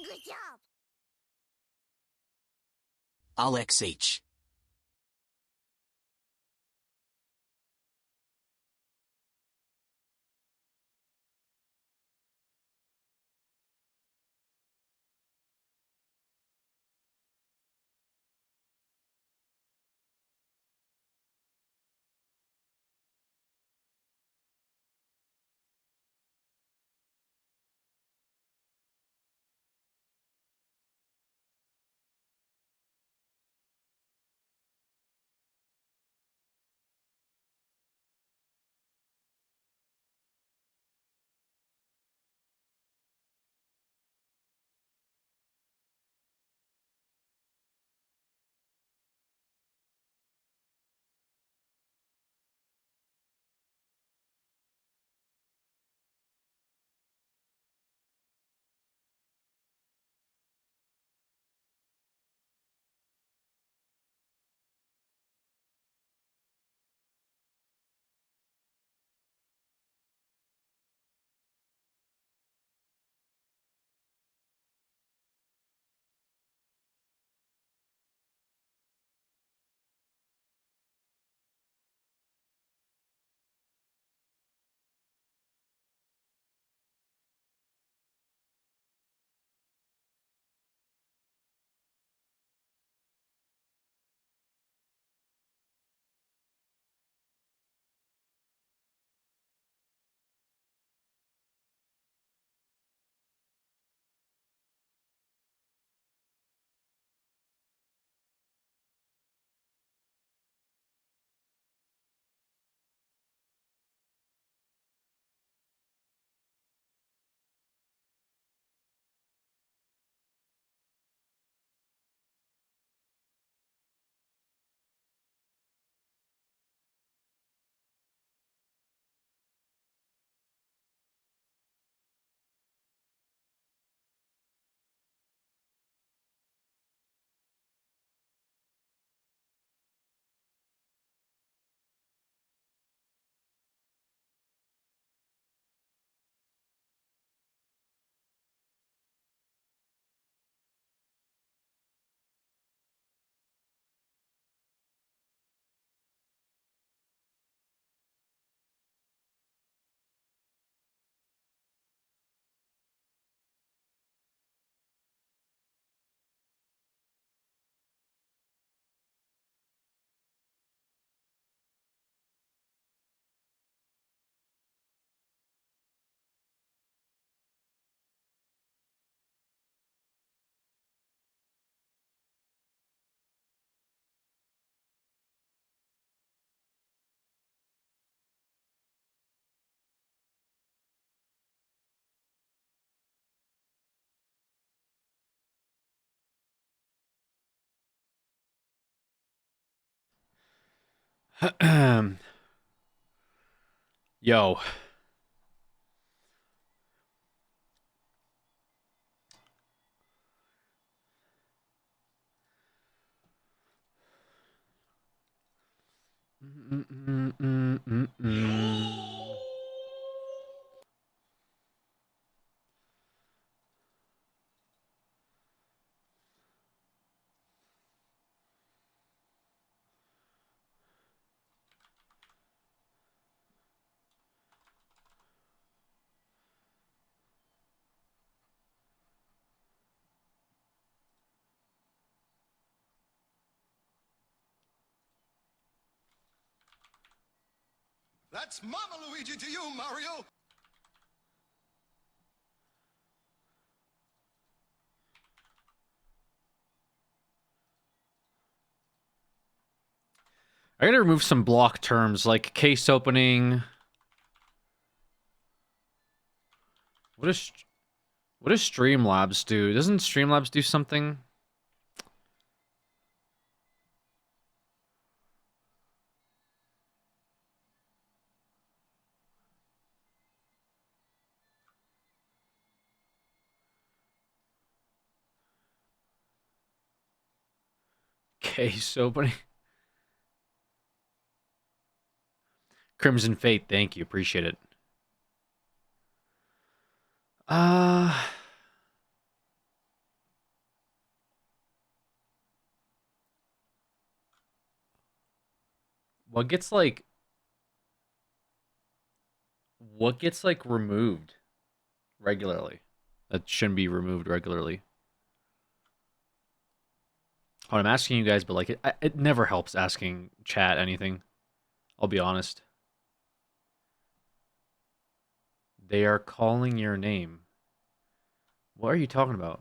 Good job. Alex H. Yo. That's Mama Luigi to you, Mario! I gotta remove some block terms like case opening. What does Streamlabs do? Doesn't Streamlabs do something? Case opening. Crimson Fate, thank you, appreciate it. What gets like removed regularly? That shouldn't be removed regularly. Oh, I'm asking you guys, but like it never helps asking chat anything. I'll be honest. They are calling your name. What are you talking about?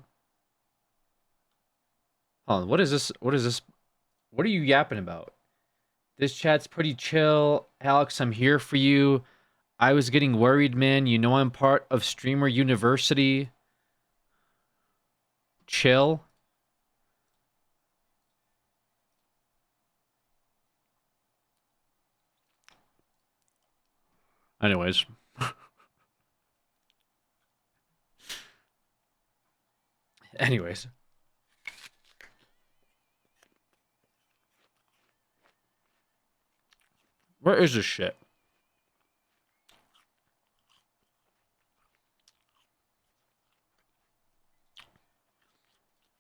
Hold on, what is this? What is this? What are you yapping about? This chat's pretty chill. Alex, I'm here for you. I was getting worried, man. You know I'm part of Streamer University. Chill. Anyways. Anyways. Where is this shit?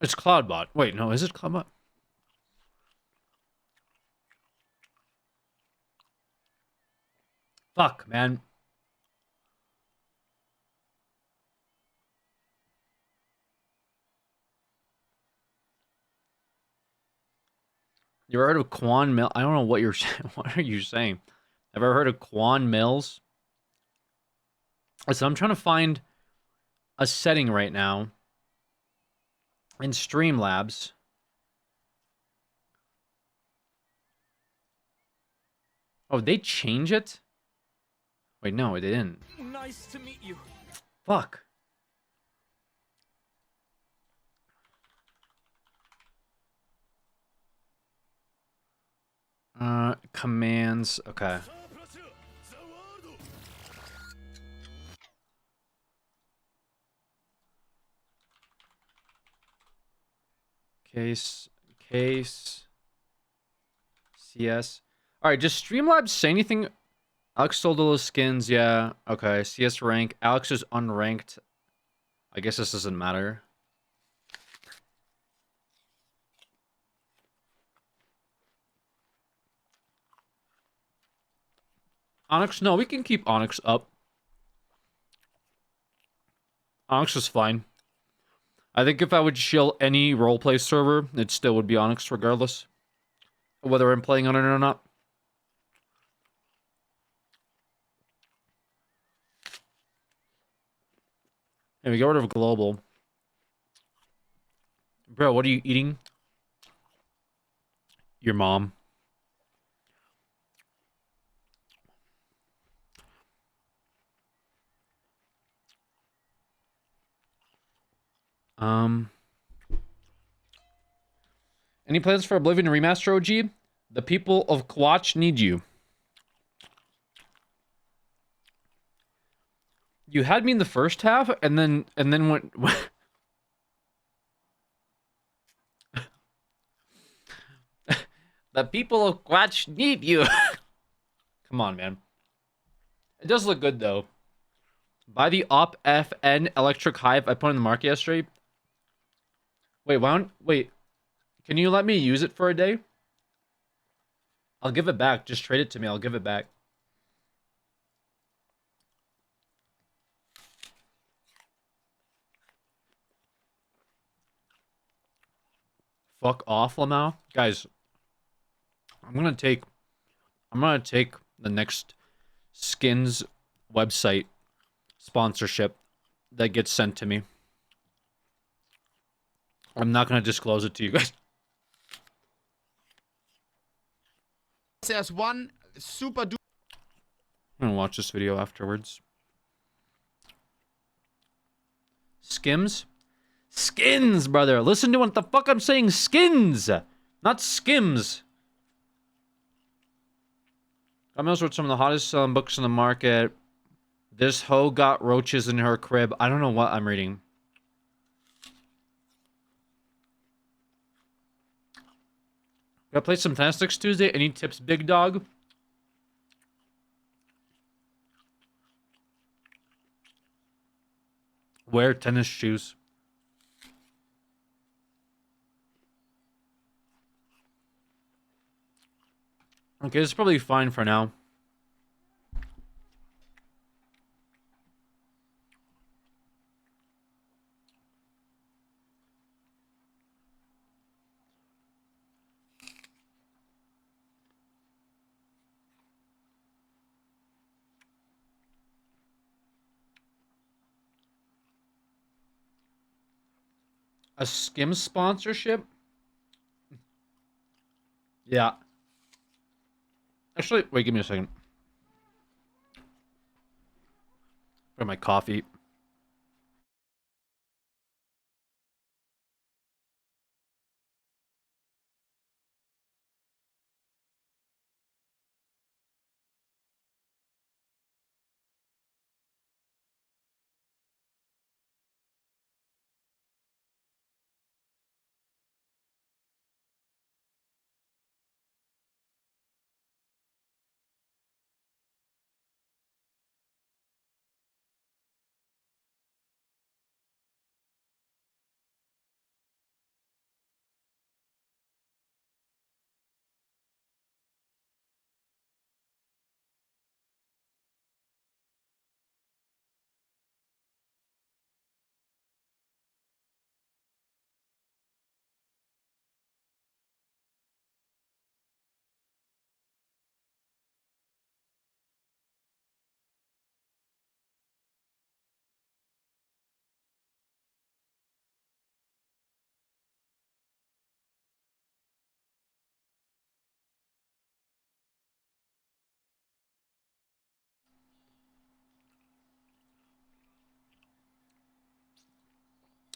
It's Cloudbot. Wait, no, is it Cloudbot? Fuck, man. You ever heard of Quan Mill? I don't know what you're saying. What are you saying? Ever heard of Quan Mills? So I'm trying to find a setting right now in Streamlabs. Oh, they change it? Wait, no, it didn't. Nice to meet you. Fuck. Commands. Okay. Case. CS. Alright, does Streamlabs say anything? Alex sold all those skins, yeah. Okay, CS rank. Alex is unranked. I guess this doesn't matter. Onyx? No, we can keep Onyx up. Onyx is fine. I think if I would shill any roleplay server, it still would be Onyx regardless. Whether I'm playing on it or not. And we get rid of global. Bro, what are you eating? Your mom. Any plans for Oblivion Remaster, OG? The people of Kwatch need you. You had me in the first half, and then went. The people of Kwatch need you. Come on, man. It does look good though. Buy the Op FN Electric Hive I put in the market yesterday. Wait, wait. Can you let me use it for a day? I'll give it back. Just trade it to me. I'll give it back. Fuck off, Lamau. Guys, I'm gonna take the next skins website sponsorship that gets sent to me. I'm not gonna disclose it to you guys. There's one super I'm gonna watch this video afterwards. Skims? Skins, brother. Listen to what the fuck I'm saying. Skins, not skims. Camille's wrote some of the hottest selling books in the market. This hoe got roaches in her crib. I don't know what I'm reading. Gotta play some Fanatics Tuesday. Any tips, big dog? Wear tennis shoes. Okay, this is probably fine for now. A Skim sponsorship? Yeah. Actually, wait, give me a second. For my coffee.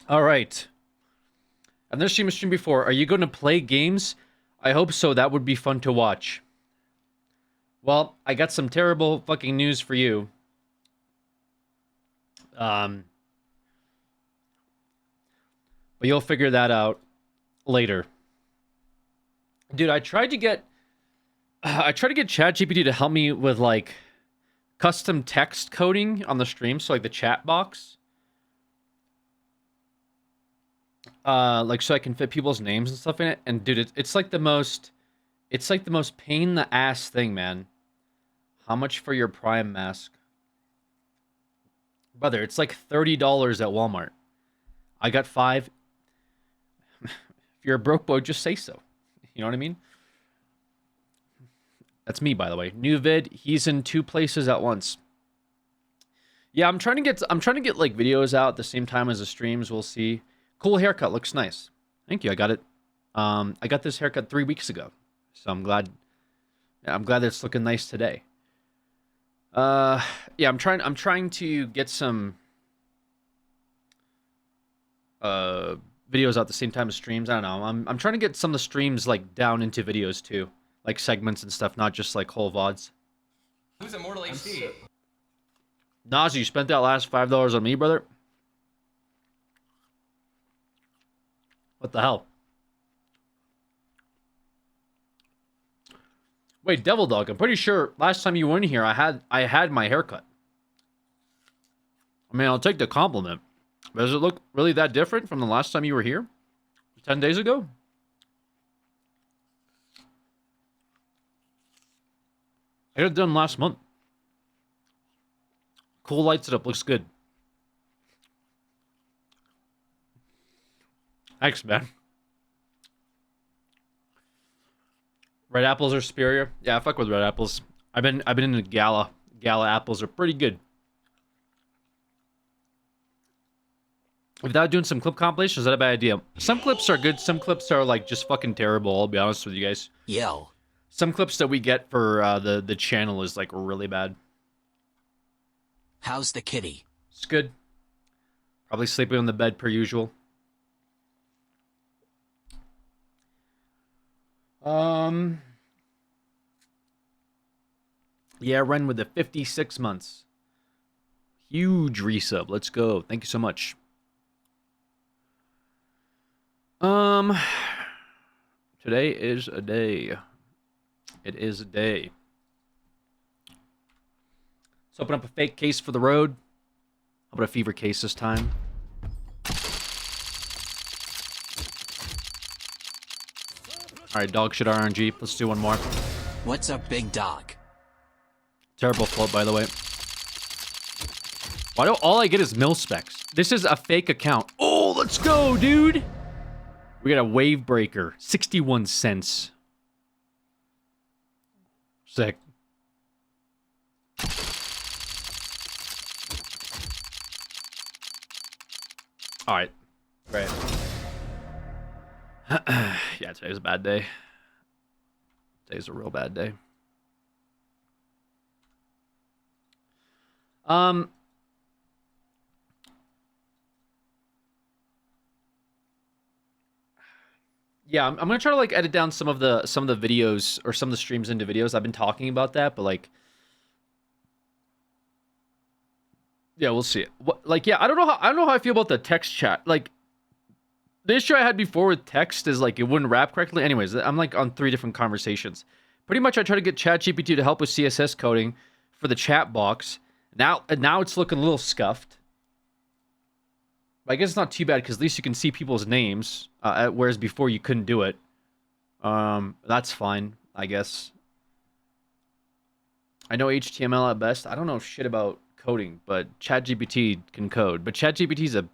All right. I've never seen a stream before. Are you going to play games? I hope so. That would be fun to watch. Well, I got some terrible fucking news for you. But you'll figure that out later. Dude, I tried to get ChatGPT to help me with like custom text coding on the stream, so like the chat box. Like so I can fit people's names and stuff in it. And dude, it's like the most pain in the ass thing, man. How much for your Prime mask? Brother, it's like $30 at Walmart. I got 5. If you're a broke boy, just say so. You know what I mean? That's me, by the way. New vid, he's in 2 places at once. Yeah, I'm trying to get like videos out at the same time as the streams. We'll see. Cool haircut, looks nice. Thank you. I got it. I got this haircut 3 weeks ago, so I'm glad that it's looking nice today. Yeah, I'm trying to get some videos out at the same time as streams. I don't know. I'm trying to get some of the streams like down into videos too, like segments and stuff, not just like whole VODs. Who's Immortal HD? Nazi, you spent that last $5 on me, brother. What the hell? Wait, Devil Dog, I'm pretty sure last time you were in here, I had my haircut. I mean, I'll take the compliment. But does it look really that different from the last time you were here? 10 days ago? I got it done last month. Cool, lights it up, looks good. Thanks, man. Red apples are superior. Yeah, I fuck with red apples. I've been in the Gala. Gala apples are pretty good. Without doing some clip compilations, is that a bad idea? Some clips are good. Some clips are like just fucking terrible. I'll be honest with you guys. Yo. Some clips that we get for the channel is like really bad. How's the kitty? It's good. Probably sleeping on the bed per usual. Yeah, Ren with the 56 months. Huge resub. Let's go. Thank you so much. Today is a day. It is a day. Let's open up a fake case for the road. How about a fever case this time? Alright, dog shit RNG. Let's do one more. What's up, big dog? Terrible float, by the way. Why do all I get is mil specs? This is a fake account. Oh, let's go, dude. We got a wave breaker. 61 cents. Sick. All right. Great. Yeah, today's a bad day. Today's a real bad day. Yeah, I'm gonna try to like edit down some of the videos or some of the streams into videos. I've been talking about that, but like, yeah, we'll see. I don't know how I feel about the text chat. Like, the issue I had before with text is like it wouldn't wrap correctly. Anyways, I'm like on 3 different conversations. Pretty much, I try to get ChatGPT to help with CSS coding for the chat box. Now it's looking a little scuffed. I guess it's not too bad because at least you can see people's names, whereas before you couldn't do it. That's fine, I guess. I know HTML at best. I don't know shit about coding, but ChatGPT can code. But ChatGPT's a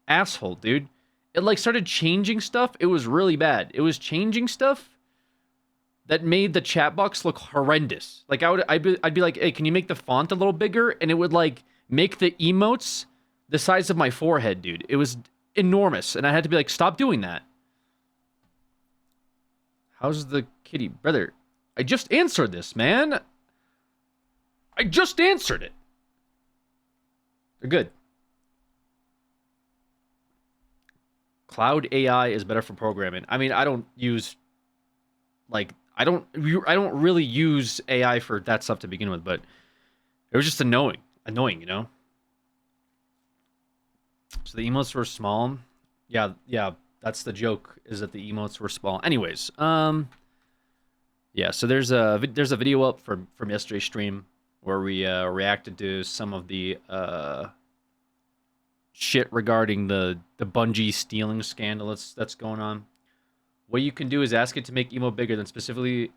asshole, dude. It like started changing stuff. It was really bad. It was changing stuff that made the chat box look horrendous. Like I'd be like, hey, can you make the font a little bigger? And it would like make the emotes the size of my forehead, dude. It was enormous. And I had to be like, stop doing that. How's the kitty? Brother, I just answered this, man. I just answered it. They're good. Cloud AI is better for programming. I mean, I don't use, like, I don't really use AI for that stuff to begin with, but it was just annoying, you know? So the emotes were small. Yeah, that's the joke, is that the emotes were small. Anyways, yeah, so there's a video up from yesterday's stream where we reacted to some of the shit regarding the Bungie stealing scandal that's going on. What you can do is ask it to make emo bigger, then specifically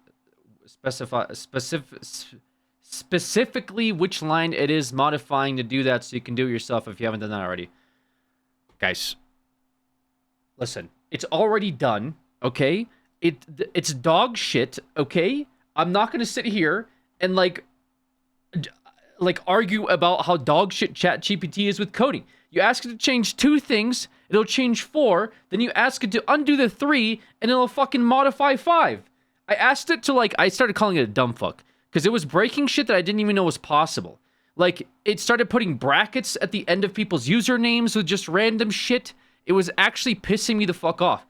which line it is modifying to do that, so you can do it yourself if you haven't done that already. Guys, listen, it's already done, okay? It's dog shit, okay? I'm not gonna sit here and like argue about how dog shit ChatGPT is with coding. You ask it to change 2 things, it'll change 4. Then you ask it to undo the 3, and it'll fucking modify 5. I asked it to I started calling it a dumb fuck because it was breaking shit that I didn't even know was possible. Like, it started putting brackets at the end of people's usernames with just random shit. It was actually pissing me the fuck off.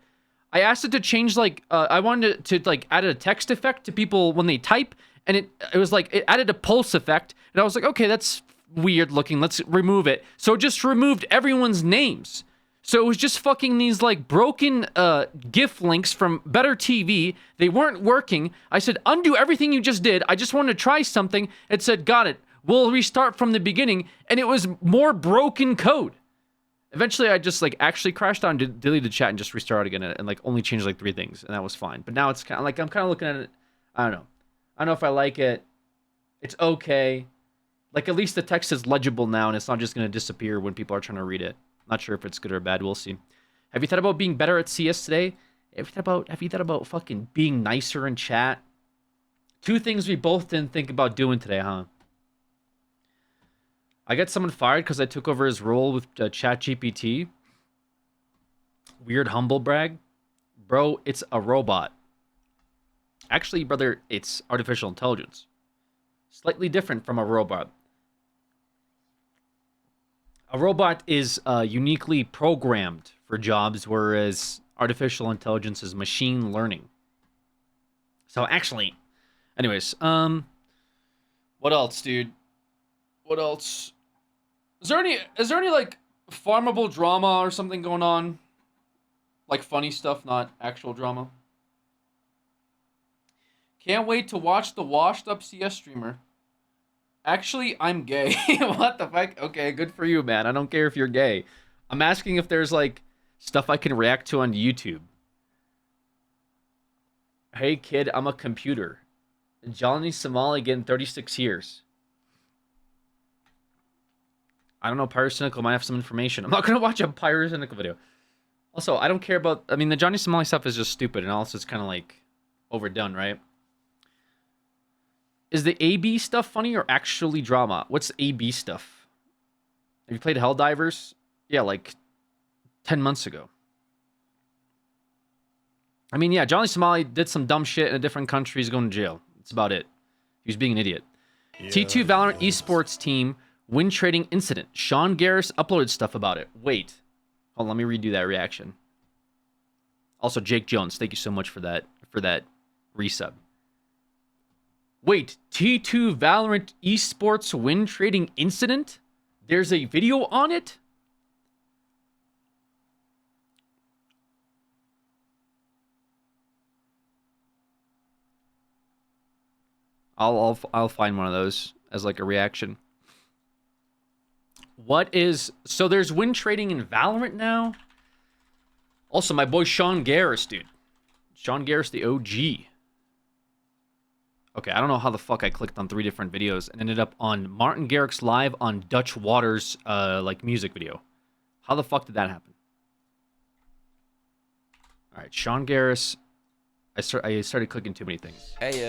I asked it to change, I wanted to add a text effect to people when they type, and it was like, it added a pulse effect, and I was like, okay, that's weird looking, let's remove it. So it just removed everyone's names. So it was just fucking these, broken GIF links from Better TV. They weren't working. I said, undo everything you just did. I just wanted to try something. It said, got it. We'll restart from the beginning, and it was more broken code. Eventually, I just, actually crashed down, deleted the chat, and just restarted again, and, only changed, 3 things, and that was fine. But now it's kind of, I'm kind of looking at it, I don't know. I don't know if I like it. It's okay. At least the text is legible now, and it's not just going to disappear when people are trying to read it. Not sure if it's good or bad. We'll see. Have you thought about being better at CS today? Have you thought about fucking being nicer in chat? 2 things we both didn't think about doing today, huh? I got someone fired because I took over his role with ChatGPT. Weird humble brag. Bro, it's a robot. Actually, brother, it's artificial intelligence. Slightly different from a robot. A robot is uniquely programmed for jobs, whereas artificial intelligence is machine learning. So actually, anyways, what else, dude? What else? Is there any farmable drama or something going on? Funny stuff, not actual drama. Can't wait to watch the washed up CS streamer. Actually, I'm gay. What the fuck? Okay, good for you, man. I don't care if you're gay. I'm asking if there's stuff I can react to on YouTube. Hey kid, I'm a computer. Johnny Somali getting 36 years. I don't know. Pyrocynical might have some information. I'm not going to watch a Pyrocynical video. Also, I don't care about... I mean, the Johnny Somali stuff is just stupid, and also it's kind of, like, overdone, right? Is the AB stuff funny or actually drama? What's AB stuff? Have you played Helldivers? Yeah, like 10 months ago. I mean, yeah, Johnny Somali did some dumb shit in a different country. He's going to jail. That's about it. He was being an idiot. T2 Valorant esports team win trading incident. Sean Garris uploaded stuff about it. Wait. Hold on, let me redo that reaction. Also, Jake Jones, thank you so much for that resub. Wait, T2 Valorant esports win trading incident? There's a video on it? I'll find one of those as like a reaction. What is... So there's win trading in Valorant now? Also, my boy Sean Garris, dude. Sean Garris, the OG. Okay, I don't know how the fuck I clicked on 3 different videos and ended up on Martin Garrix live on Dutch Waters, like, music video. How the fuck did that happen? Alright, Sean Garris. I started clicking too many things. Hey,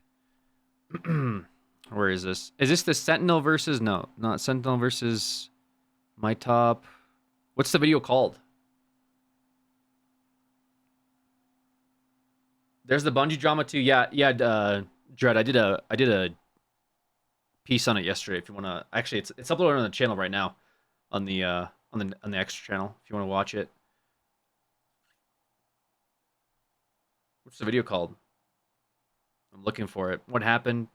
Where is this? Is this the Sentinel versus... No, not Sentinel versus... My Top... What's the video called? There's the Bungie drama too. Yeah, Dread, I did a piece on it yesterday. If you want to... Actually, it's uploaded on the channel right now. On the extra channel, if you want to watch it. What's the video called? I'm looking for it. What happened?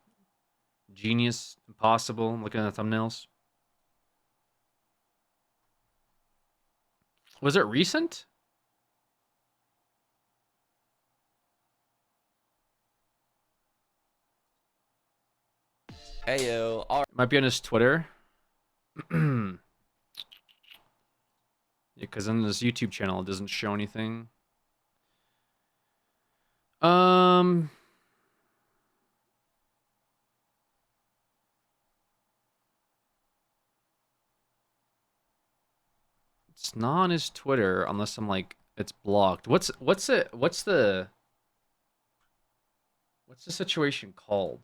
Genius, impossible. I'm looking at the thumbnails. Was it recent? Heyo. All It might be on his Twitter. Yeah, because on this YouTube channel, it doesn't show anything. It's not on his Twitter unless I'm like it's blocked. What's the situation called?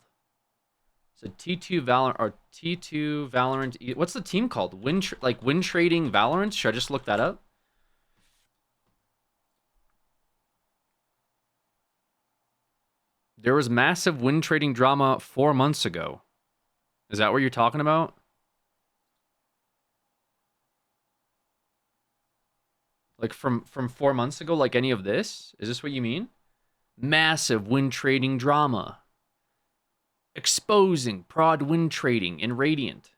So T2 Valorant or T2 Valorant. What's the team called? Win Trading Valorant? Should I just look that up? There was massive win trading drama 4 months ago. Is that what you're talking about? Like from 4 months ago, like any of this? Is this what you mean? Massive win trading drama. Exposing prod win trading in Radiant.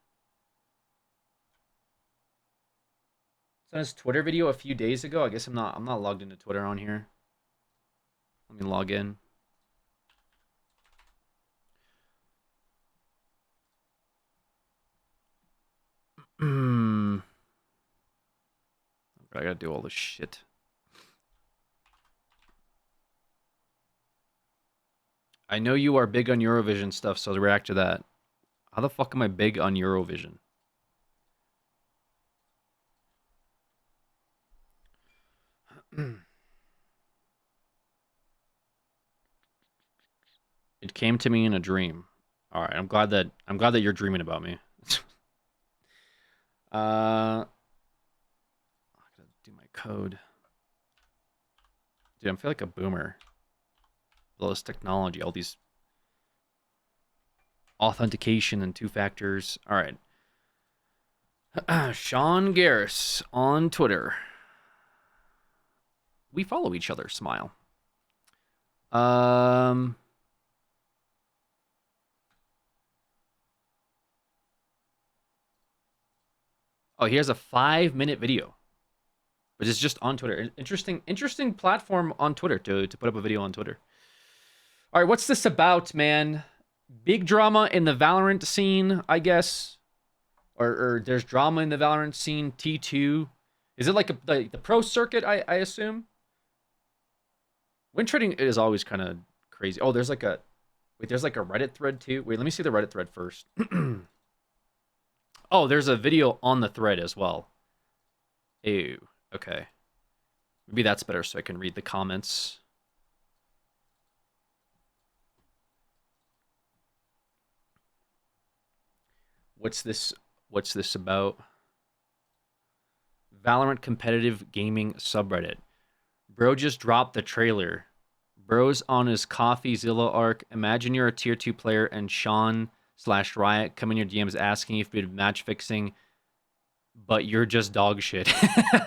It's on his Twitter video a few days ago. I guess I'm not logged into Twitter on here. Let me log in. I gotta do all this shit. I know you are big on Eurovision stuff, so to react to that. How the fuck am I big on Eurovision? It came to me in a dream. All right, I'm glad that you're dreaming about me. I gotta do my code. Dude, I feel like a boomer. All this technology, all these authentication and 2-factors. All right. Sean Garris on Twitter. We follow each other. Smile. Oh, he has a 5-minute video, but it's just on Twitter. Interesting platform on Twitter to put up a video on Twitter. All right, what's this about, man? Big drama in the Valorant scene, I guess, or there's drama in the Valorant scene. T2, is it like the pro circuit? I assume. Win trading is always kind of crazy. Oh, there's like a Wait, there's like a Reddit thread too. Wait, let me see the Reddit thread first. Oh, there's a video on the thread as well. Ew. Okay. Maybe that's better so I can read the comments. What's this about? Valorant competitive gaming subreddit. Bro just dropped the trailer. Bro's on his CoffeeZilla arc. Imagine you're a tier 2 player and Sean/Riot come in your DMs asking if you've been match fixing, but you're just dog shit.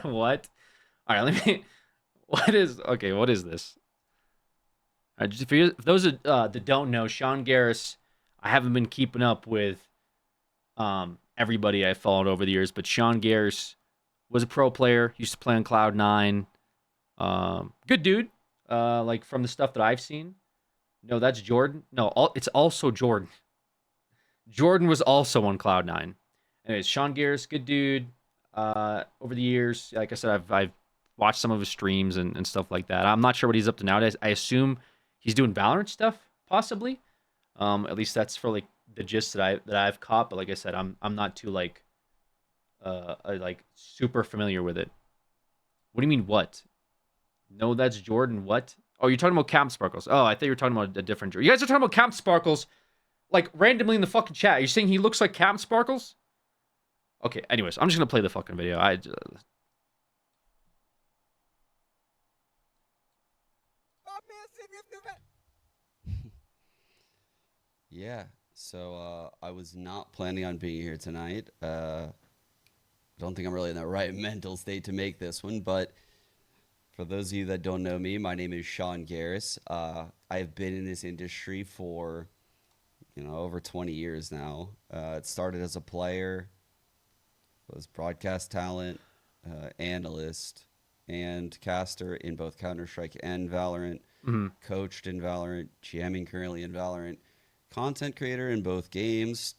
What? All right, let me. What is this? For those that don't know, Sean Garris, I haven't been keeping up with everybody I followed over the years, but Sean Garris was a pro player. Used to play on Cloud9. Good dude. Like from the stuff that I've seen. No, that's Jordan. No, it's also Jordan. Jordan was also on Cloud9. Anyways, Sean Garris, good dude. Over the years, like I said, I've watched some of his streams and stuff like that. I'm not sure what he's up to nowadays. I assume he's doing Valorant stuff, possibly. At least that's for like the gist that I've caught. But like I said, I'm not too like super familiar with it. What do you mean what? No, that's Jordan. What? Oh, you're talking about Camp Sparkles. Oh, I thought you were talking about a different Jordan. You guys are talking about Camp Sparkles, like randomly in the fucking chat. You're saying he looks like Camp Sparkles? Okay. Anyways, I'm just gonna play the fucking video. Yeah, so I was not planning on being here tonight. I don't think I'm really in the right mental state to make this one, but for those of you that don't know me, my name is Sean Garris. I have been in this industry for, over 20 years now. It started as a player, was broadcast talent, analyst, and caster in both Counter-Strike and Valorant. Coached in Valorant, GMing currently in Valorant. Content creator in both games.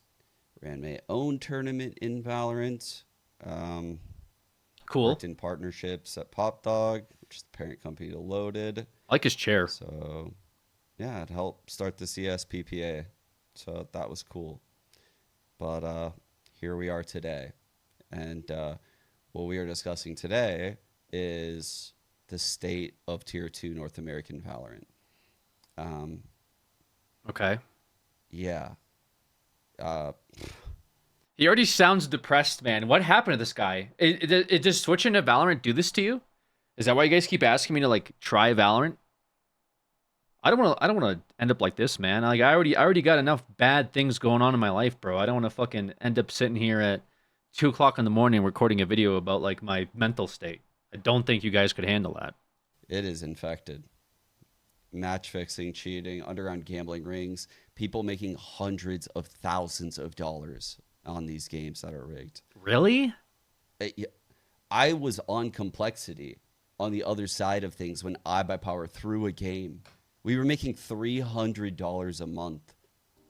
Ran my own tournament in Valorant. Cool. Worked in partnerships at PopDog, which is the parent company to Loaded. I like his chair. So, yeah, it helped start the CSPPA. So that was cool. But here we are today. And what we are discussing today is the state of Tier 2 North American Valorant. Okay. Yeah. He already sounds depressed, man. What happened to this guy? Does switching to Valorant do this to you? Is that why you guys keep asking me to like try Valorant? I don't want to end up like this, man. Like I already got enough bad things going on in my life, bro. I don't want to fucking end up sitting here at 2 o'clock in the morning recording a video about like my mental state. I don't think you guys could handle that. It is infected. Match fixing, cheating, underground gambling rings, people making hundreds of thousands of dollars on these games that are rigged. Really? I was on Complexity on the other side of things when iBuyPower threw a game. We were making $300 a month.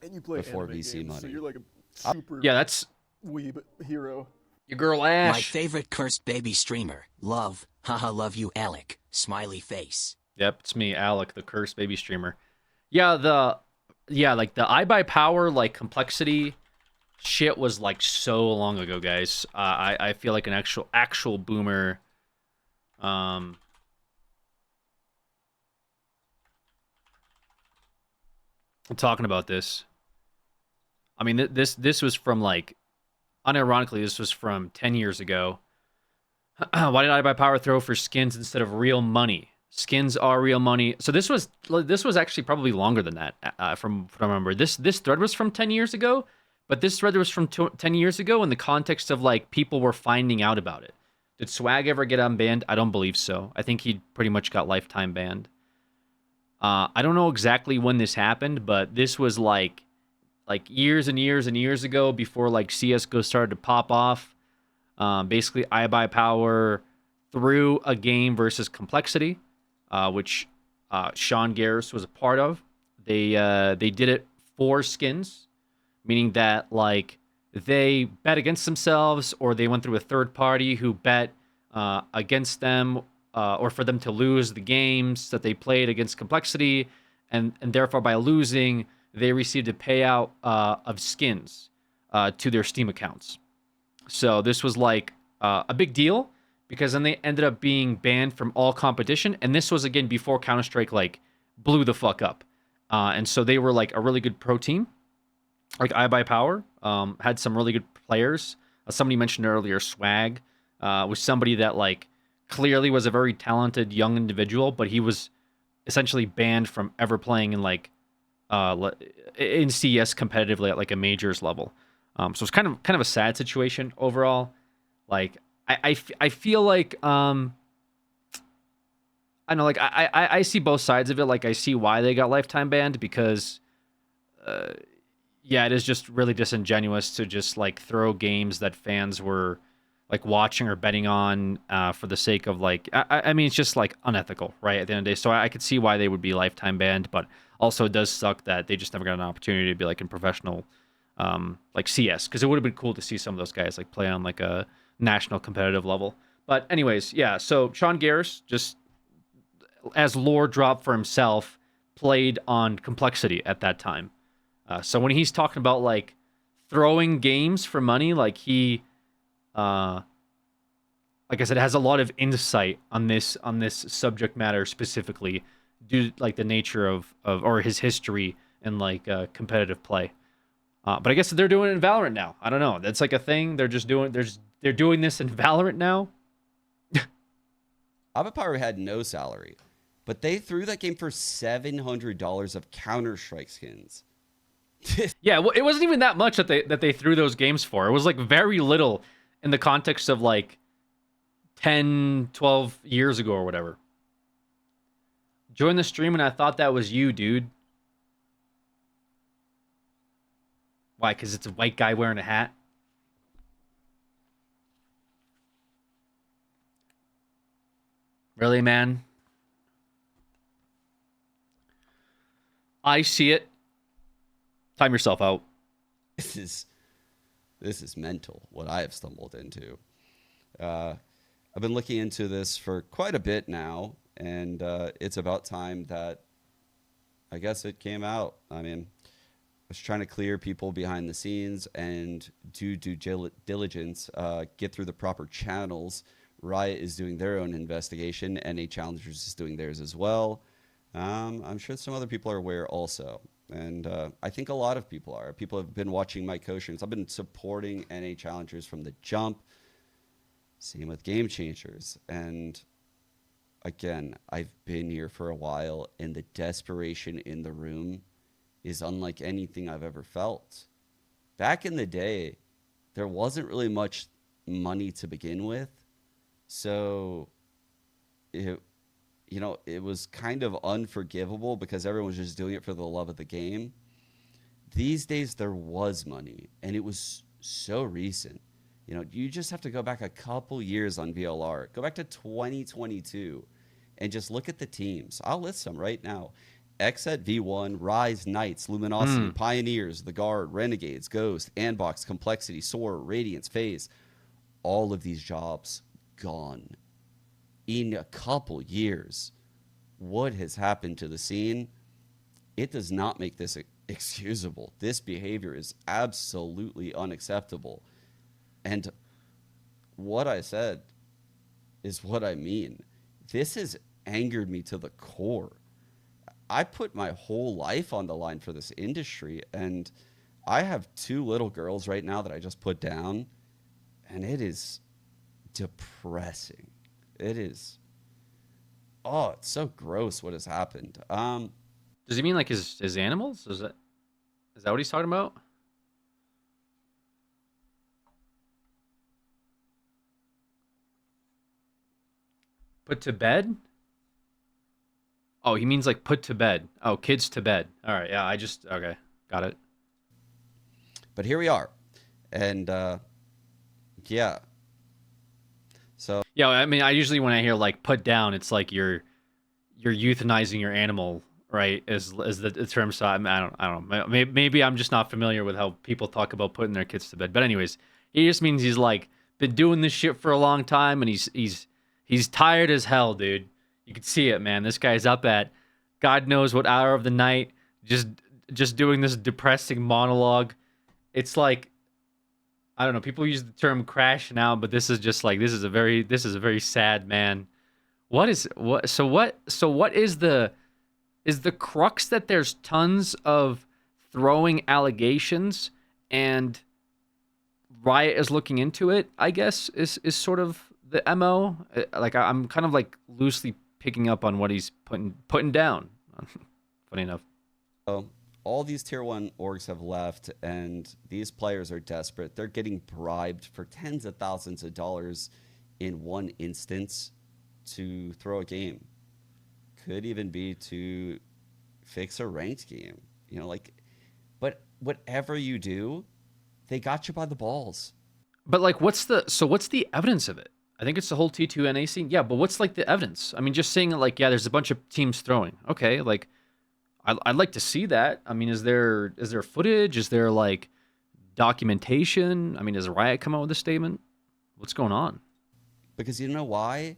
And you play before anime VC games, money. so you're like a super Yeah, that's weeb hero. your girl Ash. My favorite cursed baby streamer. Love. Haha, love you, Alec. Smiley face. Yep, it's me, Alec, the cursed baby streamer. Yeah, like the iBuyPower like Complexity shit was like so long ago, guys. I feel like an actual boomer. I'm talking about this. I mean, this was from like, unironically, this was from 10 years ago. Why did iBuyPower throw for skins instead of real money? Skins are real money. So this was actually probably longer than that. From what I remember, this thread was from 10 years ago, but this thread was from 10 years ago in the context of like people were finding out about it. Did Swag ever get unbanned? I don't believe so. I think he pretty much got lifetime banned. I don't know exactly when this happened, but this was like years and years and years ago before like CS:GO started to pop off. Basically, iBuyPower threw a game versus Complexity, which Sean Garris was a part of. They did it for skins, meaning that like they bet against themselves or they went through a third party who bet against them or for them to lose the games that they played against Complexity, and therefore by losing they received a payout of skins to their Steam accounts. So this was like a big deal because then they ended up being banned from all competition. And this was, again, before Counter-Strike, like, blew the fuck up. And so they were, like, a really good pro team. Like, iBuyPower had some really good players. Somebody mentioned earlier, Swag was somebody that, like, clearly was a very talented young individual, but he was essentially banned from ever playing in, like, in CS competitively at, like, a majors level. So it's kind of a sad situation overall. Like, I feel like I know, like, I see both sides of it. Like, I see why they got lifetime banned because yeah, it is just really disingenuous to just, like, throw games that fans were, like, watching or betting on for the sake of, like, I mean, it's just, like, unethical, right, at the end of the day. So I could see why they would be lifetime banned, but also it does suck that they just never got an opportunity to be, like, in professional, like, CS, because it would have been cool to see some of those guys, like, play on, like, a national competitive level. But anyways, yeah, so Sean Garris, just as lore drop for himself, played on Complexity at that time. So when he's talking about, like, throwing games for money, like, he, like I said, has a lot of insight on this subject matter specifically, due to, like, the nature of or his history in, like, competitive play. But I guess they're doing it in Valorant now. I don't know. That's like a thing. They're doing this in Valorant now. iBuyPower had no salary, but they threw that game for $700 of Counter-Strike skins. Yeah, well, it wasn't even that much that they threw those games for. It was, like, very little in the context of, like, 10, 12 years ago or whatever. Join the stream and I thought that was you, dude. Why? Because it's a white guy wearing a hat? Really, man? I see it. Time yourself out. This is mental, what I have stumbled into. I've been looking into this for quite a bit now, and it's about time that I guess it came out. I mean, I was trying to clear people behind the scenes and do due diligence, get through the proper channels. Riot is doing their own investigation. NA Challengers is doing theirs as well. I'm sure some other people are aware also. And I think a lot of people are. People have been watching my co-streams. I've been supporting NA Challengers from the jump. Same with Game Changers. And again, I've been here for a while, and the desperation in the room is unlike anything I've ever felt. Back in the day, there wasn't really much money to begin with. So it was kind of unforgivable because everyone was just doing it for the love of the game. These days, there was money, and it was so recent. You know, you just have to go back a couple years on VLR. Go back to 2022 and just look at the teams. I'll list them right now. Xset V1, Rise, Knights, Luminosity, Pioneers, The Guard, Renegades, Ghost, Andbox, Complexity, Soar, Radiance, FaZe. All of these jobs gone. In a couple years, what has happened to the scene? It does not make this excusable. This behavior is absolutely unacceptable. And what I said is what I mean. This has angered me to the core. I put my whole life on the line for this industry, and I have 2 little girls right now that I just put down, and it is depressing. It is. Oh, it's so gross what has happened. Does he mean, like, his animals? Is that what he's talking about? Put to bed? Oh, he means, like, put to bed. Oh, kids to bed. All right, yeah, okay, got it. But here we are. And, yeah. So Yeah, I mean, I usually, when I hear, like, put down, it's like you're euthanizing your animal, right? As the term. So I don't know. Maybe I'm just not familiar with how people talk about putting their kids to bed. But anyways, he just means he's, like, been doing this shit for a long time, and he's tired as hell, dude. You can see it, man. This guy's up at God knows what hour of the night, just just doing this depressing monologue. It's like, I don't know, people use the term crash now, but this is just like, this is a very sad man. What is the crux that there's tons of throwing allegations and Riot is looking into it, I guess, is sort of the MO. Like, I'm kind of like loosely picking up on what he's putting down. Funny enough. So all these tier 1 orgs have left, and these players are desperate. They're getting bribed for tens of thousands of dollars in one instance to throw a game. Could even be to fix a ranked game. You know, like, but whatever you do, they got you by the balls. But like, what's the evidence of it? I think it's the whole T2 NA scene. Yeah, but what's like the evidence? I mean, just saying like, yeah, there's a bunch of teams throwing. Okay, like, I'd like to see that. I mean, is there footage? Is there like documentation? I mean, does Riot come out with a statement? What's going on? Because you know why?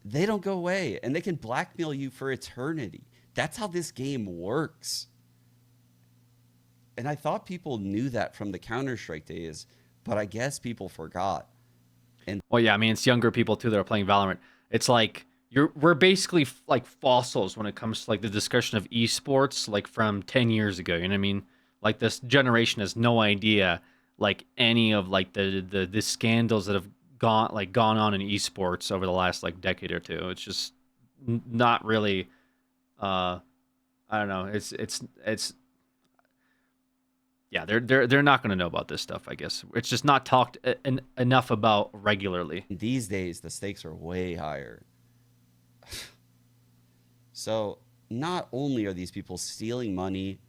They don't go away, and they can blackmail you for eternity. That's how this game works. And I thought people knew that from the Counter-Strike days, but I guess people forgot. And Well, yeah, I mean, it's younger people too that are playing Valorant. It's like we're basically like fossils when it comes to like the discussion of esports, like from 10 years ago. You know what I mean? Like, this generation has no idea like any of like the scandals that have gone on in esports over the last like decade or two. It's just not really. I don't know. It's yeah, they're not going to know about this stuff, I guess. It's just not talked enough about regularly. these days, the stakes are way higher. So not only are these people stealing money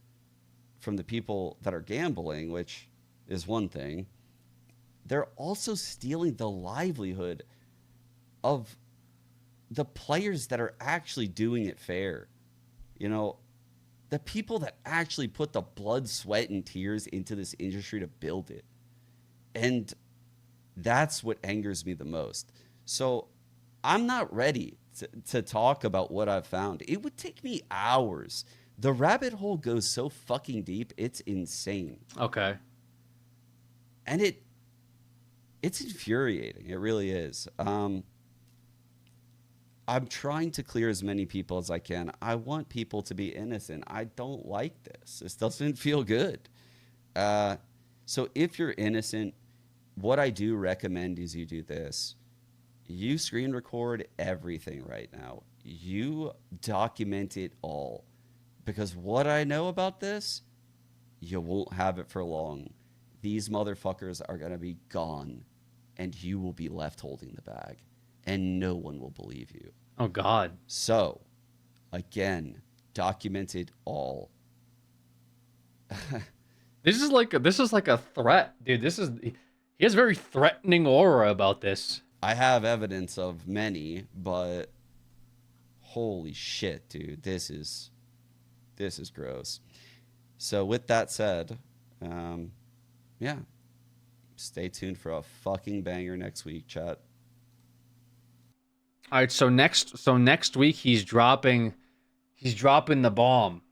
from the people that are gambling, which is one thing, they're also stealing the livelihood of the players that are actually doing it fair. You know, the people that actually put the blood, sweat, and tears into this industry to build it. And that's what angers me the most. So I'm not ready to talk about what I've found. It would take me hours. The rabbit hole goes so fucking deep, it's insane. Okay. And it's infuriating. It really is. I'm trying to clear as many people as I can. I want people to be innocent. I don't like this. This doesn't feel good. So if you're innocent, what I do recommend is you do this. You screen record everything right now. You document it all. Because what I know about this, you won't have it for long. These motherfuckers are going to be gone, and you will be left holding the bag, and no one will believe you. Oh God. So, again, document it all. This is like a threat, dude. He has a very threatening aura about this. I have evidence of many, but holy shit, dude, this is gross. So with that said, yeah, stay tuned for a fucking banger next week, chat. All right, so next week he's dropping the bomb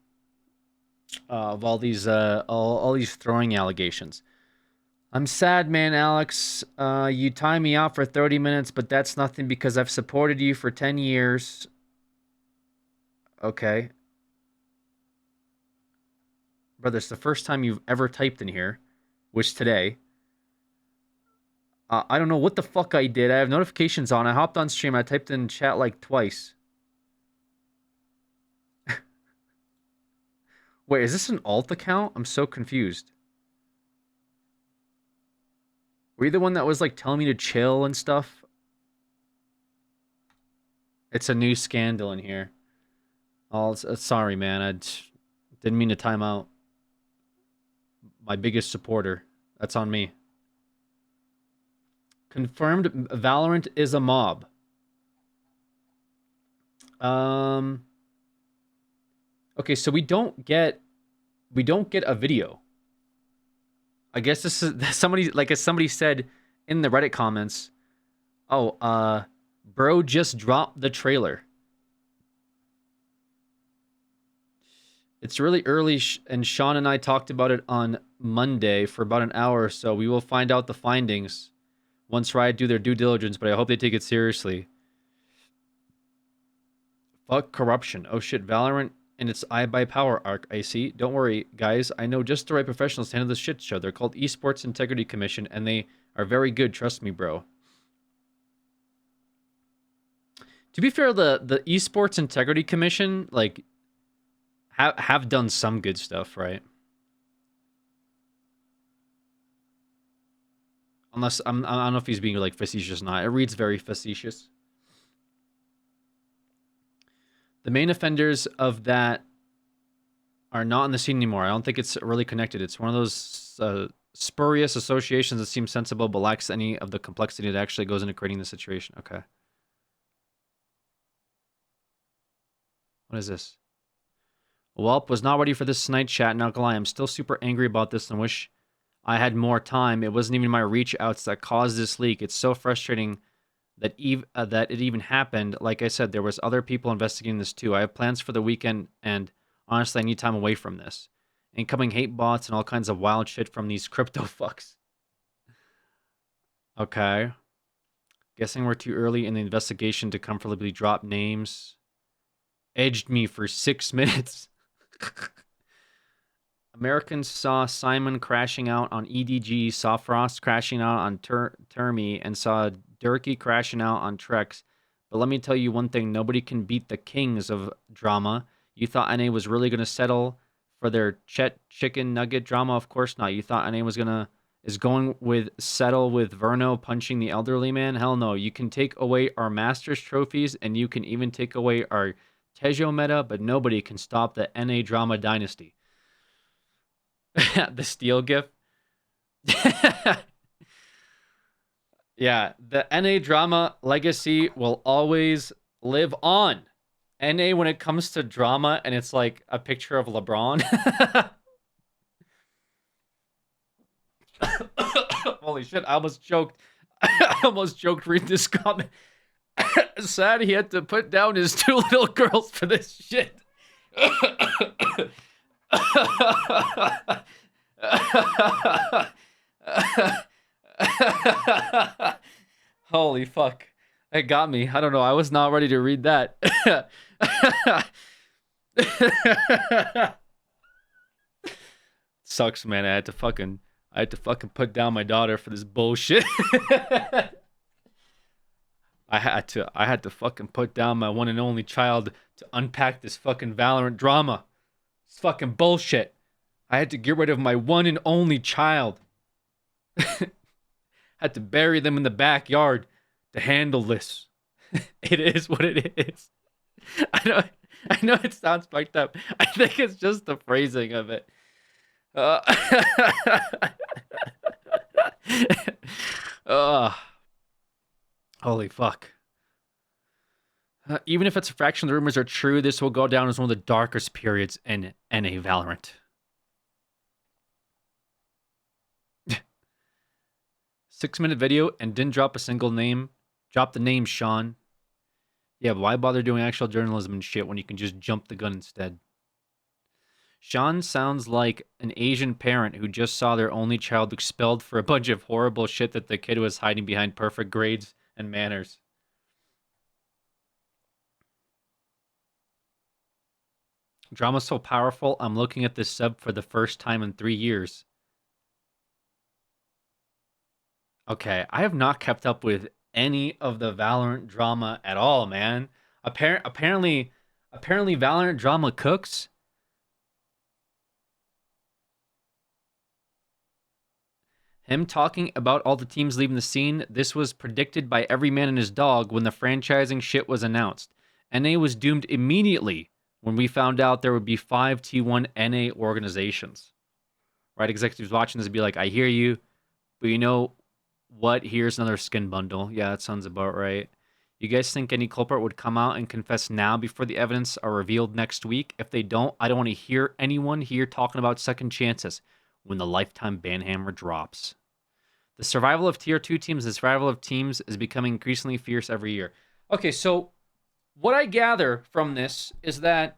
of all these throwing allegations. I'm sad, man, Alex. You time me out for 30 minutes, but that's nothing because I've supported you for 10 years. Okay. Brother, it's the first time you've ever typed in here, which today. I don't know what the fuck I did. I have notifications on. I hopped on stream. I typed in chat like twice. Wait, is this an alt account? I'm so confused. Were you the one that was like telling me to chill and stuff? It's a new scandal in here. Oh, sorry, man. I didn't mean to time out. My biggest supporter. That's on me. Confirmed Valorant is a mob. Okay, so we don't get a video. I guess this is somebody, like, as somebody said in the Reddit comments, oh, bro just dropped the trailer. It's really early, and Sean and I talked about it on Monday for about an hour or so. We will find out the findings once Riot do their due diligence, but I hope they take it seriously. Fuck corruption. Oh shit, Valorant and its I Buy Power arc, I see. Don't worry, guys. I know just the right professionals to handle this shit show. They're called Esports Integrity Commission, and they are very good. Trust me, bro. To be fair, the Esports Integrity Commission, like, have done some good stuff, right? Unless I don't know if he's being like facetious or not. It reads very facetious. The main offenders of that are not in the scene anymore. I don't think it's really connected. It's one of those spurious associations that seems sensible but lacks any of the complexity that actually goes into creating the situation. Okay. What is this? Welp, was not ready for this tonight chat. Not gonna lie, I'm still super angry about this and wish I had more time. It wasn't even my reach outs that caused this leak. It's so frustrating that that it even happened. Like I said, there was other people investigating this too. I have plans for the weekend, and honestly, I need time away from this. Incoming hate bots and all kinds of wild shit from these crypto fucks. Okay. Guessing we're too early in the investigation to comfortably drop names. Edged me for 6 minutes. Americans saw Simon crashing out on EDG, saw Frost crashing out on Termi, and saw Durkee crashing out on Trex. But let me tell you one thing, nobody can beat the kings of drama. You thought NA was really going to settle for their Chet chicken nugget drama? Of course not. You thought NA was going with settle with Verno punching the elderly man? Hell no. You can take away our Masters trophies, and you can even take away our Tejo meta, but nobody can stop the NA drama dynasty. The steel gif. Yeah, the NA drama legacy will always live on. NA, when it comes to drama, and it's like a picture of LeBron. Holy shit, I almost choked. I almost choked reading this comment. Sad he had to put down his 2 little girls for this shit. Holy fuck. It got me. I don't know. I was not ready to read that. Sucks, man. I had to fucking put down my daughter for this bullshit. I had to fucking put down my one and only child to unpack this fucking Valorant drama. It's fucking bullshit. I had to get rid of my one and only child. Had to bury them in the backyard to handle this. It is what it is. I know it sounds fucked up. I think it's just the phrasing of it. Holy fuck. Even if it's a fraction of the rumors are true, this will go down as one of the darkest periods in NA Valorant. 6-minute video and didn't drop a single name. Drop the name, Sean. Yeah, but why bother doing actual journalism and shit when you can just jump the gun instead? Sean sounds like an Asian parent who just saw their only child expelled for a bunch of horrible shit that the kid was hiding behind perfect grades and manners. Drama's so powerful, I'm looking at this sub for the first time in 3 years. Okay, I have not kept up with any of the Valorant drama at all, man. Apparently Valorant drama cooks. Him talking about all the teams leaving the scene, this was predicted by every man and his dog when the franchising shit was announced. NA was doomed immediately when we found out there would be 5 T1 NA organizations. Right, executives watching this would be like, I hear you, but you know what? Here's another skin bundle. Yeah, that sounds about right. You guys think any culprit would come out and confess now before the evidence are revealed next week? If they don't, I don't want to hear anyone here talking about second chances when the lifetime ban hammer drops. The survival of tier 2 teams, the survival of teams is becoming increasingly fierce every year. Okay, so what I gather from this is that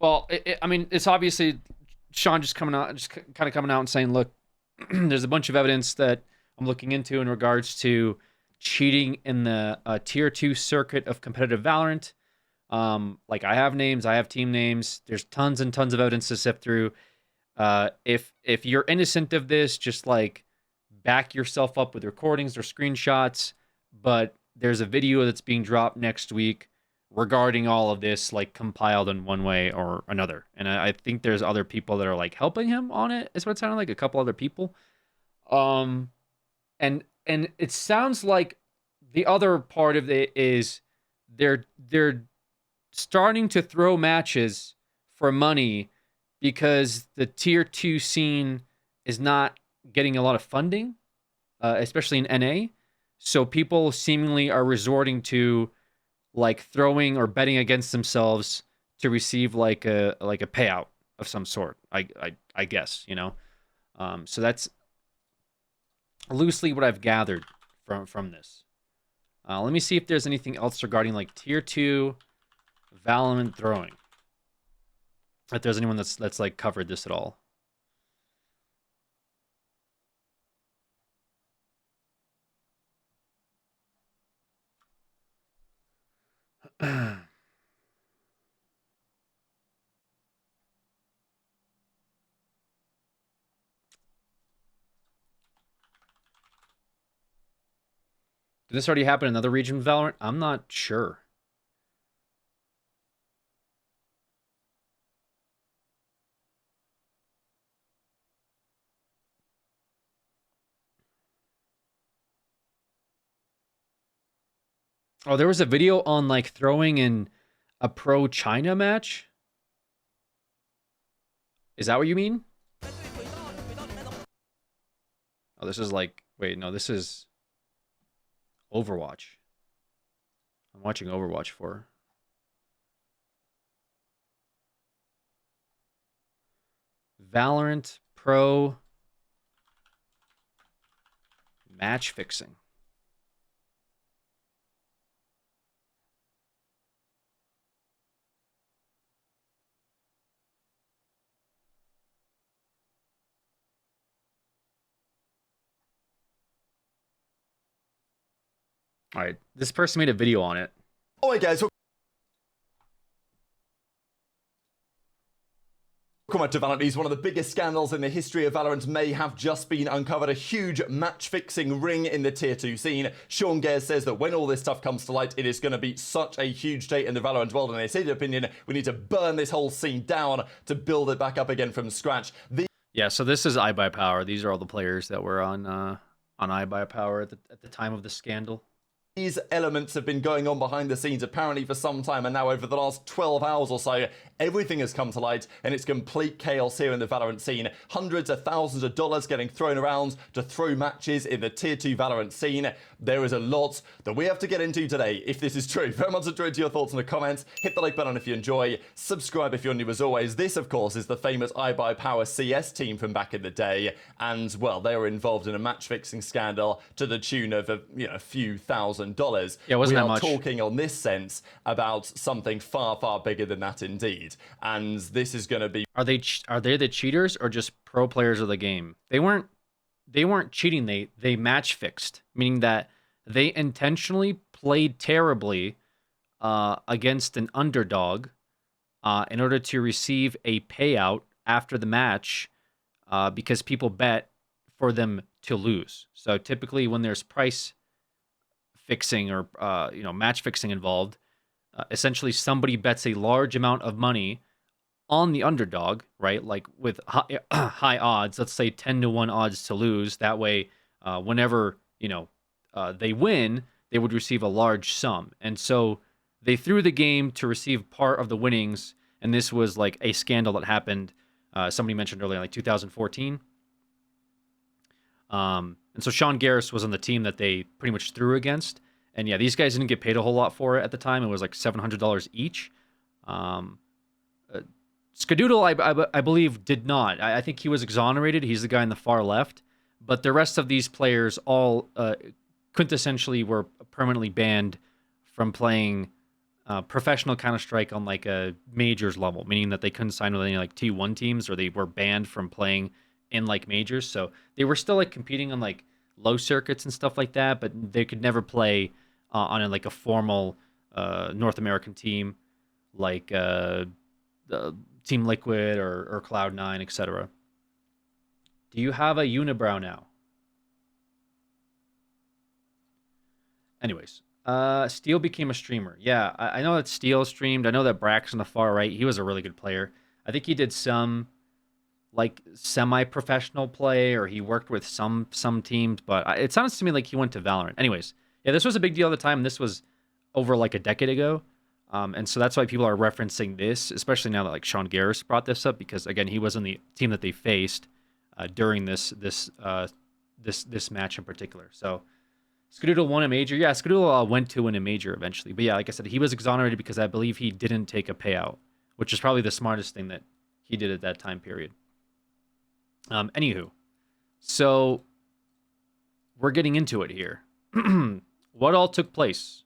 Well, I mean, it's obviously Sean just coming out, just kind of coming out and saying, look, there's a bunch of evidence that I'm looking into in regards to cheating in the tier 2 circuit of competitive Valorant. Like I have names, I have team names. There's tons and tons of evidence to sift through. If you're innocent of this, just like back yourself up with recordings or screenshots. But there's a video that's being dropped next week regarding all of this, like compiled in one way or another. And I think there's other people that are like helping him on it. Is what it sounded like. A couple other people. And it sounds like the other part of it is they're starting to throw matches for money because the tier 2 scene is not getting a lot of funding, especially in NA. So people seemingly are resorting to like throwing or betting against themselves to receive like a payout of some sort. I guess, you know. So that's loosely what I've gathered from this. Let me see if there's anything else regarding like tier 2 Valorant throwing. If there's anyone that's like covered this at all. Did this already happen in another region of Valorant? I'm not sure. Oh, there was a video on like throwing in a pro China match. Is that what you mean? Oh, this is like, wait, no, this is Overwatch. I'm watching Overwatch 4. Valorant Pro match fixing. All right, this person made a video on it. Alright guys, welcome to Valorant. One of the biggest scandals in the history of Valorant may have just been uncovered. A huge match-fixing ring in the tier 2 scene. Sean Gares says that when all this stuff comes to light, it is going to be such a huge day in the Valorant world. And in his opinion, we need to burn this whole scene down to build it back up again from scratch. Yeah, so this is iBuyPower. These are all the players that were on iBuyPower at the time of the scandal. These elements have been going on behind the scenes apparently for some time, and now over the last 12 hours or so, everything has come to light, and it's complete chaos here in the Valorant scene. Hundreds of thousands of dollars getting thrown around to throw matches in the tier 2 Valorant scene. There is a lot that we have to get into today, if this is true. Very much enjoyed your thoughts in the comments. Hit the like button if you enjoy. Subscribe if you're new as always. This, of course, is the famous iBuyPower CS team from back in the day, and, well, they were involved in a match-fixing scandal to the tune of, a few $1,000. Yeah, it wasn't that much. We are talking on this sense about something far, far bigger than that indeed. And this is going to be... Are they the cheaters or just pro players of the game? They weren't cheating. They match fixed, meaning that they intentionally played terribly against an underdog in order to receive a payout after the match because people bet for them to lose. So typically when there's price fixing or match fixing involved, essentially somebody bets a large amount of money on the underdog, right? Like with high odds, let's say 10-1 odds to lose. That way, whenever they win, they would receive a large sum. And so they threw the game to receive part of the winnings. And this was like a scandal that happened. Somebody mentioned earlier, like 2014. And so Sean Gares was on the team that they pretty much threw against. And yeah, these guys didn't get paid a whole lot for it at the time. It was like $700 each. Skadoodle, I believe, did not. I think he was exonerated. He's the guy in the far left. But the rest of these players all quintessentially were permanently banned from playing professional Counter-Strike on like a majors level, meaning that they couldn't sign with any like T1 teams, or they were banned from playing in like majors. So they were still like competing on like low circuits and stuff like that, but they could never play on like a formal North American team like the Team Liquid or Cloud9, etc. Do you have a unibrow now? Anyways, Steel became a streamer. Yeah, I know that Steel streamed. I know that Brax on the far right, he was a really good player. I think he did some like semi-professional play, or he worked with some teams, but it sounds to me like he went to Valorant. Anyways, yeah, this was a big deal at the time. This was over like a decade ago. And so that's why people are referencing this, especially now that like Sean Garris brought this up, because again, he was on the team that they faced during this match in particular. So Skadoodle won a major. Yeah, Skadoodle went to win a major eventually. But yeah, like I said, he was exonerated because I believe he didn't take a payout, which is probably the smartest thing that he did at that time period. Anywho, so we're getting into it here. What all took place?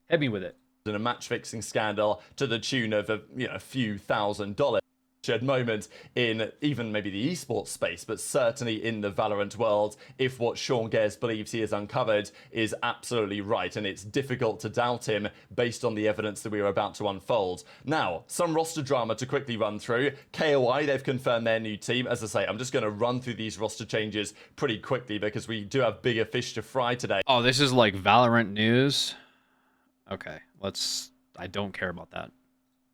Hit me with it. In a match-fixing scandal to the tune of a few $1,000s. Shared moment in even maybe the esports space, but certainly in the Valorant world, if what Sean Gares believes he has uncovered is absolutely right, and it's difficult to doubt him based on the evidence that we are about to unfold. Now, some roster drama to quickly run through. KOI, they've confirmed their new team. As I say, I'm just going to run through these roster changes pretty quickly because we do have bigger fish to fry today. Oh, this is like Valorant news? Okay, I don't care about that.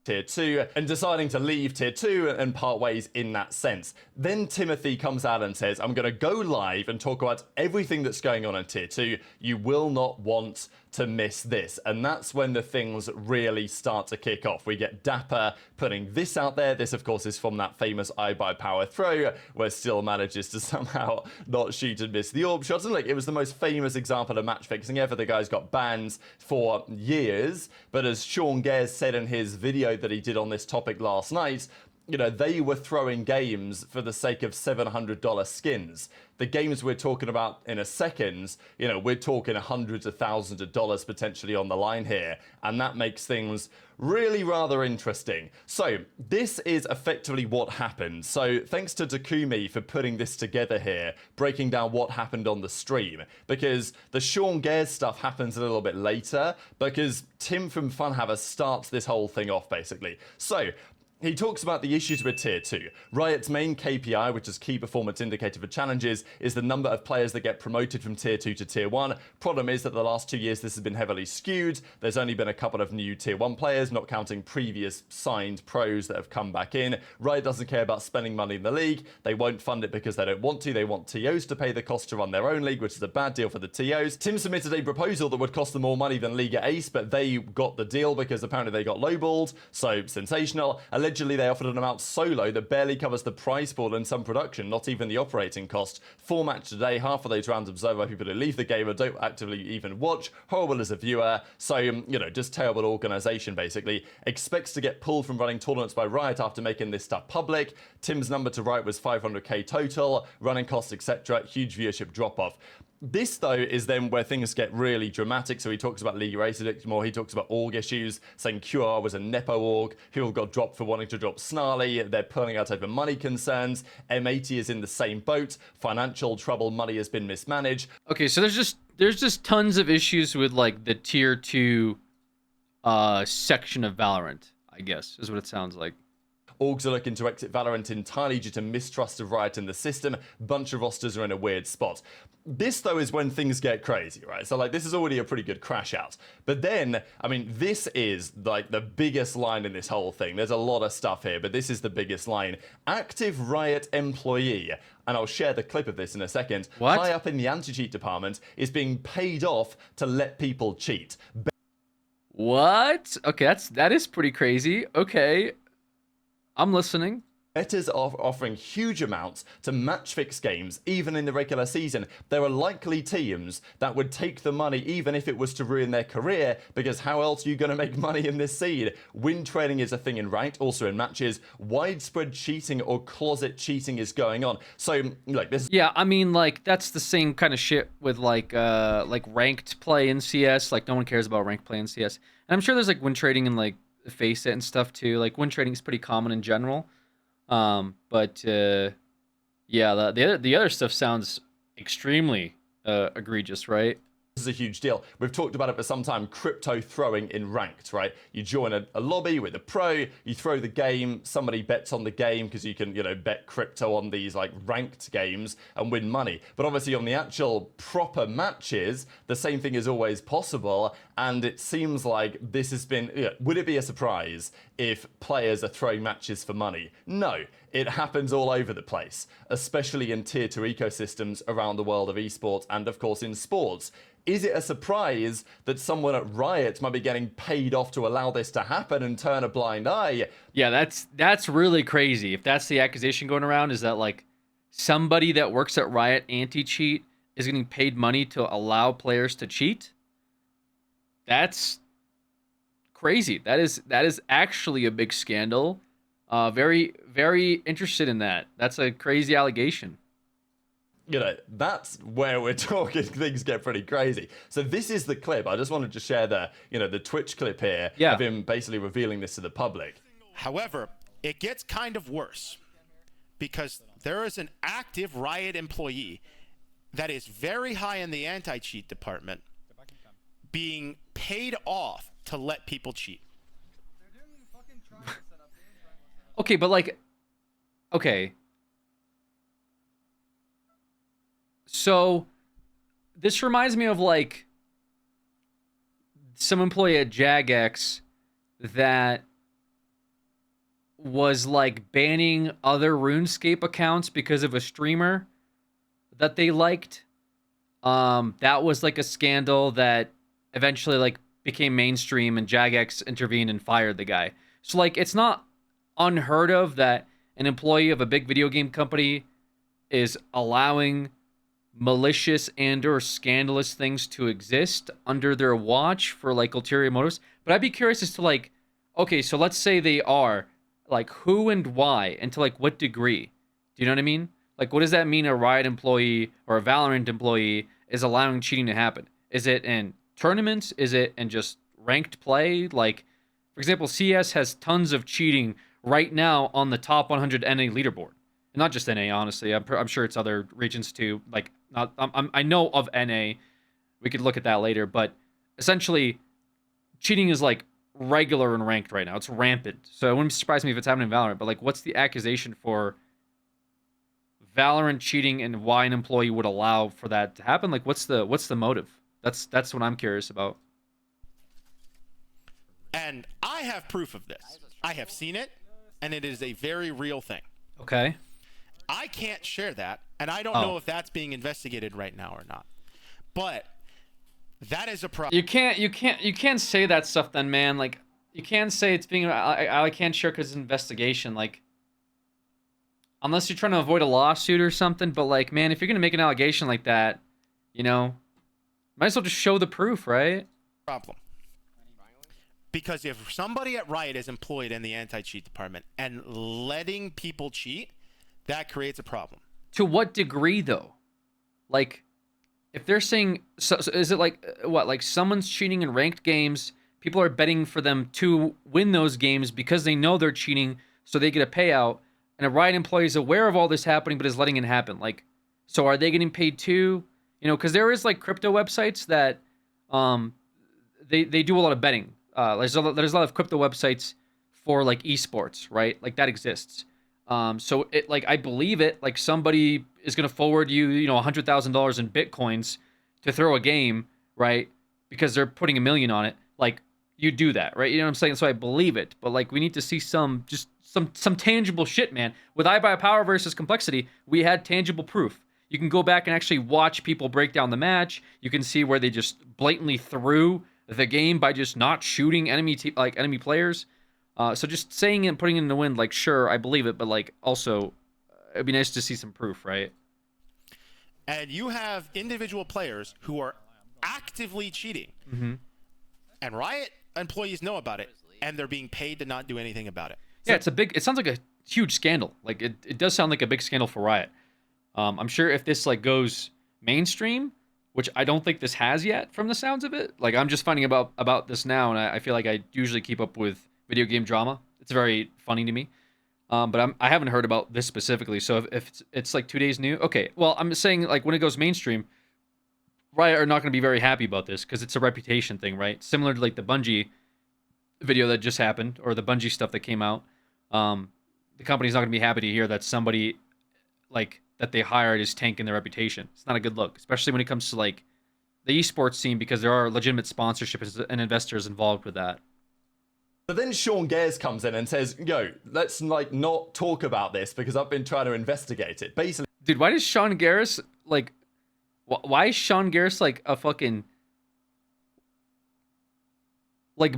Tier 2 and deciding to leave Tier 2 and part ways in that sense. Then Timothy comes out and says, I'm going to go live and talk about everything that's going on in Tier 2. You will not want to miss this. And that's when the things really start to kick off. We get Dapper putting this out there. This, of course, is from that famous I Buy Power throw where Still manages to somehow not shoot and miss the orb shots. And look, it was the most famous example of match fixing ever. The guy's got bans for years. But as Sean Gares said in his video that he did on this topic last night, they were throwing games for the sake of $700 skins. The games we're talking about in a second, we're talking hundreds of thousands of dollars potentially on the line here. And that makes things really rather interesting. So this is effectively what happened. So thanks to Takumi for putting this together here, breaking down what happened on the stream. Because the Sean Gares stuff happens a little bit later, because Tim from Funhaver starts this whole thing off basically. So he talks about the issues with Tier 2. Riot's main KPI, which is key performance indicator for challenges, is the number of players that get promoted from Tier 2 to Tier 1. Problem is that the last 2 years this has been heavily skewed. There's only been a couple of new Tier 1 players, not counting previous signed pros that have come back in. Riot doesn't care about spending money in the league. They won't fund it because they don't want to. They want TOs to pay the cost to run their own league, which is a bad deal for the TOs. Tim submitted a proposal that would cost them more money than Liga Ace, but they got the deal because apparently they got lowballed. So sensational. Allegedly, they offered an amount so low that barely covers the prize pool and some production, not even the operating cost. 4 matches today, half of those rounds observed by people who leave the game or don't actively even watch. Horrible as a viewer. So, just terrible organization, basically. Expects to get pulled from running tournaments by Riot after making this stuff public. Tim's number to Riot was 500k total, running costs, etc. Huge viewership drop-off. This, though, is then where things get really dramatic. So he talks about Liga Ace a bit more. He talks about org issues, saying QR was a Nepo org. People got dropped for wanting to drop Snarly. They're pulling out over money concerns. M80 is in the same boat. Financial trouble. Money has been mismanaged. Okay, so there's just tons of issues with like the Tier 2 section of Valorant, I guess, is what it sounds like. Orgs are looking to exit Valorant entirely due to mistrust of Riot in the system. Bunch of rosters are in a weird spot. This, though, is when things get crazy, right? So, this is already a pretty good crash out. But then, this is, the biggest line in this whole thing. There's a lot of stuff here, but this is the biggest line. Active Riot employee, and I'll share the clip of this in a second, what? High up in the anti-cheat department, is being paid off to let people cheat. What? Okay, that is pretty crazy. Okay. I'm listening. Bettors are offering huge amounts to match fix games, even in the regular season. There are likely teams that would take the money even if it was to ruin their career, because how else are you going to make money in this scene? Win trading is a thing in ranked, also in matches. Widespread cheating or closet cheating is going on. So, like, this is Yeah, I mean, like, that's the same kind of shit with, like ranked play in CS. Like, no one cares about ranked play in CS. And I'm sure there's, like, win trading and, like, face it and stuff, too. Like, win trading is pretty common in general. But yeah, the other stuff sounds extremely egregious, right? is a huge deal. We've talked about it for some time, crypto throwing in ranked, right? You join a lobby with a pro, you throw the game, somebody bets on the game because you can, bet crypto on these like ranked games and win money. But obviously on the actual proper matches, the same thing is always possible. And it seems like this has been, would it be a surprise if players are throwing matches for money? No, it happens all over the place, especially in tier 2 ecosystems around the world of esports and of course in sports. Is it a surprise that someone at Riot might be getting paid off to allow this to happen and turn a blind eye? Yeah, that's really crazy. If that's the accusation going around, is that like somebody that works at Riot anti-cheat is getting paid money to allow players to cheat? That's crazy. That is actually a big scandal. Very, very interested in that. That's a crazy allegation. That's where we're talking. Things get pretty crazy. So this is the clip. I just wanted to share the Twitch clip here of him basically revealing this to the public. However, it gets kind of worse because there is an active Riot employee that is very high in the anti-cheat department being paid off to let people cheat. Okay, but like, okay. So this reminds me of like some employee at Jagex that was like banning other RuneScape accounts because of a streamer that they liked. That was like a scandal that eventually like became mainstream and Jagex intervened and fired the guy. So like it's not unheard of that an employee of a big video game company is allowing malicious and or scandalous things to exist under their watch for like ulterior motives. But I'd be curious as to like, okay, so let's say they are, like who and why and to like what degree? Do you know what I mean? Like what does that mean a Riot employee or a Valorant employee is allowing cheating to happen? Is it in tournaments? Is it in just ranked play? Like, for example, CS has tons of cheating right now on the top 100 NA leaderboard. And not just NA, honestly. I'm sure it's other regions too. Like, I know of NA. We could look at that later. But essentially, cheating is like regular and ranked right now. It's rampant. So it wouldn't surprise me if it's happening in Valorant. But like, what's the accusation for Valorant cheating and why an employee would allow for that to happen? Like, what's the motive? That's what I'm curious about. And I have proof of this. I have seen it, and it is a very real thing. Okay. I can't share that, and I don't know if that's being investigated right now or not. But that is a problem. You can't say that stuff then, man. Like, you can't say it's being I can't share because it's an investigation. Like, unless you're trying to avoid a lawsuit or something. But like, man, if you're gonna make an allegation like that, might as well just show the proof, right? Problem. Because if somebody at Riot is employed in the anti-cheat department and letting people cheat, that creates a problem. To what degree, though? Like, if they're saying, so is it like, what, like someone's cheating in ranked games, people are betting for them to win those games because they know they're cheating, so they get a payout, and a Riot employee is aware of all this happening but is letting it happen. Like, so are they getting paid too? Because there is, like, crypto websites that they do a lot of betting. There's a lot of crypto websites for like esports, right? Like that exists. So it like I believe it. Like somebody is gonna forward you, $100,000 in bitcoins to throw a game, right? Because they're putting $1 million on it. Like you do that, right? You know what I'm saying? So I believe it. But like we need to see some tangible shit, man. With iBuyPower versus Complexity, we had tangible proof. You can go back and actually watch people break down the match. You can see where they just blatantly threw the game by just not shooting enemy players. So just saying it and putting it in the wind, like, sure, I believe it, but like, also, it'd be nice to see some proof, right? And you have individual players who are actively cheating. And Riot employees know about it, and they're being paid to not do anything about it. Yeah, it sounds like a huge scandal. Like, it does sound like a big scandal for Riot. I'm sure if this, like, goes mainstream, which I don't think this has yet from the sounds of it. Like, I'm just finding about this now, and I feel like I usually keep up with video game drama. It's very funny to me. But I haven't heard about this specifically. So if it's like 2 days new, okay. Well, I'm saying, like, when it goes mainstream, Riot are not going to be very happy about this because it's a reputation thing, right? Similar to like the Bungie video that just happened or the Bungie stuff that came out. The company's not going to be happy to hear that somebody like that they hired is tanking their reputation. It's not a good look, especially when it comes to like the esports scene because there are legitimate sponsorships and investors involved with that. But then Sean Gares comes in and says, yo, let's like not talk about this because I've been trying to investigate it. Basically, dude, why does Sean Garris like? Why is Sean Garris like a fucking like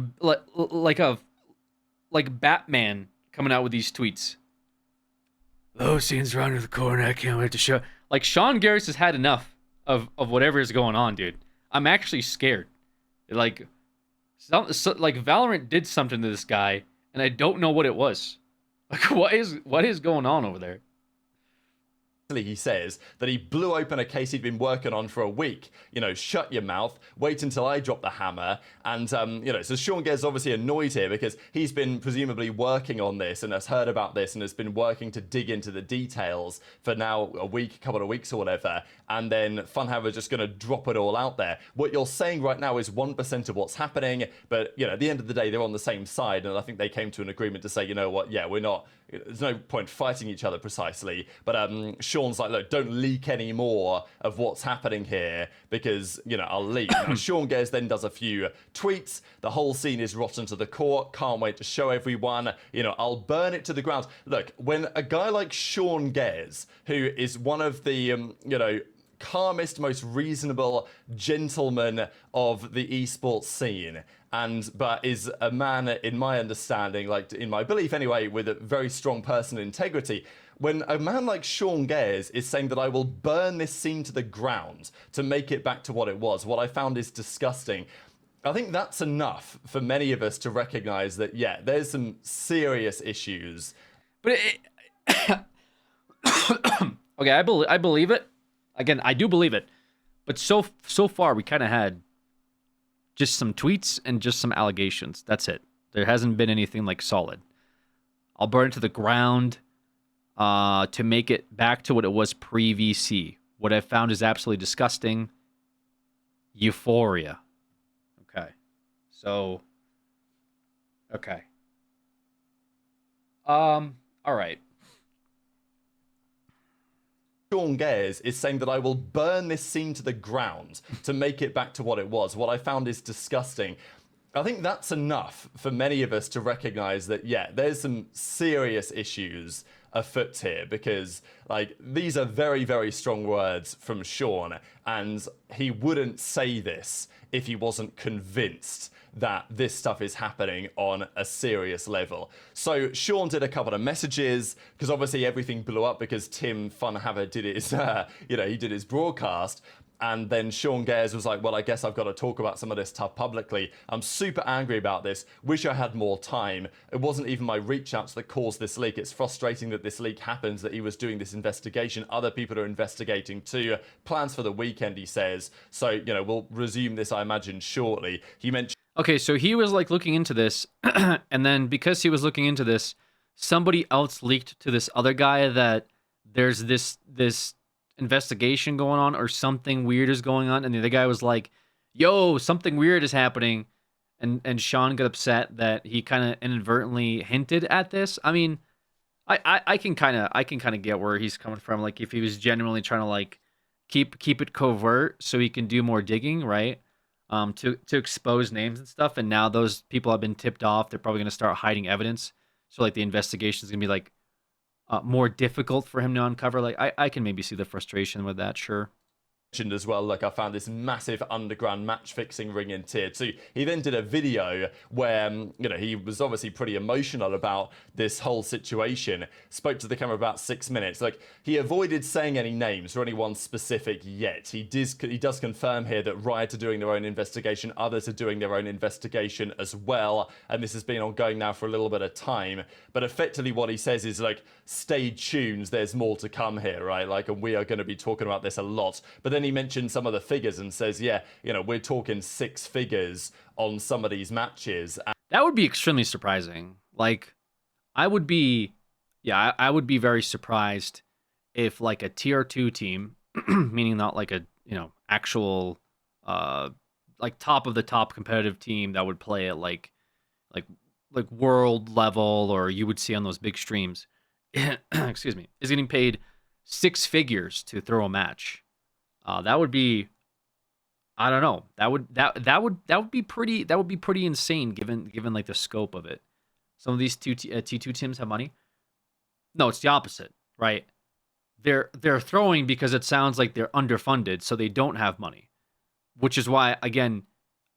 Batman coming out with these tweets? Oh, scenes around the corner. I can't wait to show. Like Sean Garris has had enough of whatever is going on, dude. I'm actually scared. Like, like Valorant did something to this guy, and I don't know what it was. Like, what is going on over there? he says that he blew open a case he'd been working on for a week. You know, shut your mouth, wait until I drop the hammer. And, you know, so Sean Gares obviously annoyed here because he's been presumably working on this and has heard about this and has been working to dig into the details for now a week, a couple of weeks or whatever. And then Funhaver are just going to drop it all out there. What you're saying right now is 1% of what's happening. But, you know, at the end of the day, they're on the same side. And I think they came to an agreement to say, you know what, yeah, we're not, there's no point fighting each other precisely. But Sean's like, look, don't leak any more of what's happening here because, you know, I'll leak. Now, Sean Gares then does a few tweets. The whole scene is rotten to the core. Can't wait to show everyone. You know, I'll burn it to the ground. Look, when a guy like Sean Gares, who is one of the, you know, calmest, most reasonable gentleman of the esports scene, but is a man, in my understanding, like in my belief anyway, with a very strong personal integrity. When a man like Sean Gares is saying that I will burn this scene to the ground to make it back to what it was, what I found is disgusting. I think that's enough for many of us to recognize that, yeah, there's some serious issues. But okay, I believe it. Again, I do believe it. But so far, we kind of had just some tweets and just some allegations. That's it. There hasn't been anything like solid. I'll burn it to the ground to make it back to what it was pre-VC. What I found is absolutely disgusting. Euphoria. Okay. So. Okay. All right. Sean Gares is saying that I will burn this scene to the ground to make it back to what it was. What I found is disgusting. I think that's enough for many of us to recognize that, yeah, there's some serious issues afoot here because, like, these are very, very strong words from Sean, and he wouldn't say this if he wasn't convinced that this stuff is happening on a serious level. So Sean did a couple of messages because obviously everything blew up because Tim Funhaver did his, you know, he did his broadcast. And then Sean Gares was like, well, I guess I've got to talk about some of this stuff publicly. I'm super angry about this. Wish I had more time. It wasn't even my reach outs that caused this leak. It's frustrating that this leak happens, that he was doing this investigation. Other people are investigating too. Plans for the weekend, he says. So, you know, we'll resume this, I imagine, shortly. He mentioned... Okay, so he was like looking into this, and then because he was looking into this, somebody else leaked to this other guy that there's this investigation going on or something weird is going on, and the other guy was like, yo, something weird is happening, and Sean got upset that he kind of inadvertently hinted at this. I mean, I can kind of get where he's coming from. Like, if he was genuinely trying to like keep it covert so he can do more digging, right? To expose names and stuff, and now those people have been tipped off. They're probably going to start hiding evidence. So like the investigation is going to be like more difficult for him to uncover. Like I can maybe see the frustration with that, sure. mentioned as well, look, I found this massive underground match fixing ring in tier 2. He then did a video where, he was obviously pretty emotional about this whole situation, spoke to the camera about 6 minutes. Like, he avoided saying any names or anyone specific yet. He does confirm here that Riot are doing their own investigation, others are doing their own investigation as well, and this has been ongoing now for a little bit of time. But effectively what he says is, like, stay tuned, there's more to come here, right? Like, and we are going to be talking about this a lot. But then he mentioned some of the figures and says, yeah, we're talking 6 figures on some of these matches. That would be extremely surprising. Like, I would be very surprised if, like, a tier 2 team, meaning not like a, actual, like, top of the top competitive team that would play at like world level, or you would see on those big streams, excuse me, is getting paid 6 figures to throw a match. That would be, I don't know. That would be pretty insane given like the scope of it. Some of these T2 teams have money. No, it's the opposite, right? They're throwing because it sounds like they're underfunded, so they don't have money, which is why, again,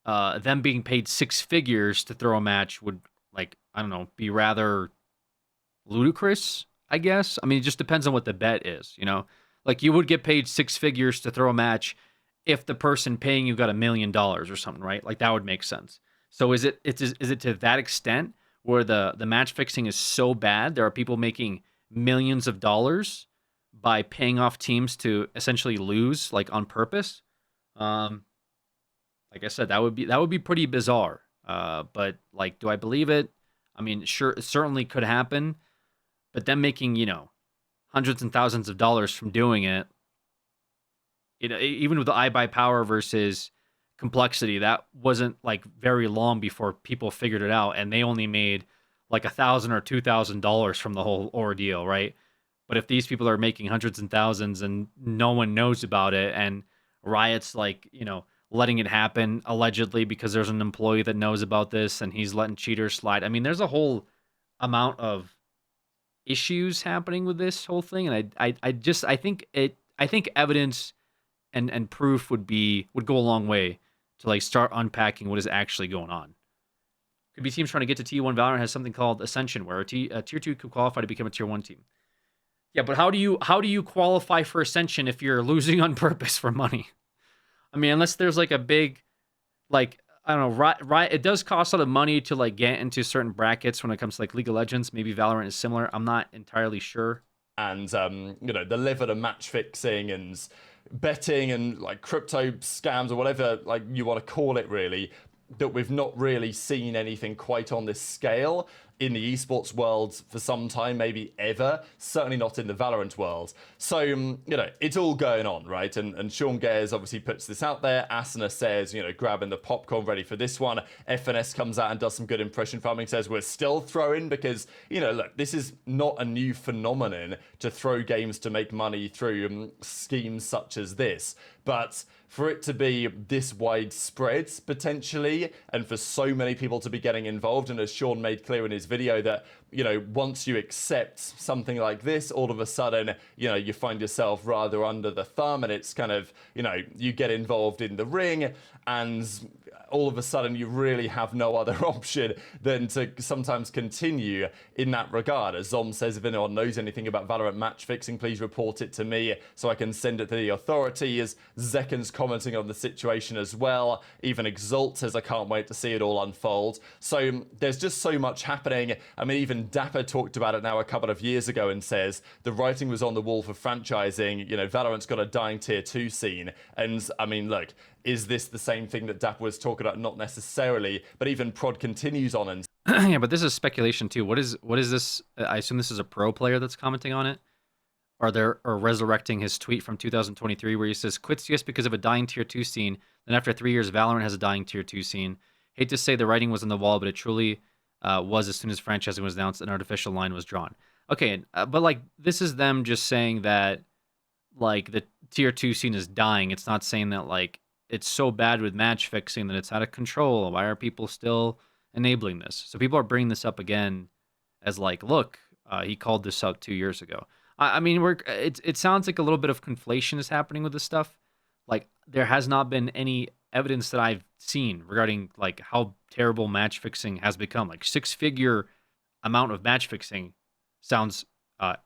them being paid 6 figures to throw a match would, like, I don't know, be rather ludicrous, I guess. I mean, it just depends on what the bet is, Like, you would get paid 6 figures to throw a match if the person paying you got $1 million or something, right? Like, that would make sense. So is it to that extent where the match fixing is so bad there are people making millions of dollars by paying off teams to essentially lose, like, on purpose? Like I said, that would be pretty bizarre. But, like, do I believe it? I mean, sure, it certainly could happen. But them making, hundreds and thousands of dollars from doing it, even with the iBuyPower versus Complexity, that wasn't, like, very long before people figured it out, and they only made like $1,000 or $2,000 from the whole ordeal, right? But if these people are making hundreds and thousands and no one knows about it, and Riot's, like, letting it happen allegedly because there's an employee that knows about this and he's letting cheaters slide. I mean, there's a whole amount of issues happening with this whole thing, and I think evidence and proof would go a long way to, like, start unpacking what is actually going on. Could be teams trying to get to T1. Valorant has something called Ascension, where a tier 2 could qualify to become a tier 1 team. Yeah, but how do you qualify for Ascension if you're losing on purpose for money? I mean, unless there's, like, a big, like, I don't know, Riot, it does cost a lot of money to, like, get into certain brackets when it comes to, like, League of Legends. Maybe Valorant is similar. I'm not entirely sure. And, the level of match fixing and betting and, like, crypto scams or whatever, like, you want to call it, really, that we've not really seen anything quite on this scale in the esports world for some time, maybe ever. Certainly not in the Valorant world. So, it's all going on, right? And Sean Gayers obviously puts this out there. Asuna says, grabbing the popcorn ready for this one. FNS comes out and does some good impression farming, says we're still throwing because, look, this is not a new phenomenon to throw games to make money through schemes such as this. But for it to be this widespread, potentially, and for so many people to be getting involved, and as Sean made clear in his video that, once you accept something like this, all of a sudden, you find yourself rather under the thumb, and it's kind of, you get involved in the ring, and all of a sudden you really have no other option than to sometimes continue in that regard. As Zom says, if anyone knows anything about Valorant match fixing, please report it to me so I can send it to the authorities. Zekan's commenting on the situation as well. Even Exalt says, I can't wait to see it all unfold. So there's just so much happening. I mean, even Dapper talked about it now a couple of years ago and says the writing was on the wall for franchising. Valorant's got a dying tier 2 scene. And I mean, look, is this the same thing that Dapper was talking about? Not necessarily, but even Prod continues on and yeah, but this is speculation too. What is this? I assume this is a pro player that's commenting on it, or resurrecting his tweet from 2023 where he says quit CS because of a dying tier 2 scene. Then after 3 years, Valorant has a dying tier 2 scene. Hate to say the writing was on the wall, but it truly was as soon as franchising was announced, an artificial line was drawn. Okay, but like this is them just saying that like the tier 2 scene is dying. It's not saying that like it's so bad with match fixing that it's out of control. Why are people still enabling this? So people are bringing this up again as like, look, he called this out 2 years ago. I mean, it sounds like a little bit of conflation is happening with this stuff. Like there has not been any evidence that I've seen regarding like how terrible match fixing has become. Like six-figure amount of match fixing sounds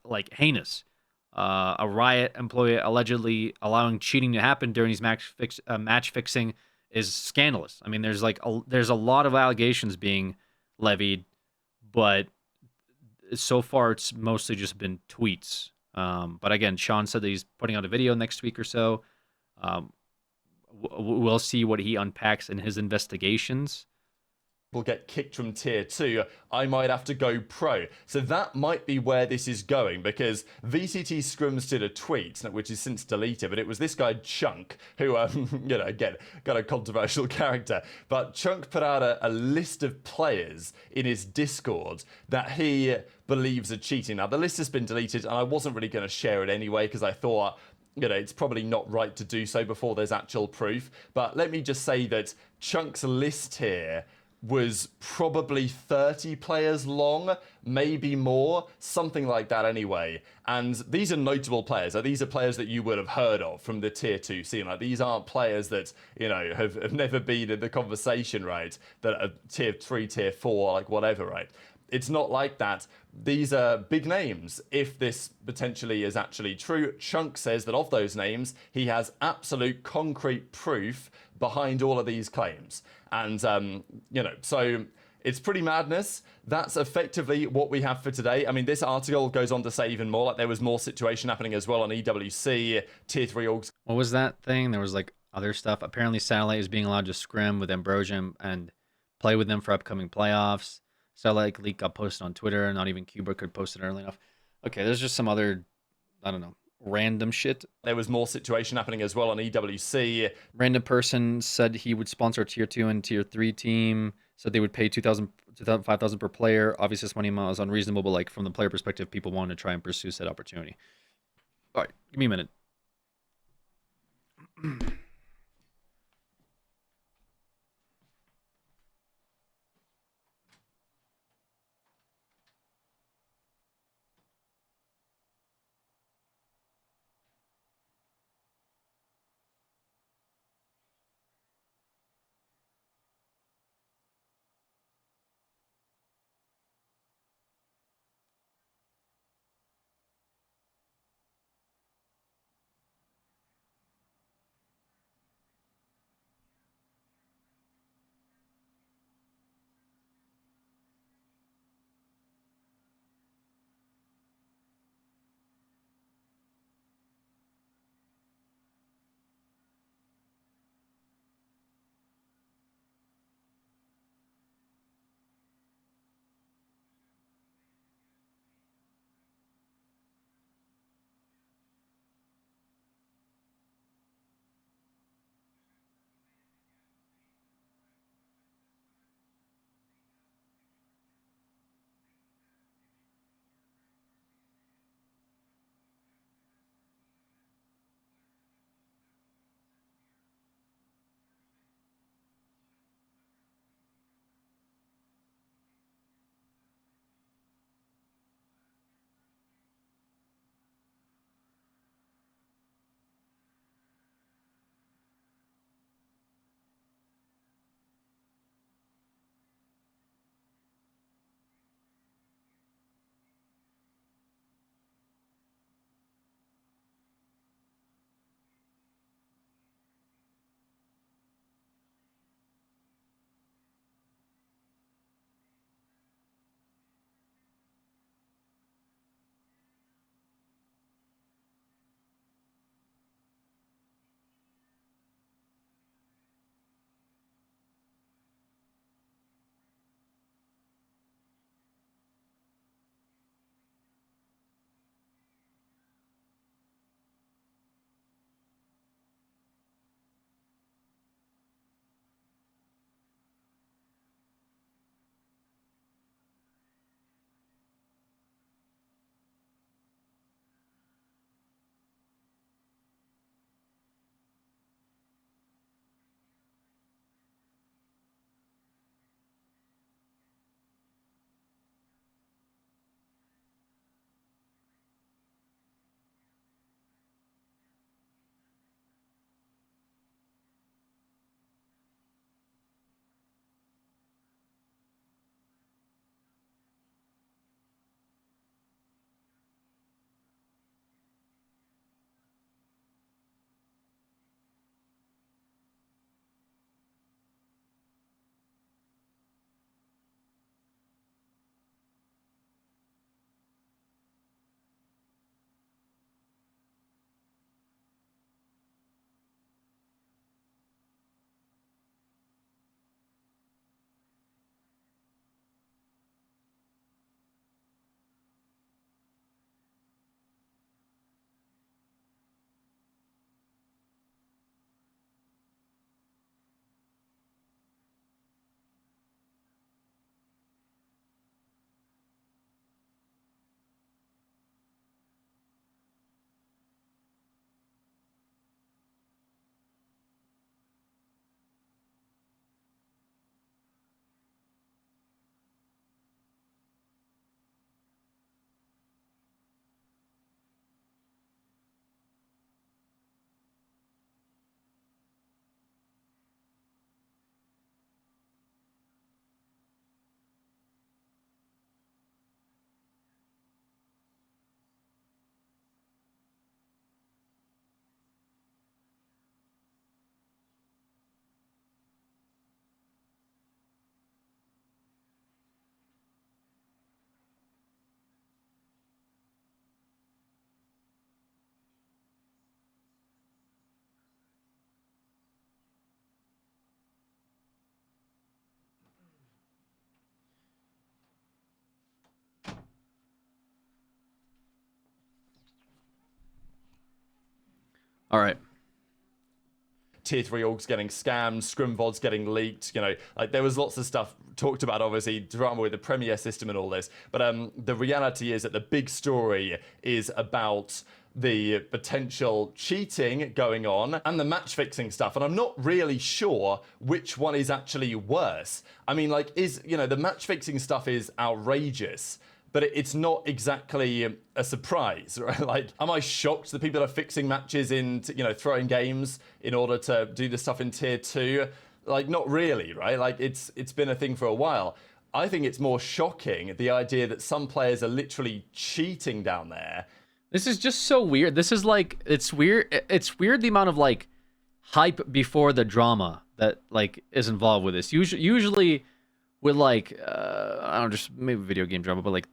like heinous. A Riot employee allegedly allowing cheating to happen during these match fixing is scandalous. I mean, there's a lot of allegations being levied, but so far it's mostly just been tweets. But again, Sean said that he's putting out a video next week or so. We'll see what he unpacks in his investigations. Will get kicked from tier 2, I might have to go pro. So that might be where this is going, because VCT Scrims did a tweet, which is since deleted, but it was this guy Chunk, who, again, got a controversial character, but Chunk put out a list of players in his Discord that he believes are cheating. Now, the list has been deleted, and I wasn't really going to share it anyway, because I thought, it's probably not right to do so before there's actual proof. But let me just say that Chunk's list here was probably 30 players long, maybe more, something like that anyway. And these are notable players. These are players that you would have heard of from the tier 2 scene. Like, these aren't players that, have never been in the conversation, right? That are tier 3, tier 4, like whatever, right? It's not like that. These are big names. If this potentially is actually true, Chunk says that of those names, he has absolute concrete proof behind all of these claims. And, so it's pretty madness. That's effectively what we have for today. I mean, this article goes on to say even more, like there was more situation happening as well on EWC, tier 3 orgs. What was that thing? There was like other stuff. Apparently Satellite is being allowed to scrim with Ambrosia and play with them for upcoming playoffs. Satellite leak got posted on Twitter. Not even Cuba could post it early enough. Okay, there's just some other, I don't know, random shit. There was more situation happening as well on EWC. Random person said he would sponsor a tier 2 and tier 3 team. Said they would pay $2,000, $5,000 per player. Obviously, this money amount is unreasonable, but like from the player perspective, people want to try and pursue said opportunity. All right, give me a minute. All right. Tier 3 orgs getting scammed, scrimvods getting leaked, like there was lots of stuff talked about, obviously, drama with the Premier system and all this. But the reality is that the big story is about the potential cheating going on and the match fixing stuff. And I'm not really sure which one is actually worse. I mean, like, the match fixing stuff is outrageous, but it's not exactly a surprise, right? Like, am I shocked that people are fixing matches in, throwing games in order to do the stuff in tier 2? Like, not really, right? Like, it's been a thing for a while. I think it's more shocking, the idea that some players are literally cheating down there. This is just so weird. This is like, it's weird. It's weird the amount of like hype before the drama that like is involved with this. Usually with like, I don't know, just maybe video game drama, but like,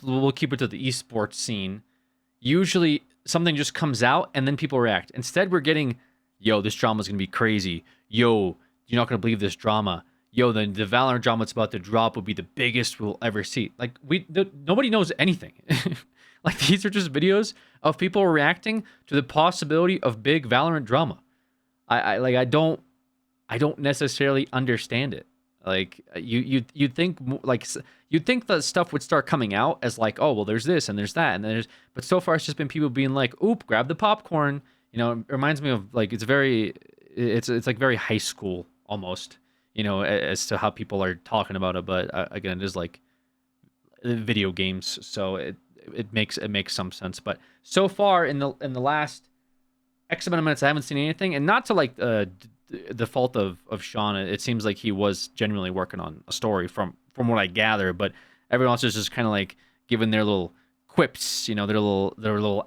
we'll keep it to the esports scene. Usually something just comes out and then people react. Instead, we're getting, yo, this drama's gonna be crazy. Yo, you're not gonna believe this drama. Yo, the Valorant drama that's about to drop will be the biggest we'll ever see. Like, nobody knows anything. Like, these are just videos of people reacting to the possibility of big Valorant drama. I don't necessarily understand it. Like, you'd think the stuff would start coming out as like, oh, well, there's this and there's that and there's, but so far it's just been people being like, oop, grab the popcorn. It reminds me of like, it's like very high school almost, as to how people are talking about it. But again, it is like video games, so it makes some sense. But so far in the last X amount of minutes, I haven't seen anything, and not to like the fault of Sean. It seems like he was genuinely working on a story from what I gather, but everyone else is just kind of like giving their little quips, their little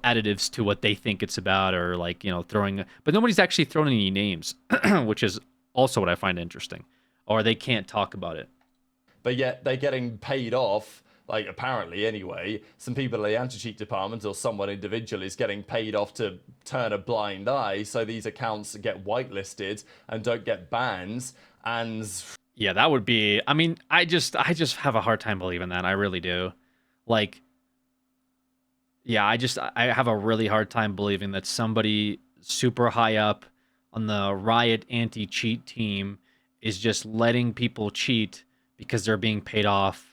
additives to what they think it's about, or like, throwing, but nobody's actually thrown any names, which is also what I find interesting, or they can't talk about it. But yet they're getting paid off. Like, apparently, anyway, some people in the anti-cheat department or someone individual is getting paid off to turn a blind eye so these accounts get whitelisted and don't get bans. And yeah, that would be, I mean, I just have a hard time believing that. I really do. Like, yeah, I have a really hard time believing that somebody super high up on the Riot anti-cheat team is just letting people cheat because they're being paid off.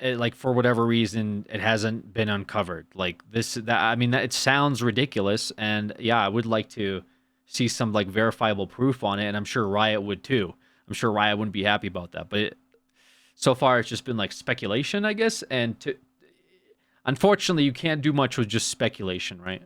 Like, for whatever reason, it hasn't been uncovered. Like, it sounds ridiculous, and yeah, I would like to see some like verifiable proof on it, and I'm sure Riot would too. I'm sure Riot wouldn't be happy about that, but so far it's just been like speculation, I guess, and unfortunately, you can't do much with just speculation, right?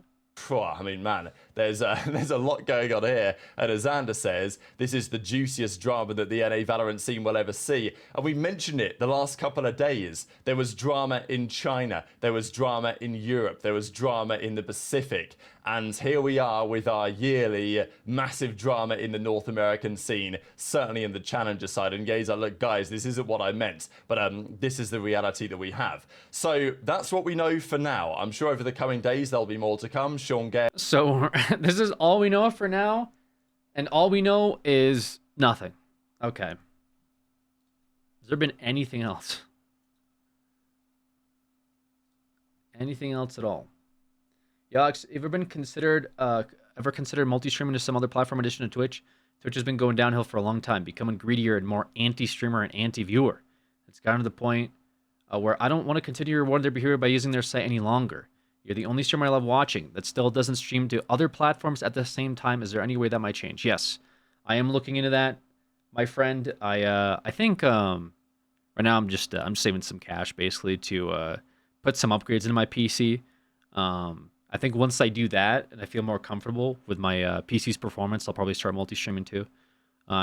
I mean, man, there's a lot going on here. And as Xander says, this is the juiciest drama that the NA Valorant scene will ever see. And we mentioned it the last couple of days. There was drama in China. There was drama in Europe. There was drama in the Pacific. And here we are with our yearly massive drama in the North American scene, certainly in the challenger side. And Gaze, look, guys, this isn't what I meant, but this is the reality that we have. So that's what we know for now. I'm sure over the coming days, there'll be more to come. Sean Gale. So this is all we know for now, and all we know is nothing. Okay. Has there been anything else? Anything else at all? Yox, ever considered multi-streaming to some other platform in addition to Twitch? Twitch has been going downhill for a long time, becoming greedier and more anti-streamer and anti-viewer. It's gotten to the point where I don't want to continue rewarding their behavior by using their site any longer. You're the only streamer I love watching that still doesn't stream to other platforms at the same time. Is there any way that might change? Yes, I am looking into that, my friend. I think right now I'm just saving some cash basically to put some upgrades into my PC. I think once I do that and I feel more comfortable with my PC's performance, I'll probably start multi-streaming too.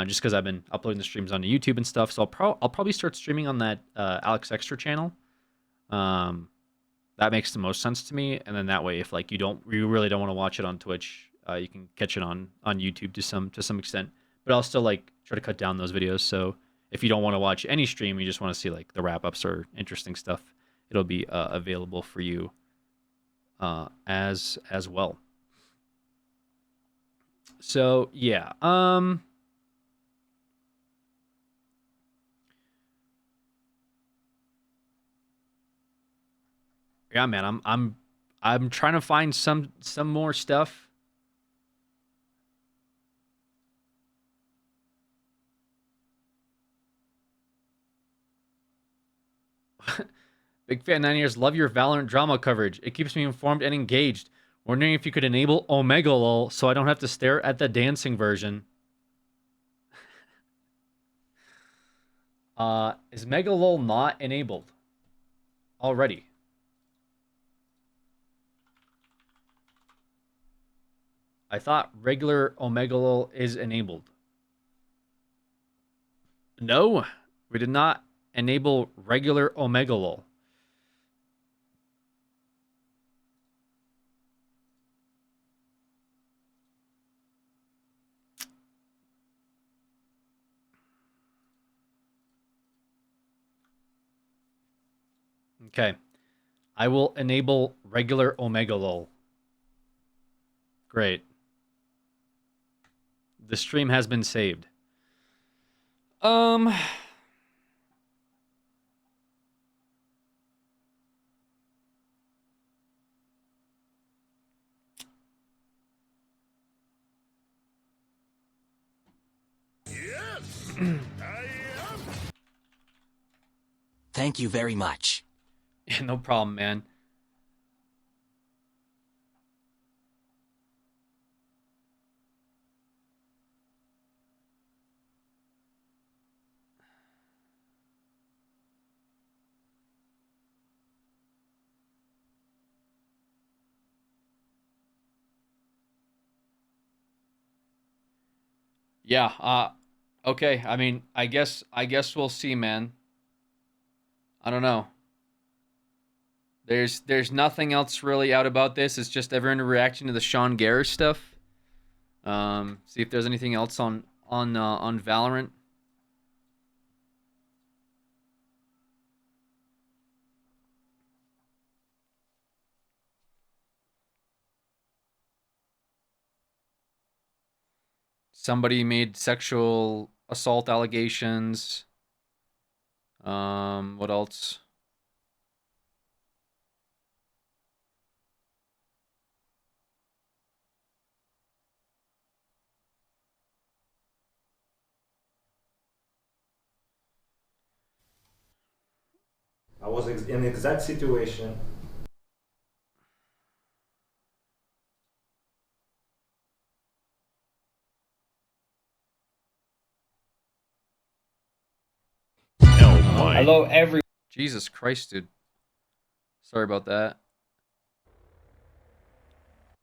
Just because I've been uploading the streams onto YouTube and stuff, so I'll probably start streaming on that Alex Extra channel. That makes the most sense to me, and then that way, if like you really don't want to watch it on Twitch, you can catch it on YouTube to some extent. But I'll still like try to cut down those videos. So if you don't want to watch any stream, you just want to see like the wrap ups or interesting stuff, it'll be available for you as well. So yeah, yeah, man, I'm trying to find some more stuff. Big fan 9 years. Love your Valorant drama coverage. It keeps me informed and engaged. Wondering if you could enable Omega Lol so I don't have to stare at the dancing version. Is Mega Lol not enabled already? I thought regular Omega Lol is enabled. No, we did not enable regular Omega Lol. Okay. I will enable regular Omega Lol. Great. The stream has been saved. Thank you very much. Yeah, no problem, man. Yeah, okay. I mean, I guess we'll see, man. I don't know. There's nothing else really out about this. It's just everyone reacting to the Sean Garrett stuff. See if there's anything else on Valorant. Somebody made sexual assault allegations. What else? I was in the exact situation. Hello, every. Jesus Christ, dude. Sorry about that.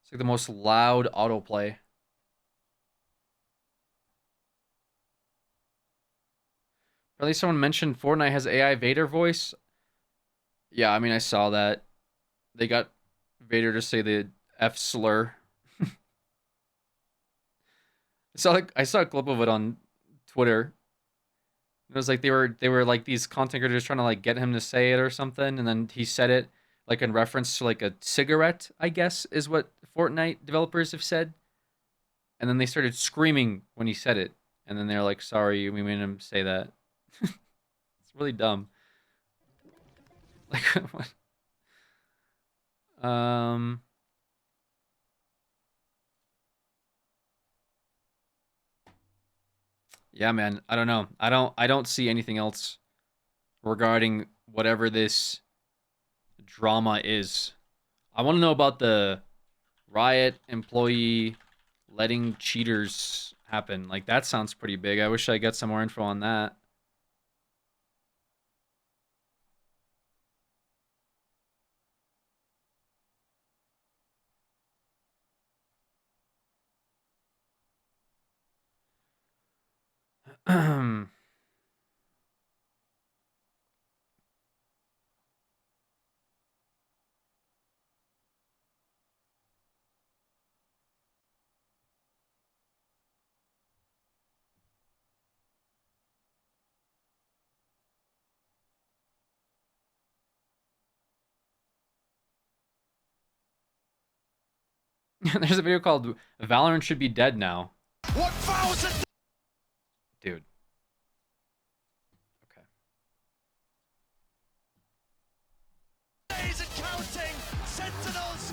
It's like the most loud autoplay. At least someone mentioned Fortnite has AI Vader voice. Yeah, I mean, I saw that. They got Vader to say the F slur. I saw a clip of it on Twitter. It was like they were like these content creators trying to like get him to say it or something, and then he said it like in reference to like a cigarette, I guess, is what Fortnite developers have said. And then they started screaming when he said it, and then they're like, "Sorry, we made him say that." It's really dumb. Like what? Yeah, man. I don't know. I don't see anything else regarding whatever this drama is. I want to know about the Riot employee letting cheaters happen. Like, that sounds pretty big. I wish I got some more info on that. There's a video called Valorant Should Be Dead Now. What fouls it? Dude. Okay. Days and counting. Sentinels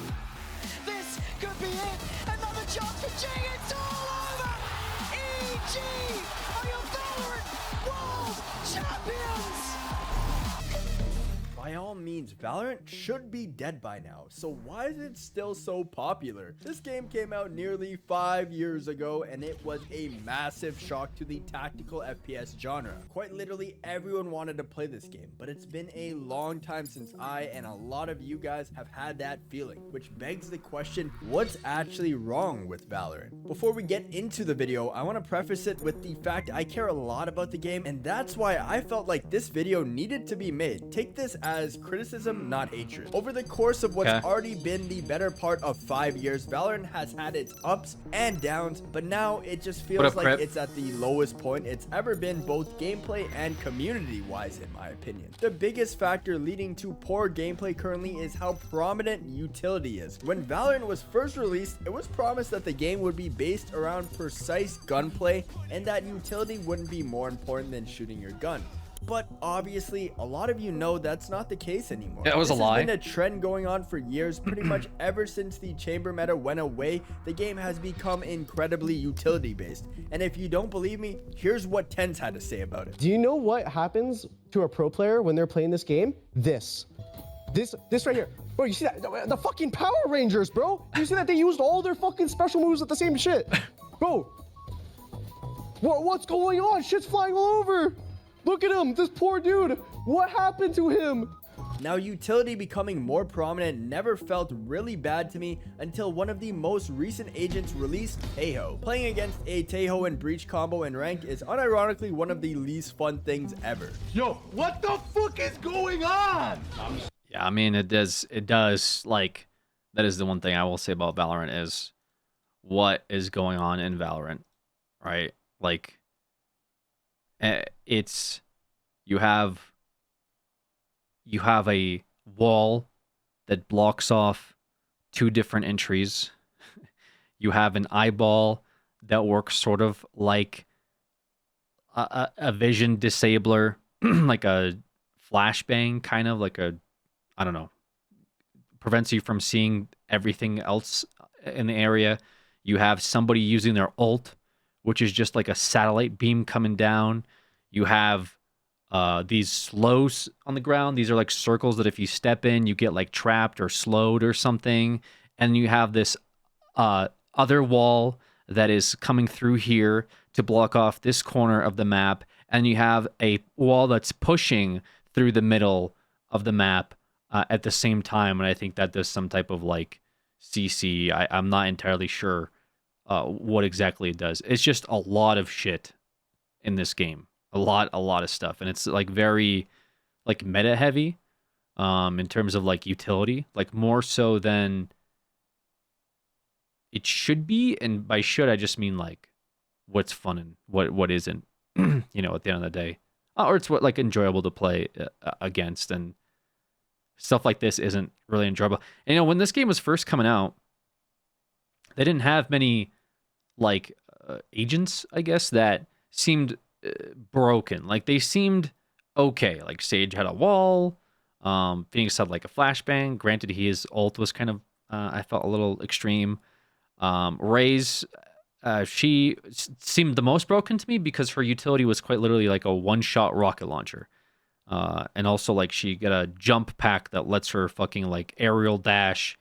Valorant should be dead by now, so why is it still so popular? This game came out nearly 5 years ago and it was a massive shock to the tactical FPS genre. Quite literally everyone wanted to play this game, but it's been a long time since I and a lot of you guys have had that feeling, which begs the question, what's actually wrong with Valorant? Before we get into the video, I want to preface it with the fact I care a lot about the game, and that's why I felt like this video needed to be made. Take this as criticism, not hatred. Over the course of what's already been the better part of 5 years, Valorant has had its ups and downs, but now it just feels like it's at the lowest point it's ever been, both gameplay and community wise, in my opinion. The biggest factor leading to poor gameplay currently is how prominent utility is. When Valorant was first released, it was promised that the game would be based around precise gunplay and that utility wouldn't be more important than shooting your gun. But obviously, a lot of you know that's not the case anymore. It was a lie. This has been a trend going on for years. Pretty much ever since the chamber meta went away, the game has become incredibly utility based. And if you don't believe me, here's what Tens had to say about it. Do you know what happens to a pro player when they're playing this game? This right here. Bro, you see that? The fucking Power Rangers, bro. You see that they used all their fucking special moves at the same shit? Bro, what's going on? Shit's flying all over. Look at him, this poor dude. What happened to him? Now, utility becoming more prominent never felt really bad to me until one of the most recent agents released Taeho. Playing against a Taeho and Breach combo in rank is unironically one of the least fun things ever. Yo, what the fuck is going on? Yeah, I mean, it does, like, that is the one thing I will say about Valorant is what is going on in Valorant, right? Like, it's, you have a wall that blocks off 2 different entries. You have an eyeball that works sort of like a vision disabler, like a flashbang, kind of like a, I don't know, prevents you from seeing everything else in the area. You have somebody using their ult, which is just like a satellite beam coming down. You have these slows on the ground. These are like circles that if you step in, you get like trapped or slowed or something. And you have this other wall that is coming through here to block off this corner of the map. And you have a wall that's pushing through the middle of the map at the same time. And I think that does some type of like CC. I'm not entirely sure what exactly it does. It's just a lot of shit in this game. A lot of stuff. And it's like very like meta heavy in terms of like utility, like more so than it should be. And by should, I just mean like what's fun and what isn't, you know, at the end of the day. Or it's what like enjoyable to play against, and stuff like this isn't really enjoyable. And, you know, when this game was first coming out, they didn't have many like agents, I guess, that seemed broken. Like they seemed okay. Like Sage had a wall. Phoenix had like a flashbang. Granted, his ult was kind of I felt a little extreme. Raze, she seemed the most broken to me because her utility was quite literally like a one-shot rocket launcher. And also like she got a jump pack that lets her fucking like aerial dash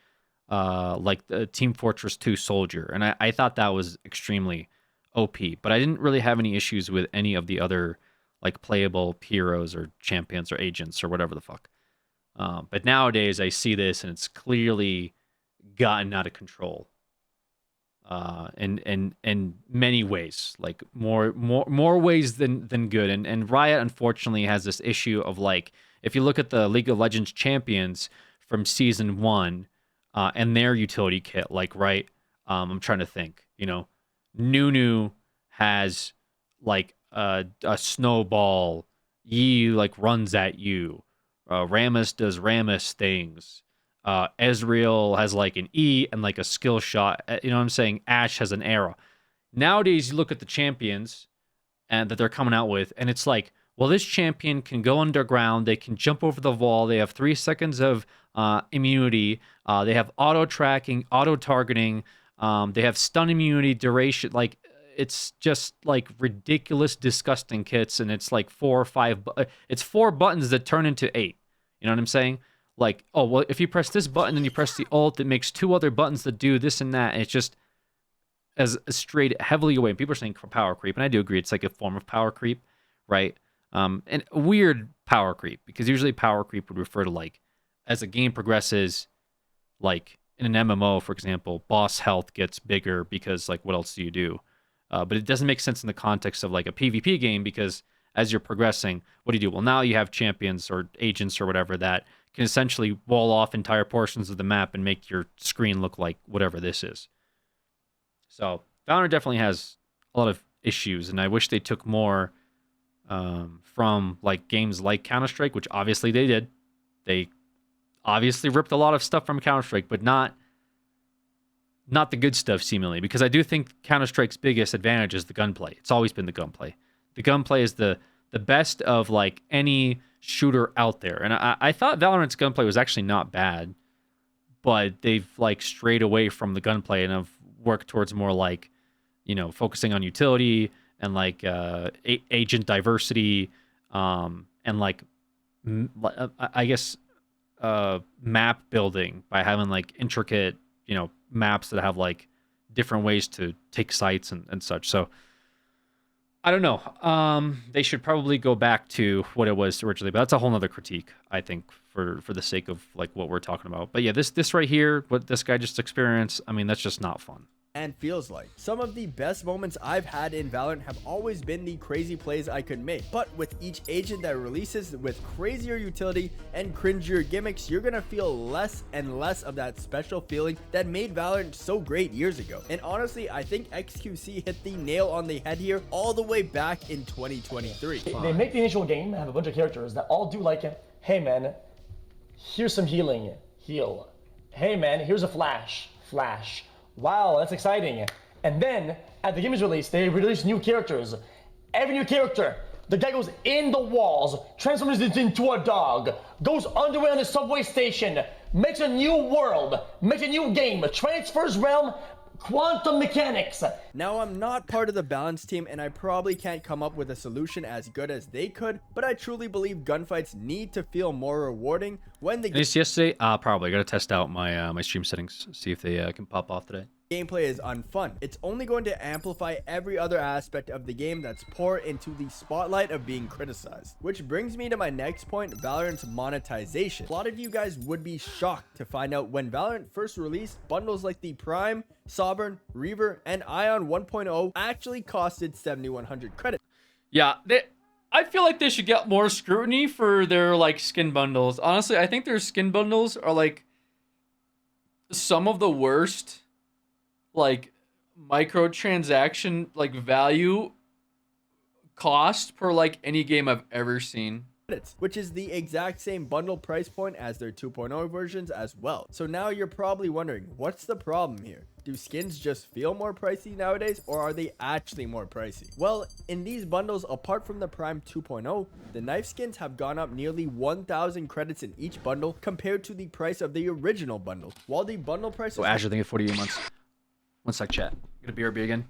like the Team Fortress 2 soldier. And I thought that was extremely OP, but I didn't really have any issues with any of the other like playable heroes or champions or agents or whatever the fuck. But nowadays I see this and it's clearly gotten out of control. In many ways, like more ways than good. And Riot unfortunately has this issue of like, if you look at the League of Legends champions from season 1 and their utility kit, like, right, I'm trying to think, you know, Nunu has like a snowball. Yi like runs at you. Rammus does Rammus things. Ezreal has like an E and like a skill shot. You know what I'm saying? Ashe has an arrow. Nowadays, you look at the champions and that they're coming out with, and it's like, well, this champion can go underground. They can jump over the wall. They have 3 seconds of immunity. They have auto tracking, auto targeting. They have stun immunity, duration. Like, it's just like ridiculous, disgusting kits, and it's like 4 or 5. It's 4 buttons that turn into 8. You know what I'm saying? like, oh, well, if you press this button and you press the alt, it makes 2 other buttons that do this and that. And it's just as straight heavily away. And people are saying for power creep, and I do agree, it's like a form of power creep, right? And weird power creep, because usually power creep would refer to like as the game progresses, like in an MMO, for example, boss health gets bigger because like what else do you do? But it doesn't make sense in the context of like a PvP game, because as you're progressing, what do? Well, now you have champions or agents or whatever that can essentially wall off entire portions of the map and make your screen look like whatever this is. So Valorant definitely has a lot of issues, and I wish they took more from like games like Counter-Strike, which obviously they did. They obviously ripped a lot of stuff from Counter-Strike, but not the good stuff, seemingly, because I do think Counter-Strike's biggest advantage is the gunplay. It's always been the gunplay. The gunplay is the best of like any shooter out there, and I thought Valorant's gunplay was actually not bad, but they've like strayed away from the gunplay and have worked towards more like, you know, focusing on utility and like agent diversity, and like I guess map building by having like intricate, you know, maps that have like different ways to take sites and such. So I don't know. They should probably go back to what it was originally, but that's a whole nother critique, I think, for the sake of like what we're talking about. But yeah, this right here, what this guy just experienced, I mean, that's just not fun. And feels like. Some of the best moments I've had in Valorant have always been the crazy plays I could make, but with each agent that releases with crazier utility and cringier gimmicks, you're gonna feel less and less of that special feeling that made Valorant so great years ago. And honestly, I think XQC hit the nail on the head here all the way back in 2023. They make the initial game, have a bunch of characters that all do like, hey man, here's some healing, heal. Hey man, here's a flash. Wow, that's exciting. And then, at the game's release, they release new characters. Every new character, the guy goes in the walls, transforms into a dog, goes underway on the subway station, makes a new world, makes a new game, transfers realm, quantum mechanics. Now, I'm not part of the balance team, and I probably can't come up with a solution as good as they could, but I truly believe gunfights need to feel more rewarding when the This yesterday, probably gotta test out my my stream settings, see if they can pop off today. gameplay is unfun. It's only going to amplify every other aspect of the game that's poor into the spotlight of being criticized. Which brings me to my next point, Valorant's monetization. A lot of you guys would be shocked to find out when Valorant first released, bundles like the Prime, Sovereign, Reaver, and Ion 1.0 actually costed 7,100 credits. Yeah, I feel like they should get more scrutiny for their like skin bundles. Honestly, I think their skin bundles are like some of the worst like microtransaction like value cost per like any game I've ever seen. Which is the exact same bundle price point as their 2.0 versions as well. So now you're probably wondering, what's the problem here? Do skins just feel more pricey nowadays, or are they actually more pricey? Well, in these bundles, apart from the Prime 2.0, the knife skins have gone up nearly 1,000 credits in each bundle compared to the price of the original bundle. While the bundle price So Azure, thank you 48 months. One sec, chat. Get a BRB again.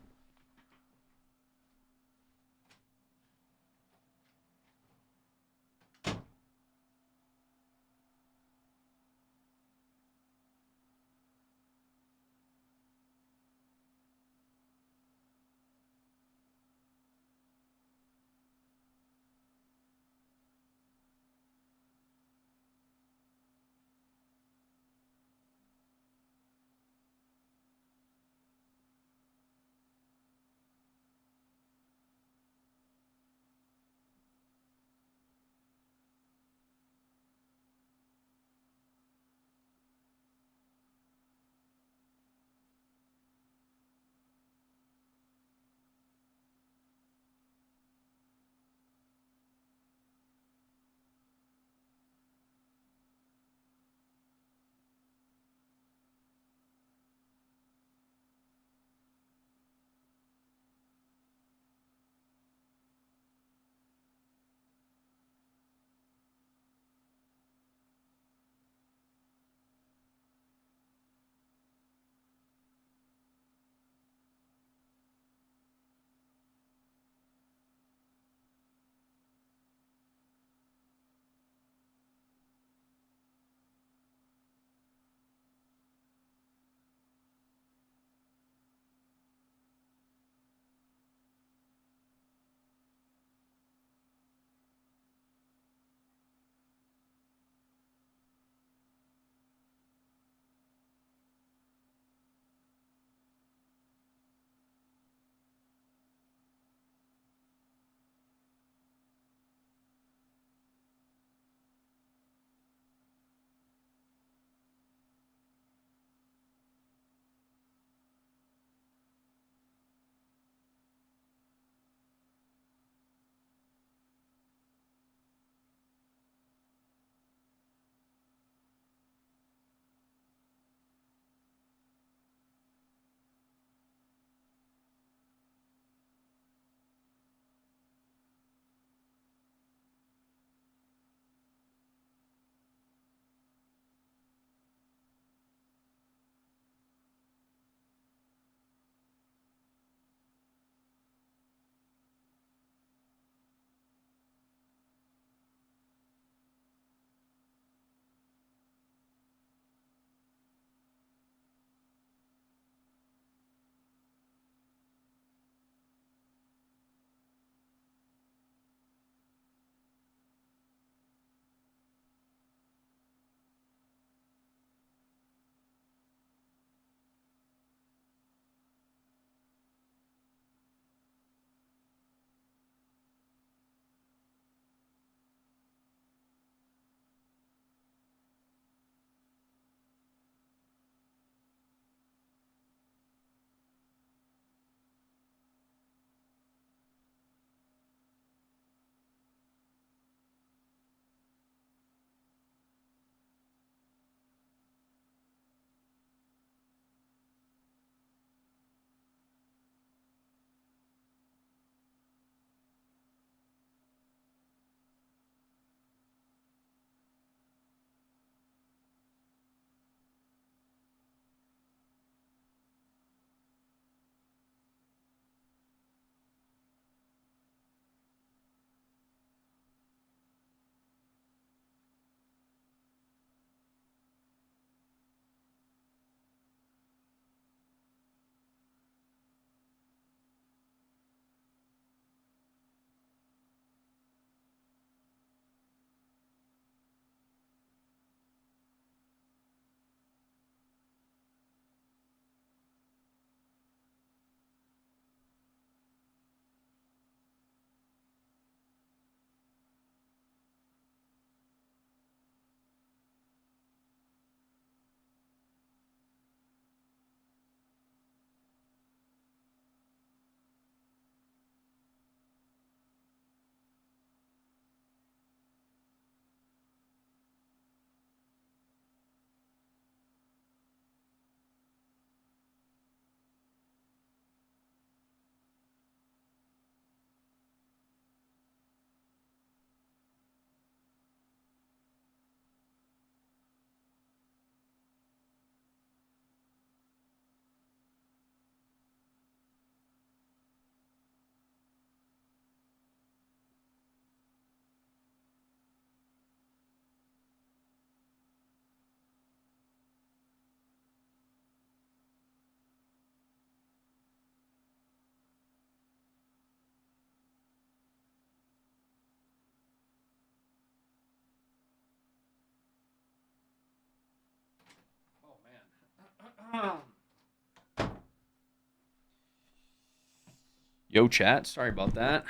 Yo, chat. Sorry about that.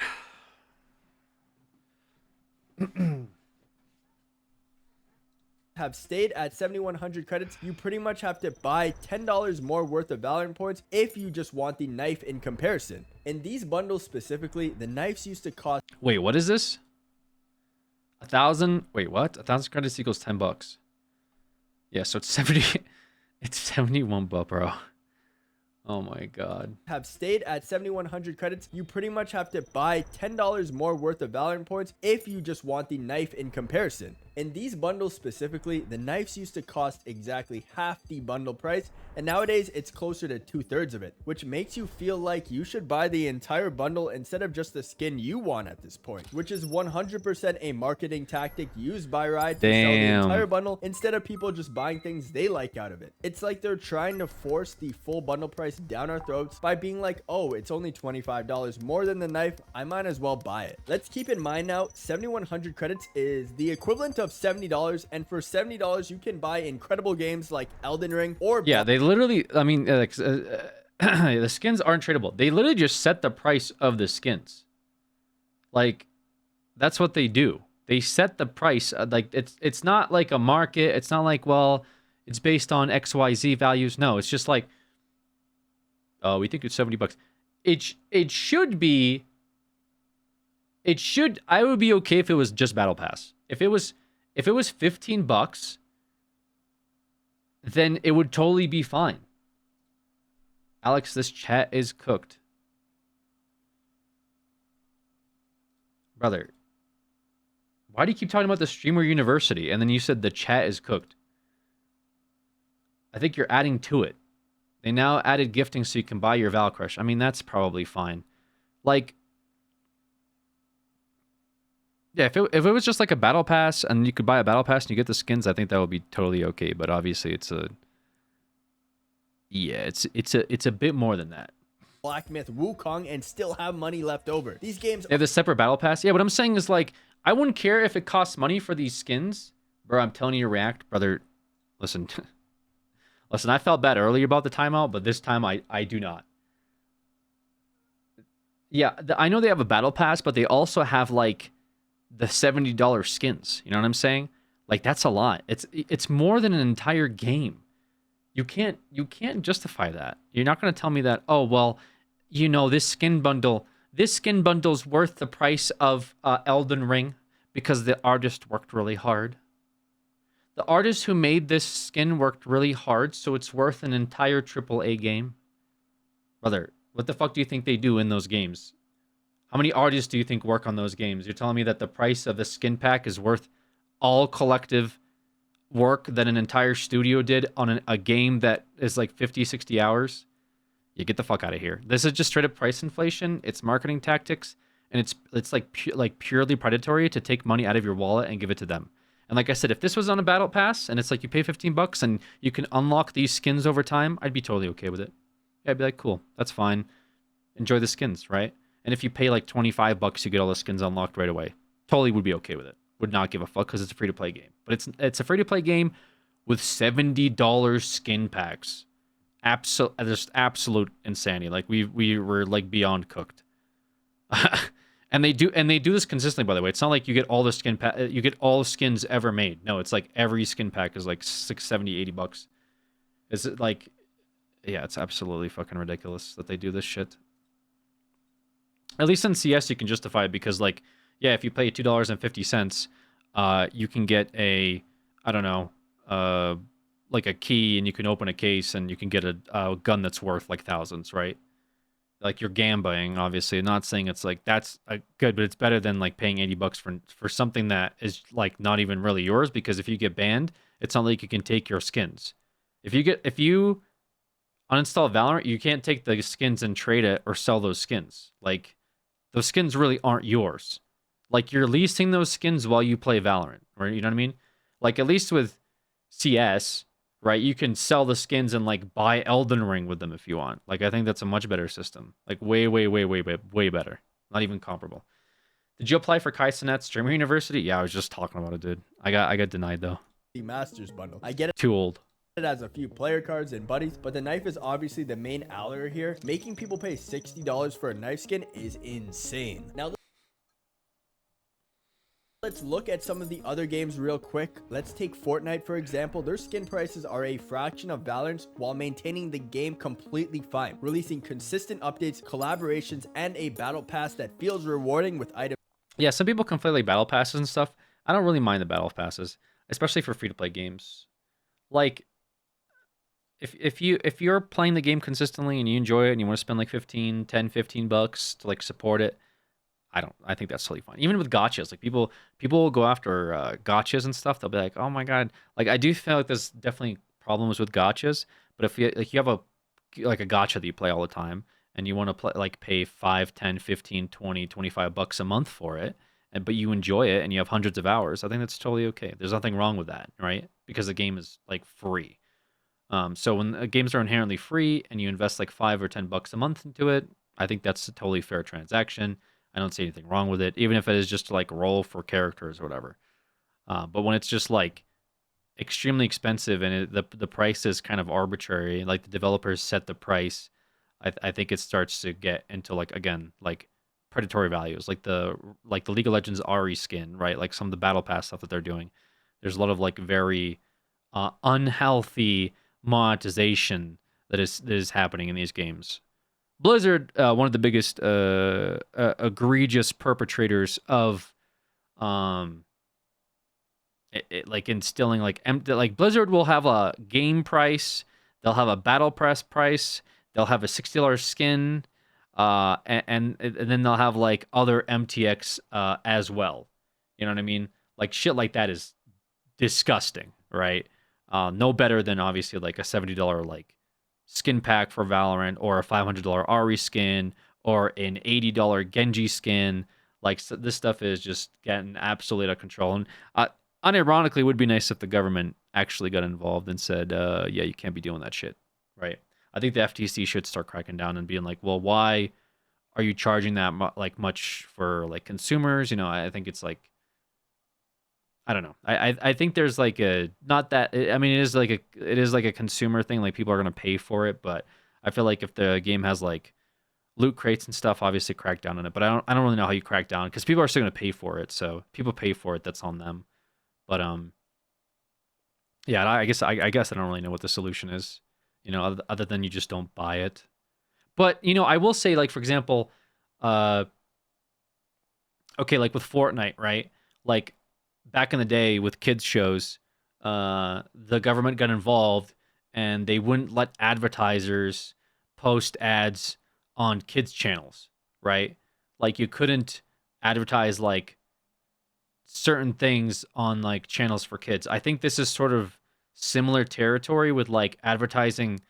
Have stayed at 7,100 credits, you pretty much have to buy $10 more worth of Valorant points if you just want the knife in comparison. In these bundles specifically, the knives used to cost... Wait, what is this? 1,000... Wait, what? 1,000 credits equals 10 bucks. Yeah, so it's 70... It's 71 bucks, bro. Oh my god. Have stayed at 7,100 credits, you pretty much have to buy $10 more worth of Valorant points if you just want the knife in comparison. In these bundles specifically, the knives used to cost exactly half the bundle price, and nowadays it's closer to 2/3 of it, which makes you feel like you should buy the entire bundle instead of just the skin you want at this point, which is 100% a marketing tactic used by Riot to sell the entire bundle instead of people just buying things they like out of it. It's like they're trying to force the full bundle price down our throats by being like, oh, it's only $25 more than the knife, I might as well buy it. Let's keep in mind now, 7,100 credits is the equivalent of $70, and for $70 you can buy incredible games like Elden Ring or... Yeah, they literally, I mean, the skins aren't tradable. They literally just set the price of the skins. Like, that's what they do. They set the price. Like, it's not like a market. It's not like, well, it's based on XYZ values. No, it's just like, oh, we think it's 70 bucks. It should be, I would be okay if it was just Battle Pass. If it was 15 bucks, then it would totally be fine. Alex, this chat is cooked. Brother, why do you keep talking about the Streamer University and then you said the chat is cooked? I think you're adding to it. They now added gifting so you can buy your Val Crush. I mean, that's probably fine. Like, yeah, if it was just like a battle pass and you could buy a battle pass and you get the skins, I think that would be totally okay. But obviously, it's a bit more than that. Black Myth, Wukong, and still have money left over. These games... They have the separate battle pass. Yeah, what I'm saying is, like, I wouldn't care if it costs money for these skins. Bro, I'm telling you to react. Brother, listen. Listen, I felt bad earlier about the timeout, but this time I do not. Yeah, I know they have a battle pass, but they also have, like, the $70 skins. You know what I'm saying? Like, that's a lot. It's more than an entire game. You can't justify that. You're not going to tell me that, oh, well, you know, this skin bundle's worth the price of Elden Ring because the artist worked really hard. The artist who made this skin worked really hard, so it's worth an entire AAA game. Brother, what the fuck do you think they do in those games? How many artists do you think work on those games? You're telling me that the price of the skin pack is worth all collective work that an entire studio did on a game that is like 50, 60 hours? You get the fuck out of here. This is just straight up price inflation. It's marketing tactics, and it's like purely predatory to take money out of your wallet and give it to them. And like I said, if this was on a battle pass and it's like you pay 15 bucks and you can unlock these skins over time, I'd be totally okay with it. Yeah, I'd be like, cool, that's fine. Enjoy the skins, right? And if you pay like 25 bucks, you get all the skins unlocked right away. Totally would be okay with it. Would not give a fuck because it's a free-to-play game. But it's a free-to-play game with $70 skin packs. Just absolute insanity. Like we were like beyond cooked. and they do this consistently, by the way. It's not like you get all the skin pack, you get all skins ever made. No, it's like every skin pack is like 60, 70, 80 bucks. Is it like, yeah, it's absolutely fucking ridiculous that they do this shit. At least in CS you can justify it because, like, yeah, if you pay $2.50, you can get a, I don't know, like a key, and you can open a case and you can get a gun that's worth like thousands, right? Like, you're gambling, obviously. I'm not saying it's like that's good, but it's better than like paying 80 bucks for something that is like not even really yours, because if you get banned, it's not like you can take your skins. If you uninstall Valorant, you can't take the skins and trade it or sell those skins. Like, those skins really aren't yours. Like, you're leasing those skins while you play Valorant, right? You know what I mean? Like, at least with CS, right, you can sell the skins and like buy Elden Ring with them if you want. Like, I think that's a much better system. Like, way better. Not even comparable. Did you apply for Kaisenet Streamer University? Yeah, I was just talking about it, dude. I got denied though. The Masters bundle. I get it. Too old. It has a few player cards and buddies, but the knife is obviously the main allure here. Making people pay $60 for a knife skin is insane. Now, let's look at some of the other games real quick. Let's take Fortnite for example. Their skin prices are a fraction of Valorant's while maintaining the game completely fine, releasing consistent updates, collaborations, and a battle pass that feels rewarding with items. Yeah, some people conflate like battle passes and stuff. I don't really mind the battle passes, especially for free-to-play games. Like, if you're playing the game consistently and you enjoy it and you want to spend like 15 bucks to like support it, I think that's totally fine. Even with gotchas, like people will go after gotchas and stuff. They'll be like, oh my god, like I do feel like there's definitely problems with gotchas. But if you have a gotcha that you play all the time and you want to play like pay 5, 10, 15, 20, 25 bucks a month for it, but you enjoy it and you have hundreds of hours, I think that's totally okay. There's nothing wrong with that, right? Because the game is like free. So when games are inherently free and you invest like 5 or 10 bucks a month into it, I think that's a totally fair transaction. I don't see anything wrong with it, even if it is just to like roll for characters or whatever. But when it's just like extremely expensive and the price is kind of arbitrary, like the developers set the price, I think it starts to get into like, again, like predatory values, like the League of Legends Ahri skin, right? Like some of the battle pass stuff that they're doing. There's a lot of like very unhealthy monetization that is happening in these games. Blizzard, one of the biggest egregious perpetrators of like instilling like Blizzard will have a game price, they'll have a battle pass price, they'll have a $60 skin, and then they'll have like other MTX as well. You know what I mean? Like shit like that is disgusting, right? No better than obviously like a $70 like skin pack for Valorant or a $500 Ahri skin or an $80 Genji skin. Like this stuff is just getting absolutely out of control. And unironically, it would be nice if the government actually got involved and said, yeah, you can't be doing that shit, right? I think the FTC should start cracking down and being like, well, why are you charging that much for like consumers? You know, I think it's like, I don't know. I think there's like a not that I mean it is like a consumer thing, like people are gonna pay for it, but I feel like if the game has like loot crates and stuff, obviously crack down on it. But I don't really know how you crack down because people are still gonna pay for it. So people pay for it, that's on them. But yeah, I guess I don't really know what the solution is, you know, other than you just don't buy it. But you know, I will say like for example, okay, like with Fortnite, right? Like back in the day with kids shows, the government got involved and they wouldn't let advertisers post ads on kids channels, right? Like you couldn't advertise like certain things on like channels for kids. I think this is sort of similar territory with like advertising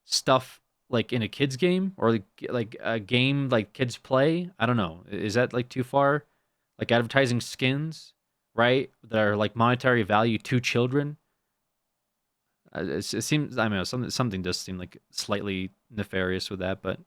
stuff like in a kids game or like a game like kids play. I don't know. Is that like too far? Like advertising skins, right? That are like monetary value to children. It seems, I mean, something does seem like slightly nefarious with that, but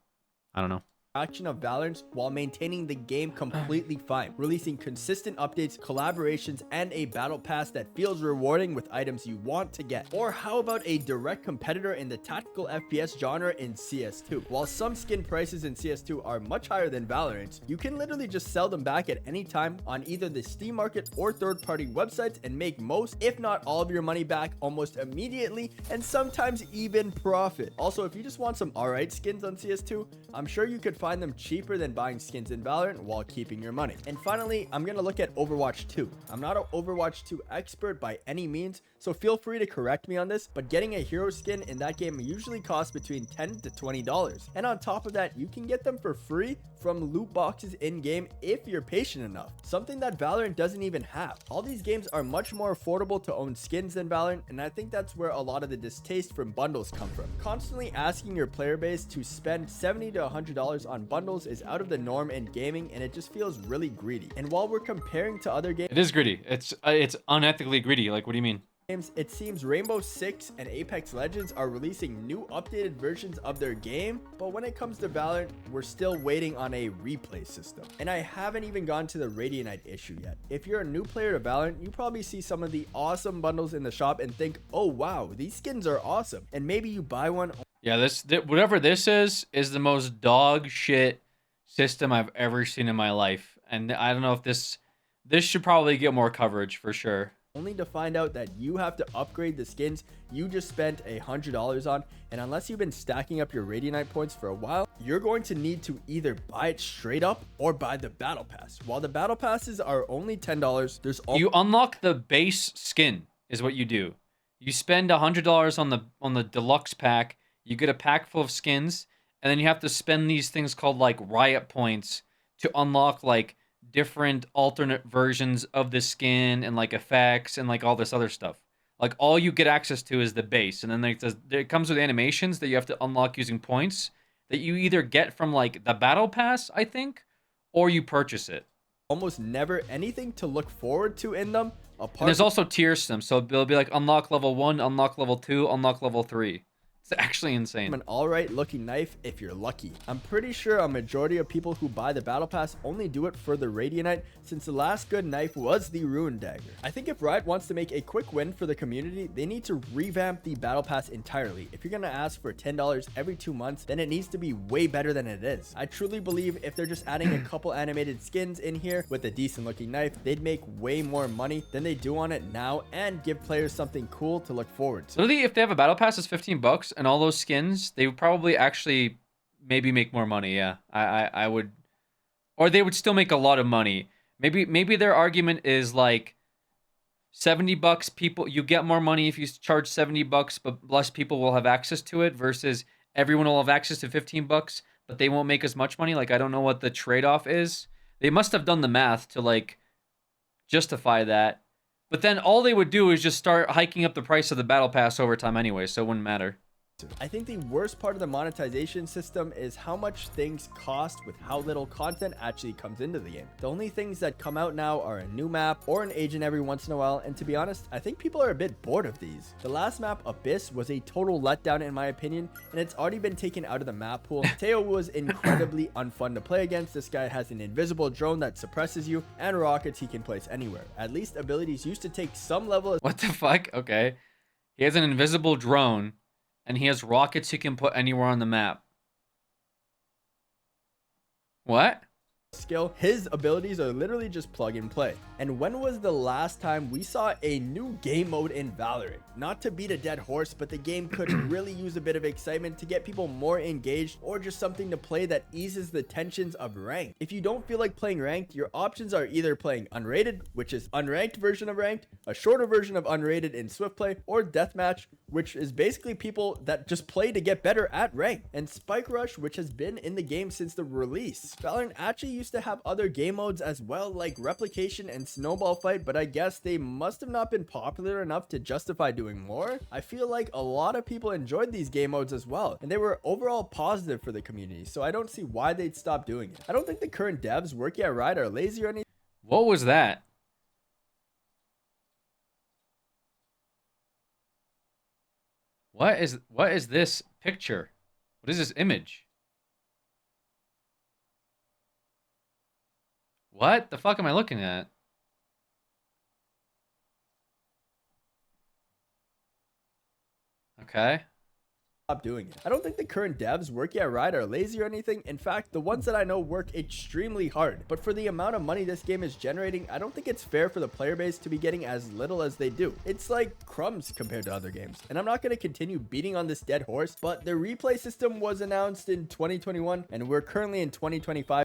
I don't know. Action of Valorant while maintaining the game completely fine, releasing consistent updates, collaborations, and a battle pass that feels rewarding with items you want to get. Or how about a direct competitor in the tactical FPS genre in CS2? While some skin prices in CS2 are much higher than Valorant, you can literally just sell them back at any time on either the Steam Market or third-party websites and make most, if not all of your money back almost immediately, and sometimes even profit. Also, if you just want some alright skins on CS2, I'm sure you could find them cheaper than buying skins in Valorant while keeping your money. And finally, I'm gonna look at Overwatch 2. I'm not an Overwatch 2 expert by any means, so feel free to correct me on this, but getting a hero skin in that game usually costs between $10 to $20. And on top of that, you can get them for free from loot boxes in-game if you're patient enough, something that Valorant doesn't even have. All these games are much more affordable to own skins than Valorant, and I think that's where a lot of the distaste from bundles come from. Constantly asking your player base to spend $70 to $100 on bundles is out of the norm in gaming, and it just feels really greedy. And while we're comparing to other games, it is greedy. It's unethically greedy. Like, what do you mean? games, it seems Rainbow Six and Apex Legends are releasing new updated versions of their game, but when it comes to Valorant, we're still waiting on a replay system. And I haven't even gone to the Radianite issue yet. If you're a new player to Valorant, you probably see some of the awesome bundles in the shop and think, oh wow, these skins are awesome. And maybe you buy one. Yeah, whatever this is the most dog shit system I've ever seen in my life. And I don't know if this should probably get more coverage for sure. Only to find out that you have to upgrade the skins you just spent $100 on, and unless you've been stacking up your Radianite points for a while, you're going to need to either buy it straight up or buy the battle pass. While the battle passes are only $10, there's you unlock the base skin is what you do. You spend $100 on the deluxe pack, you get a pack full of skins, and then you have to spend these things called like riot points to unlock like different alternate versions of the skin and like effects and like all this other stuff. Like all you get access to is the base, and then like it comes with animations that you have to unlock using points that you either get from like the battle pass, I think, or you purchase it. Almost never anything to look forward to in them. And there's also tier systems, so it'll be like unlock level 1, unlock level 2, unlock level 3. It's actually insane. An alright looking knife if you're lucky. I'm pretty sure a majority of people who buy the battle pass only do it for the Radianite, since the last good knife was the Ruin Dagger. I think if Riot wants to make a quick win for the community, they need to revamp the battle pass entirely. If you're gonna ask for $10 every 2 months, then it needs to be way better than it is. I truly believe if they're just adding a couple animated skins in here with a decent looking knife, they'd make way more money than they do on it now and give players something cool to look forward to. Literally, if they have a battle pass that's $15 and all those skins, they would probably actually maybe make more money. Yeah, I would, or they would still make a lot of money. Maybe their argument is like $70 people, you get more money if you charge $70, but less people will have access to it versus everyone will have access to $15, but they won't make as much money. Like, I don't know what the trade-off is. They must have done the math to like justify that. But then all they would do is just start hiking up the price of the battle pass over time anyway, so it wouldn't matter. I think the worst part of the monetization system is how much things cost with how little content actually comes into the game. The only things that come out now are a new map or an agent every once in a while, and to be honest, I think people are a bit bored of these. The last map, Abyss, was a total letdown in my opinion, and it's already been taken out of the map pool. Teo was incredibly unfun to play against. This guy has an invisible drone that suppresses you, and rockets he can place anywhere. At least abilities used to take some level of— What the fuck? Okay. He has an invisible drone, and he has rockets he can put anywhere on the map. What? skill. His abilities are literally just plug and play. And when was the last time we saw a new game mode in Valorant? Not to beat a dead horse, but the game could really use a bit of excitement to get people more engaged, or just something to play that eases the tensions of ranked. If you don't feel like playing ranked, your options are either playing unrated, which is unranked version of ranked, a shorter version of unrated in swift play, or deathmatch, which is basically people that just play to get better at ranked, and Spike Rush, which has been in the game since the release. Valorant actually used to have other game modes as well, like replication and snowball fight, but I guess they must have not been popular enough to justify doing more. I feel like a lot of people enjoyed these game modes as well, and they were overall positive for the community, so I don't see why they'd stop doing it. I don't think the current devs working at Riot are lazy or anything. What was that? What is this picture? What is this image? What the fuck am I looking at? Okay. Stop doing it. I don't think the current devs working at Riot are lazy or anything. In fact, the ones that I know work extremely hard. But for the amount of money this game is generating, I don't think it's fair for the player base to be getting as little as they do. It's like crumbs compared to other games. And I'm not going to continue beating on this dead horse, but the replay system was announced in 2021 and we're currently in 2025.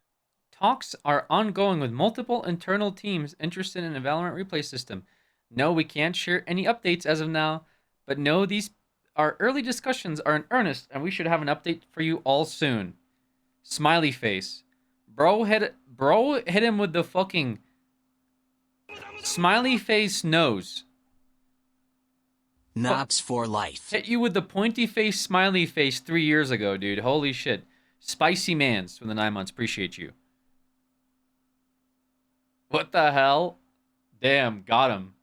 Talks are ongoing with multiple internal teams interested in a Valorant replay system. No, we can't share any updates as of now, but no, these our early discussions are in earnest, and we should have an update for you all soon. Smiley face. Bro hit him with the fucking smiley face nose. Knobs for life. Hit you with the pointy face smiley face 3 years ago, dude. Holy shit. Spicy Mans from the 9 months. Appreciate you. What the hell? Damn, got him.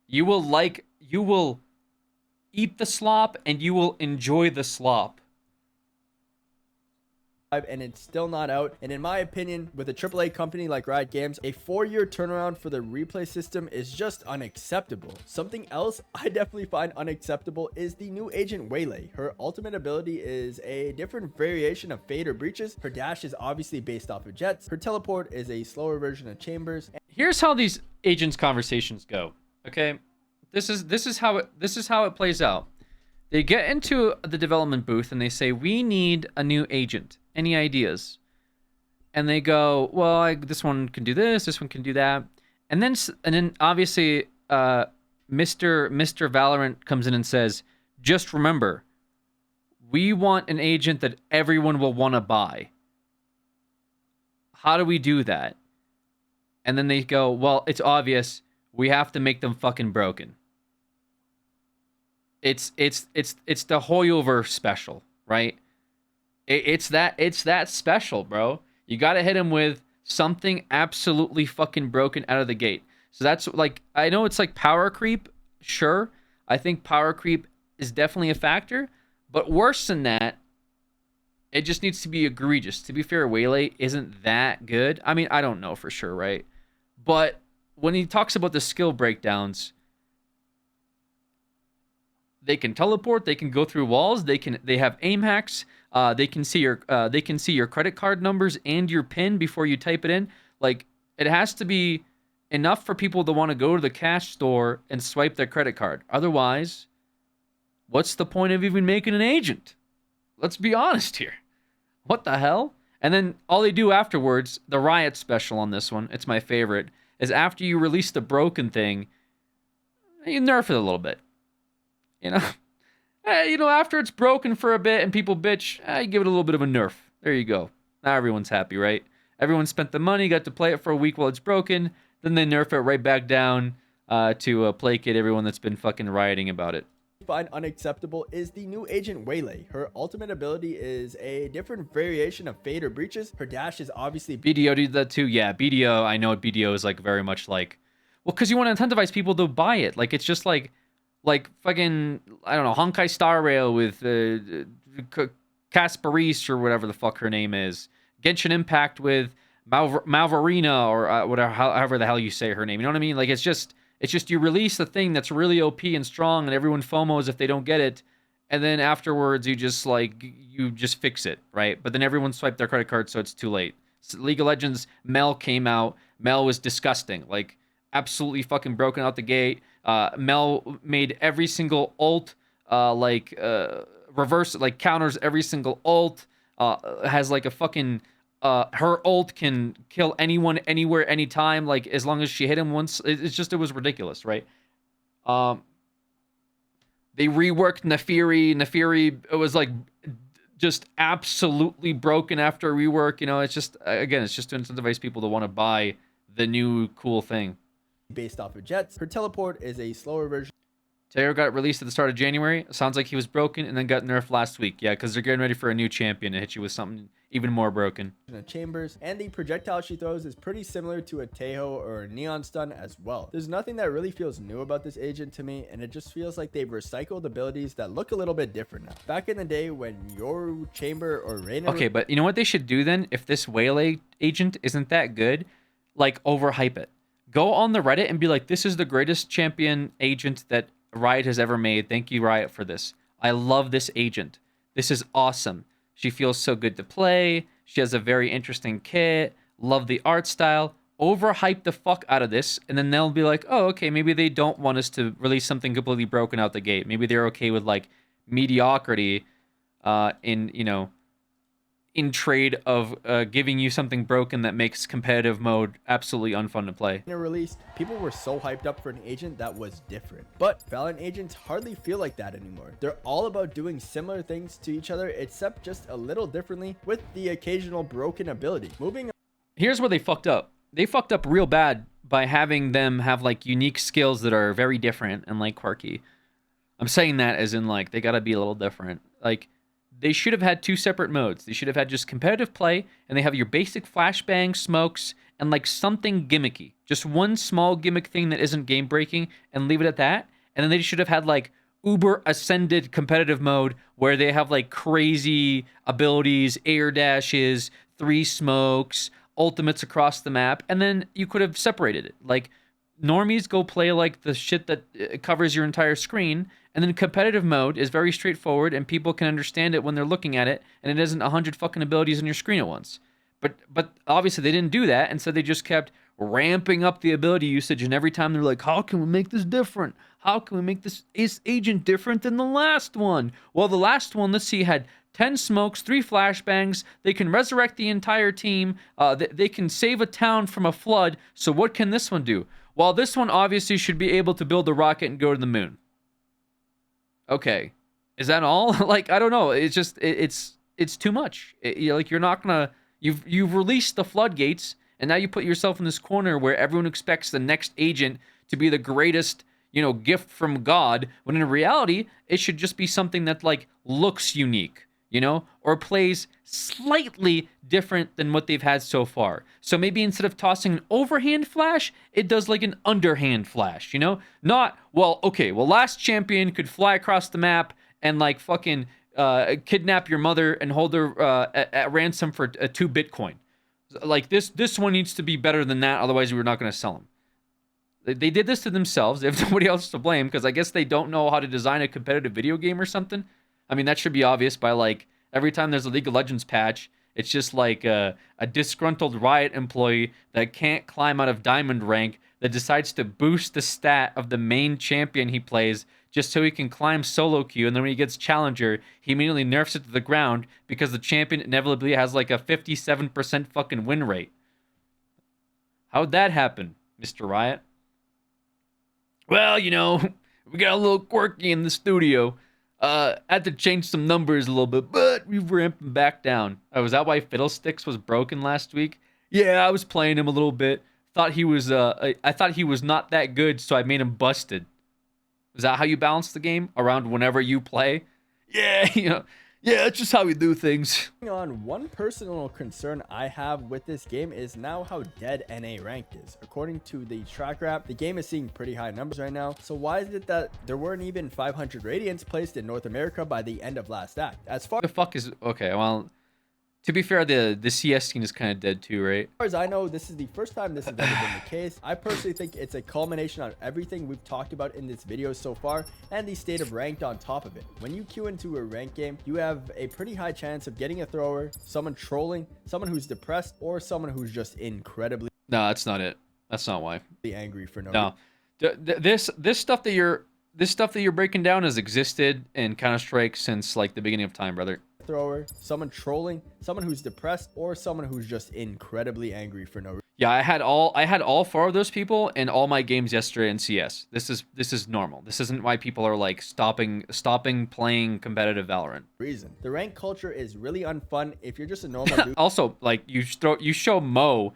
You will eat the slop and you will enjoy the slop. And it's still not out. And in my opinion, with a AAA company like Riot Games, a 4-year turnaround for the replay system is just unacceptable. Something else I definitely find unacceptable is the new agent Waylay. Her ultimate ability is a different variation of Fade or Breaches. Her dash is obviously based off of Jets. Her teleport is a slower version of Chambers. Here's how these agents conversations go. Okay, this is how it plays out. They get into the development booth and they say, we need a new agent. Any ideas? And they go, well, this one can do this one can do that. And then obviously Mr. Valorant comes in and says, just remember, we want an agent that everyone will want to buy. How do we do that? And then they go, well, it's obvious. We have to make them fucking broken. It's the Hoyoverse special, right? It's that special, bro. You gotta hit him with something absolutely fucking broken out of the gate. So that's like, I know it's like power creep, sure. I think power creep is definitely a factor, but worse than that, it just needs to be egregious. To be fair, Waylay isn't that good. I mean, I don't know for sure, right? But when he talks about the skill breakdowns, they can teleport, they can go through walls, they have aim hacks, they can see your credit card numbers and your PIN before you type it in. Like, it has to be enough for people to want to go to the cash store and swipe their credit card. Otherwise, what's the point of even making an agent? Let's be honest here. What the hell? And then all they do afterwards, the Riot special on this one, it's my favorite, is after you release the broken thing, you nerf it a little bit. You know, after it's broken for a bit and people bitch, you give it a little bit of a nerf. There you go. Now everyone's happy, right? Everyone spent the money, got to play it for a week while it's broken, then they nerf it right back down to placate everyone that's been fucking rioting about it. Find unacceptable is the new agent Waylay. Her ultimate ability is a different variation of Fade or Breaches. Her dash is obviously... BDO did that too. Yeah, BDO, I know BDO is like very much like... Well, because you want to incentivize people to buy it. Like, it's just like fucking, I don't know, Honkai Star Rail with Kasparis or whatever the fuck her name is. Genshin Impact with Malvarina or whatever, however the hell you say her name. You know what I mean? Like, it's just you release the thing that's really OP and strong and everyone FOMOs if they don't get it. And then afterwards you just fix it, right? But then everyone swiped their credit card, so it's too late. So League of Legends, Mel came out. Mel was disgusting. Like, absolutely fucking broken out the gate. Mel made every single ult reverse, like counters every single ult. Has like a fucking her ult can kill anyone, anywhere, anytime. Like, as long as she hit him once, it was ridiculous, right? They reworked Nefiri. Nefiri, it was like just absolutely broken after rework. You know, it's just, again, it's just to incentivize people to want to buy the new cool thing. Based off of Jets. Her teleport is a slower version. Taylor got released at the start of January. Sounds like he was broken and then got nerfed last week. Yeah, because they're getting ready for a new champion to hit you with something even more broken. Chambers, and the projectile she throws is pretty similar to a Tejo or a Neon Stun as well. There's nothing that really feels new about this agent to me, and it just feels like they've recycled abilities that look a little bit different now. Back in the day when your Chamber or Reyna... Okay, but you know what they should do then? If this Waylay agent isn't that good, like, overhype it. Go on the Reddit and be like, this is the greatest champion agent that Riot has ever made. Thank you, Riot, for this. I love this agent. This is awesome. She feels so good to play. She has a very interesting kit. Love the art style. Overhype the fuck out of this, and then they'll be like, oh, okay, maybe they don't want us to release something completely broken out the gate. Maybe they're okay with, like, mediocrity in trade of giving you something broken that makes competitive mode absolutely unfun to play. In a release, people were so hyped up for an agent that was different. But Valorant agents hardly feel like that anymore. They're all about doing similar things to each other, except just a little differently with the occasional broken ability. Here's where they fucked up. They fucked up real bad by having them have, like, unique skills that are very different and, like, quirky. I'm saying that as in, like, they gotta be a little different. Like, they should have had two separate modes. They should have had just competitive play, and they have your basic flashbang, smokes, and like something gimmicky. Just one small gimmick thing that isn't game breaking and leave it at that. And then they should have had like uber ascended competitive mode where they have like crazy abilities, air dashes, 3 smokes, ultimates across the map, and then you could have separated it. Like normies go play like the shit that covers your entire screen, and then competitive mode is very straightforward and people can understand it when they're looking at it, and it isn't 100 fucking abilities on your screen at once. But obviously they didn't do that, and so they just kept ramping up the ability usage, and every time they're like, how can we make this different? How can we make this Ace Agent different than the last one? Well, the last one, let's see, had 10 smokes, 3 flashbangs. They can resurrect the entire team. They can save a town from a flood. So what can this one do? Well, this one obviously should be able to build a rocket and go to the moon. Okay. Is that all? Like, I don't know. It's just, it's too much. Like, you're not gonna, you've released the floodgates, and now you put yourself in this corner where everyone expects the next agent to be the greatest, gift from God, when in reality, it should just be something that, like, looks unique, or plays slightly different than what they've had so far. So maybe instead of tossing an overhand flash, it does like an underhand flash, Not, last champion could fly across the map and, like, fucking kidnap your mother and hold her at ransom for 2 Bitcoin. Like, this one needs to be better than that, otherwise we're not going to sell them. They did this to themselves. They have nobody else to blame, because I guess they don't know how to design a competitive video game or something. I mean, that should be obvious by, like, every time there's a League of Legends patch, it's just like a disgruntled Riot employee that can't climb out of Diamond rank that decides to boost the stat of the main champion he plays just so he can climb solo queue, and then when he gets Challenger, he immediately nerfs it to the ground because the champion inevitably has like a 57% fucking win rate. How'd that happen, Mr. Riot? Well, we got a little quirky in the studio. Had to change some numbers a little bit, but we've ramped him back down. Oh, was that why Fiddlesticks was broken last week? Yeah, I was playing him a little bit. Thought he was, I thought he was not that good, so I made him busted. Is that how you balance the game? Around whenever you play? Yeah, yeah, that's just how we do things. On one personal concern I have with this game is now how dead NA ranked is. According to the track wrap, the game is seeing pretty high numbers right now. So why is it that there weren't even 500 radiants placed in North America by the end of last act? As far Okay, well, to be fair, the CS scene is kind of dead too, right? as I know, this is the first time this has ever been the case. I personally think it's a culmination on everything we've talked about in this video so far, and the state of ranked on top of it. When you queue into a ranked game, you have a pretty high chance of getting a thrower, someone trolling, someone who's depressed, or someone who's just incredibly No, that's not it. That's not why. angry for no No, this stuff that you're breaking down has existed in Counter-Strike since like the beginning of time, brother. thrower, someone trolling, someone who's depressed, or someone who's just incredibly angry for no reason. Yeah, I had all 4 of those people in all my games yesterday in CS. This is normal. This isn't why people are like stopping playing competitive Valorant. The rank culture is really unfun if you're just a normal dude. Also, like you show Mo.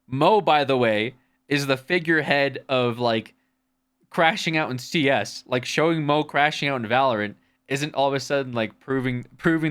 Mo, by the way, is the figurehead of like crashing out in CS. Like showing Mo crashing out in Valorant isn't all of a sudden like proving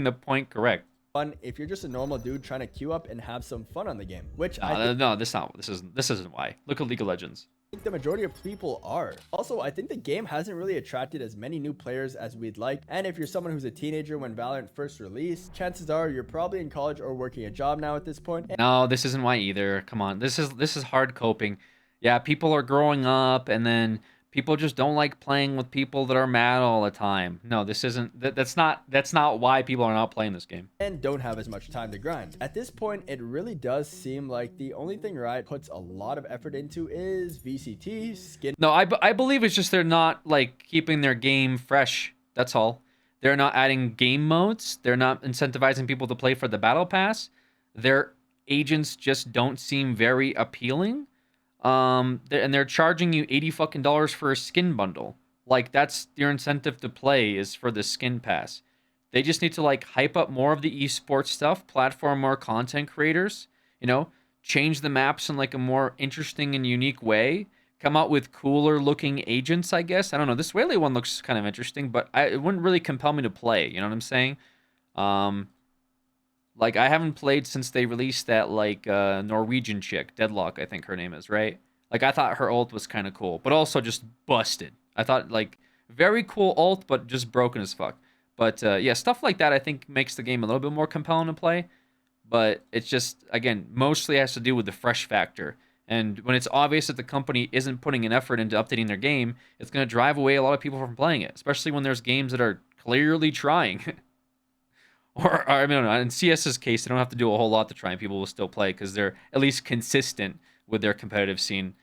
the point correct. Fun if you're just a normal dude trying to queue up and have some fun on the game, which this isn't why. Look at League of Legends. think the majority of people are. Also, I think the game hasn't really attracted as many new players as we'd like, and if you're someone who's a teenager when Valorant first released, chances are you're probably in college or working a job now at this point. No, this isn't why either. Come on, this is hard coping. Yeah, people are growing up, and then people just don't like playing with people that are mad all the time. No, this isn't. That's not why people are not playing this game. And don't have as much time to grind. At this point, it really does seem like the only thing Riot puts a lot of effort into is VCT, skin. No, I believe it's just they're not like keeping their game fresh. That's all. They're not adding game modes. They're not incentivizing people to play for the battle pass. Their agents just don't seem very appealing. And they're charging you $80 fucking for a skin bundle. Like, that's your incentive to play, is for the skin pass. They just need to like hype up more of the esports stuff, platform more content creators, you know, change the maps in like a more interesting and unique way, come out with cooler looking agents, I guess. I don't know. This Whaley one looks kind of interesting, but it wouldn't really compel me to play. You know what I'm saying? Like, I haven't played since they released that, like, Norwegian chick, Deadlock, I think her name is, right? Like, I thought her ult was kind of cool, but also just busted. I thought, like, very cool ult, but just broken as fuck. But, yeah, stuff like that I think makes the game a little bit more compelling to play. But it's just, again, mostly has to do with the fresh factor. And when it's obvious that the company isn't putting an effort into updating their game, it's going to drive away a lot of people from playing it, especially when there's games that are clearly trying. or, I mean, in CS's case, they don't have to do a whole lot to try, and people will still play because they're at least consistent with their competitive scene.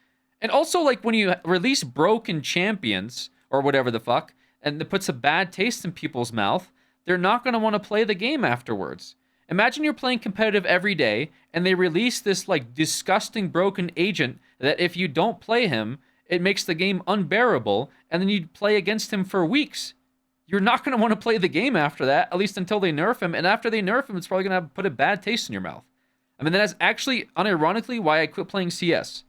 And also, like, when you release broken champions, or whatever the fuck, and it puts a bad taste in people's mouth, they're not going to want to play the game afterwards. Imagine you're playing competitive every day, and they release this, like, disgusting broken agent that if you don't play him, it makes the game unbearable, and then you play against him for weeks. You're not going to want to play the game after that, at least until they nerf him, and after they nerf him, it's probably going to put a bad taste in your mouth. I mean, that's actually, unironically, why I quit playing CS.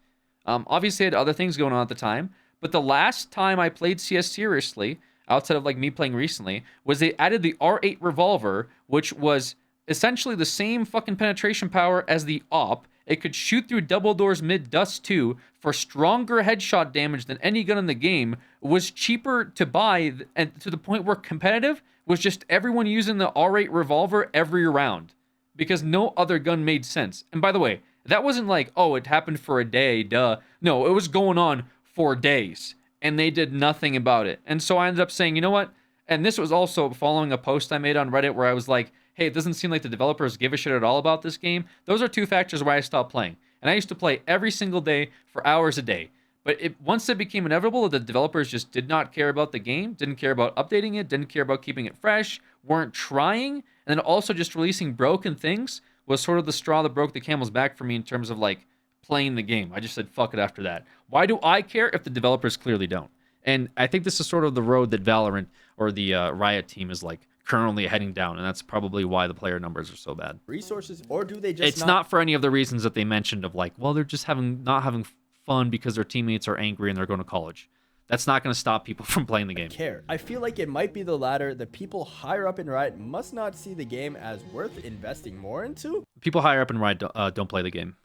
Obviously, I had other things going on at the time, but the last time I played CS seriously, outside of, like, me playing recently, was they added the R8 revolver, which was essentially the same fucking penetration power as the AWP. It could shoot through double doors mid-dust too for stronger headshot damage than any gun in the game, was cheaper to buy, and to the point where competitive was just everyone using the R8 revolver every round because no other gun made sense. And by the way, that wasn't like, oh, it happened for a day, duh. No, it was going on for days, and they did nothing about it. And so I ended up saying, you know what? And this was also following a post I made on Reddit where I was like, hey, it doesn't seem like the developers give a shit at all about this game. Those are two factors why I stopped playing. And I used to play every single day for hours a day. But once it became inevitable that the developers just did not care about the game, didn't care about updating it, didn't care about keeping it fresh, weren't trying, and then also just releasing broken things was sort of the straw that broke the camel's back for me in terms of, like, playing the game. I just said, fuck it after that. Why do I care if the developers clearly don't? And I think this is sort of the road that Valorant or the Riot team is, like, currently heading down, and that's probably why the player numbers are so bad. Resources, or do they just It's not for any of the reasons that they mentioned of, like, well, they're just not having fun because their teammates are angry and they're going to college. That's not going to stop people from playing the game. care. I feel like it might be the latter. The people higher up in Riot must not see the game as worth investing more into. People higher up in Riot don't play the game.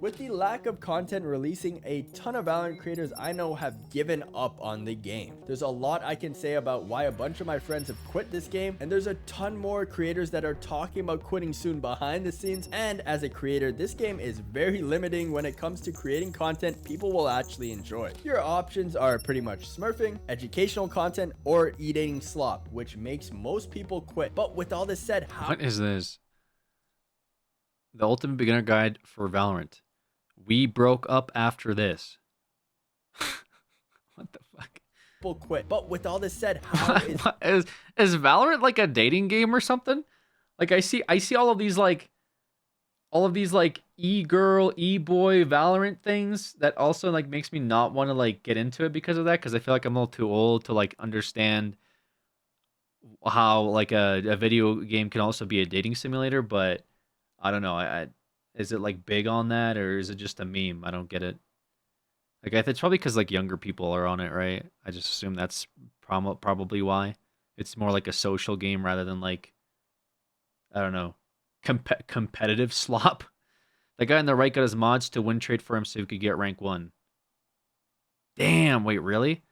With the lack of content releasing, a ton of Valorant creators I know have given up on the game. There's a lot I can say about why a bunch of my friends have quit this game, and there's a ton more creators that are talking about quitting soon behind the scenes. And as a creator, this game is very limiting when it comes to creating content people will actually enjoy. Your options are pretty much smurfing, educational content, or eating slop, which makes most people quit. But with all this said, What is this? The Ultimate Beginner Guide for Valorant. We broke up after this. What the fuck? People quit. But with all this said, how is Valorant like a dating game or something? Like I see all of these like e-girl, e-boy Valorant things that also like makes me not want to like get into it because of that, because I feel like I'm a little too old to like understand how like a video game can also be a dating simulator. But I don't know. Is it like big on that, or is it just a meme? I don't get it. Like it's probably because like younger people are on it, right? I just assume that's probably why. It's more like a social game rather than like, I don't know, competitive slop. The guy on the right got his mods to win trade for him so he could get rank 1. Damn, wait, really?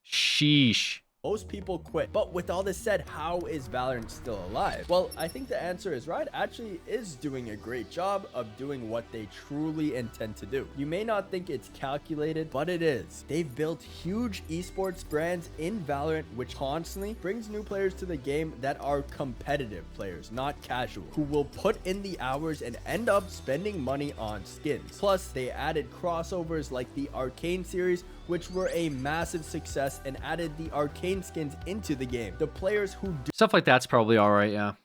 Sheesh. Most people quit. But with all this said, how is Valorant still alive? Well, I think the answer is Riot actually is doing a great job of doing what they truly intend to do. You may not think it's calculated, but it is. They've built huge esports brands in Valorant, which constantly brings new players to the game that are competitive players, not casual, who will put in the hours and end up spending money on skins. Plus, they added crossovers like the Arcane series, which were a massive success, and added the Arcane skins into the game. The players who Stuff like that's probably alright, yeah.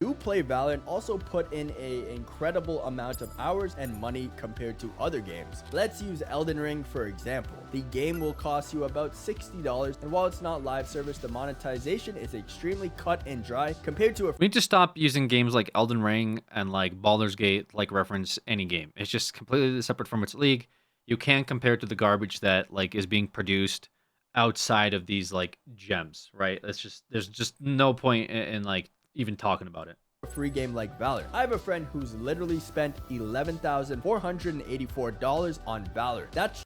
do play Valorant also put in an incredible amount of hours and money compared to other games. Let's use Elden Ring for example. The game will cost you about $60, and while it's not live service, the monetization is extremely cut and dry compared to We need to stop using games like Elden Ring and like Baldur's Gate like reference any game. It's just completely separate from its league. You can't compare it to the garbage that like is being produced outside of these like gems, right? That's just, there's just no point in like even talking about it. a free game like Valor. I have a friend who's literally spent $11,484 on Valor. That's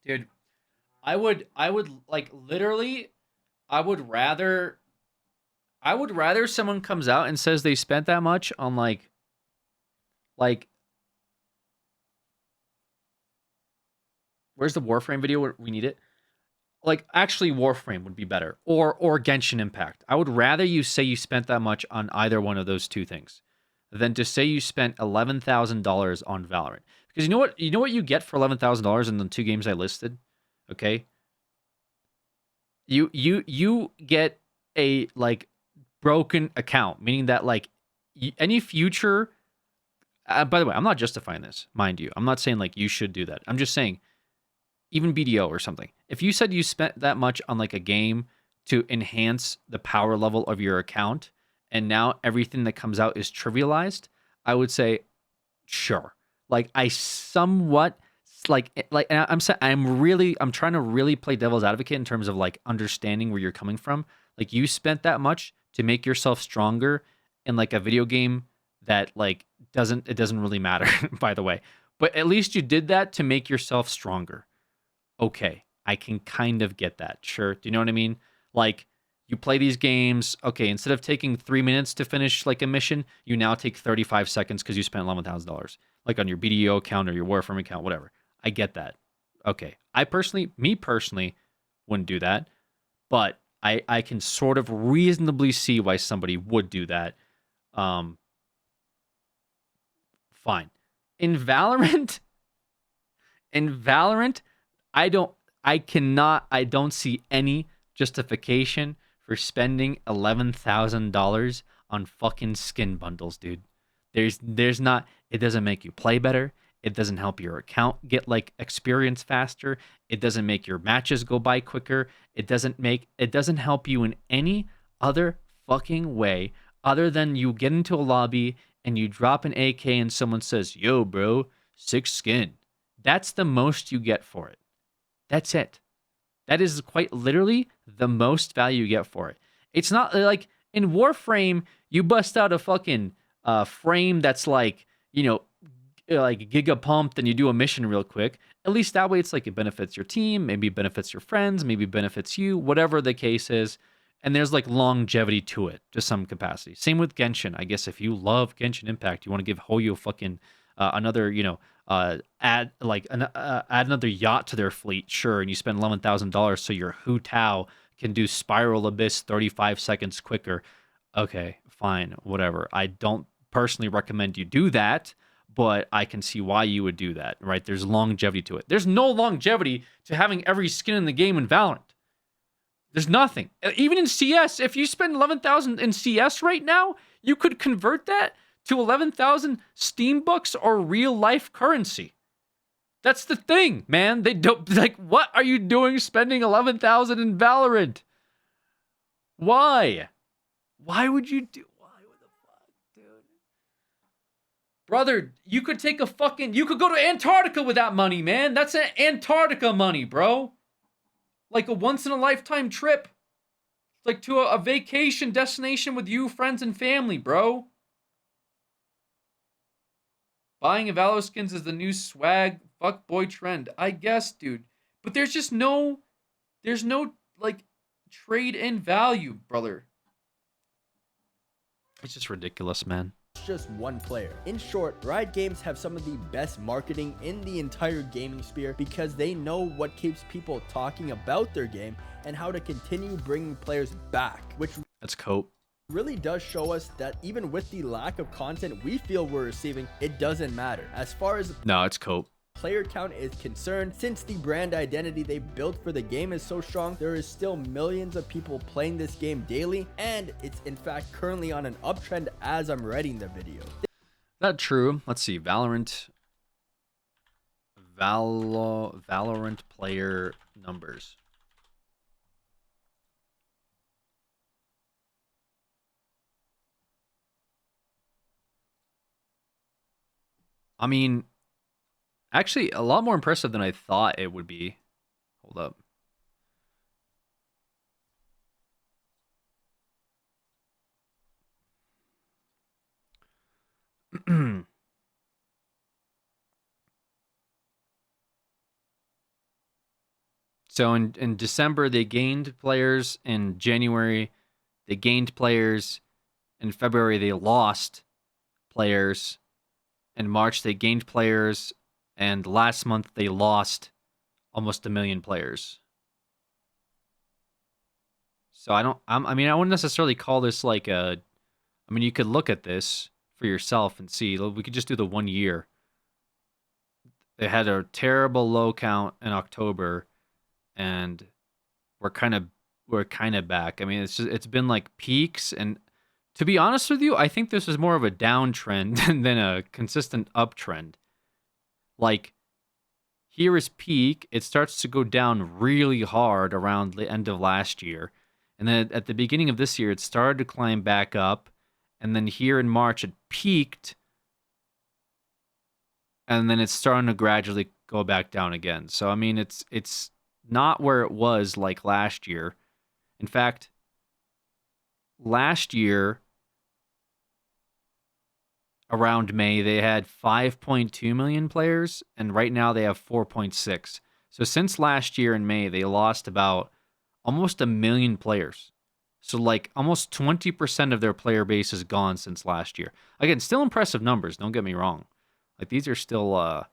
Dude, I would like literally I would rather someone comes out and says they spent that much on like where's the Warframe video? We need it. Like actually Warframe would be better, or Genshin Impact. I would rather you say you spent that much on either one of those two things than to say you spent $11,000 on Valorant. Because you know what you get for $11,000 in the two games I listed? Okay? You get a like broken account, meaning that like any future by the way, I'm not justifying this, mind you. I'm not saying like you should do that. I'm just saying even BDO or something. If you said you spent that much on like a game to enhance the power level of your account and now everything that comes out is trivialized, I would say sure. Like I somewhat and I'm trying to really play devil's advocate in terms of like understanding where you're coming from. Like you spent that much to make yourself stronger in like a video game that like doesn't really matter by the way. But at least you did that to make yourself stronger. Okay, I can kind of get that. Sure. Do you know what I mean? Like you play these games, okay, instead of taking 3 minutes to finish like a mission, you now take 35 seconds because you spent $11,000 like on your BDO account or your Warframe account, whatever. I get that. Okay. Me personally wouldn't do that, but I can sort of reasonably see why somebody would do that. Fine. In Valorant, I don't see any justification for spending $11,000 on fucking skin bundles, dude. There's not, it doesn't make you play better. It doesn't help your account get like experience faster. It doesn't make your matches go by quicker. It doesn't help you in any other fucking way other than you get into a lobby and you drop an AK and someone says, "Yo, bro, 6 skin." That's the most you get for it. That's it. That is quite literally the most value you get for it. It's not like in Warframe, you bust out a fucking frame that's like, you know, like giga pumped and you do a mission real quick. At least that way it's like it benefits your team, maybe it benefits your friends, maybe it benefits you, whatever the case is. And there's like longevity to it to some capacity. Same with Genshin. I guess if you love Genshin Impact, you want to give Hoyo fucking another, you know, add another yacht to their fleet, sure, and you spend $11,000 so your Hu Tao can do Spiral Abyss 35 seconds quicker. Okay, fine, whatever. I don't personally recommend you do that, but I can see why you would do that, right? There's longevity to it. There's no longevity to having every skin in the game in Valorant. There's nothing. Even in CS, if you spend 11,000 in CS right now, you could convert that to 11,000 Steam bucks or real life currency. That's the thing, man. They don't like, what are you doing spending 11,000 in Valorant? Why? Why would you do? Why the fuck, dude? Brother, you could take you could go to Antarctica with that money, man. That's an Antarctica money, bro. Like a once in a lifetime trip. Like to a vacation destination with you, friends, and family, bro. Buying a Valo skins is the new swag fuckboy trend. I guess, dude. But there's no like trade-in value, brother. It's just ridiculous, man. Just one player. In short, Riot Games have some of the best marketing in the entire gaming sphere because they know what keeps people talking about their game and how to continue bringing players back, which that's cope. Really does show us that even with the lack of content we feel we're receiving, it doesn't matter. As far as no, it's cope. Player count is concerned, since the brand identity they built for the game is so strong, there is still millions of people playing this game daily, and it's in fact currently on an uptrend as I'm writing the video. That true. Let's see. Valorant player numbers. I mean, actually, a lot more impressive than I thought it would be. Hold up. So in December, they gained players. In January, they gained players. In February, they lost players. In March, they gained players. And last month, they lost almost 1 million players. So I mean, I wouldn't necessarily call this like a, I mean, you could look at this for yourself and see. We could just do the 1 year. They had a terrible low count in October, and we're kind of back. I mean, it's been like peaks, and to be honest with you, I think this is more of a downtrend than a consistent uptrend. Like, here is peak. It starts to go down really hard around the end of last year. And then at the beginning of this year, it started to climb back up. And then here in March, it peaked. And then it's starting to gradually go back down again. So, I mean, it's not where it was like last year. In fact, last year, around May, they had 5.2 million players, and right now they have 4.6. So since last year in May, they lost about almost 1 million players. So like almost 20% of their player base is gone since last year. Again, still impressive numbers, don't get me wrong. Like, these are still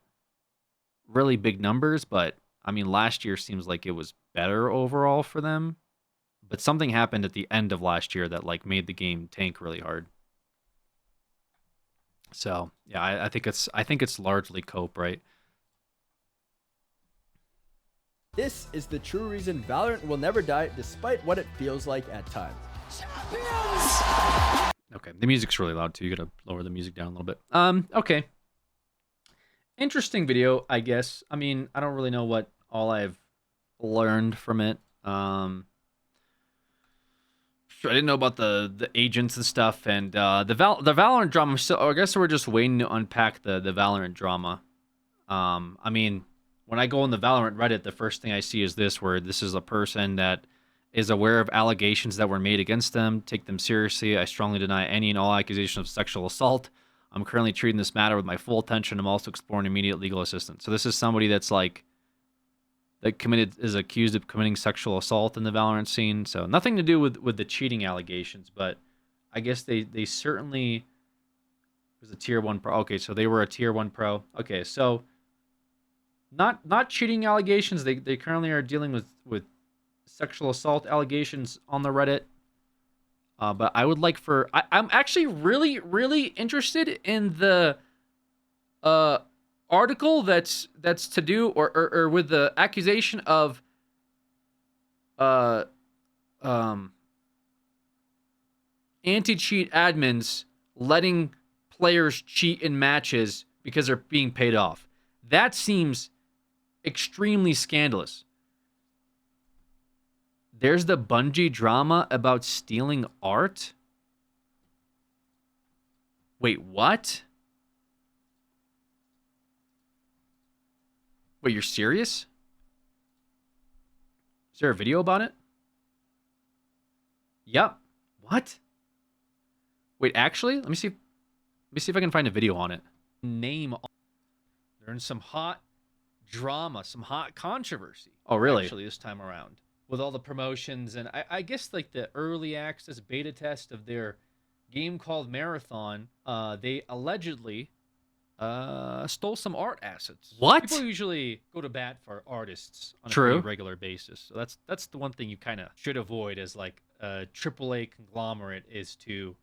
really big numbers, but I mean, last year seems like it was better overall for them. But something happened at the end of last year that like made the game tank really hard. So yeah, I think it's largely cope, right? This is the true reason Valorant will never die, despite what it feels like at times. Okay, the music's really loud too. You gotta lower the music down a little bit. Okay. Interesting video, I guess. I mean, I don't really know what all I've learned from it. I didn't know about the agents and stuff, and the Valorant drama. So I guess we're just waiting to unpack the Valorant drama. I mean, when I go on the Valorant Reddit, the first thing I see is this, where this is a person that is aware of allegations that were made against them. Take them seriously. I strongly deny any and all accusations of sexual assault. I'm currently treating this matter with my full attention. I'm also exploring immediate legal assistance. So this is somebody that's like, that is accused of committing sexual assault in the Valorant scene. So nothing to do with the cheating allegations, but I guess they certainly was a tier 1 pro. Okay, so they were a tier 1 pro. Okay, so not cheating allegations. They currently are dealing with sexual assault allegations on the Reddit. But I would like for... I'm actually really, really interested in the article that's to do or with the accusation of anti-cheat admins letting players cheat in matches because they're being paid off. That seems extremely scandalous. There's the Bungie drama about stealing art? Wait, what? Wait, you're serious? Is there a video about it? Yep. What? Wait, actually, let me see if I can find a video on it. There's some hot drama, some hot controversy. Oh, really? Actually, this time around, with all the promotions, and I guess like the early access beta test of their game called Marathon, they allegedly stole some art assets. What? People usually go to bat for artists on a pretty regular basis. So that's the one thing you kind of should avoid as like a AAA conglomerate, is to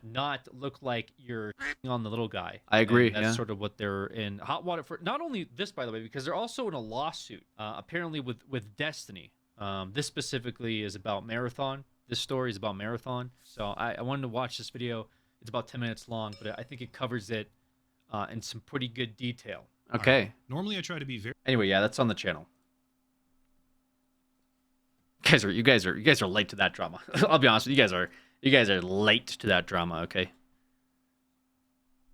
not look like you're on the little guy. I agree. And that's sort of what they're in hot water for. Not only this, by the way, because they're also in a lawsuit, apparently with Destiny. This specifically is about Marathon. This story is about Marathon. So I wanted to watch this video. It's about 10 minutes long, but I think it covers it in some pretty good detail. Okay. Right. Normally I try to be very... Anyway, yeah, that's on the channel. You guys are late to that drama. I'll be honest with you, you guys are late to that drama, okay?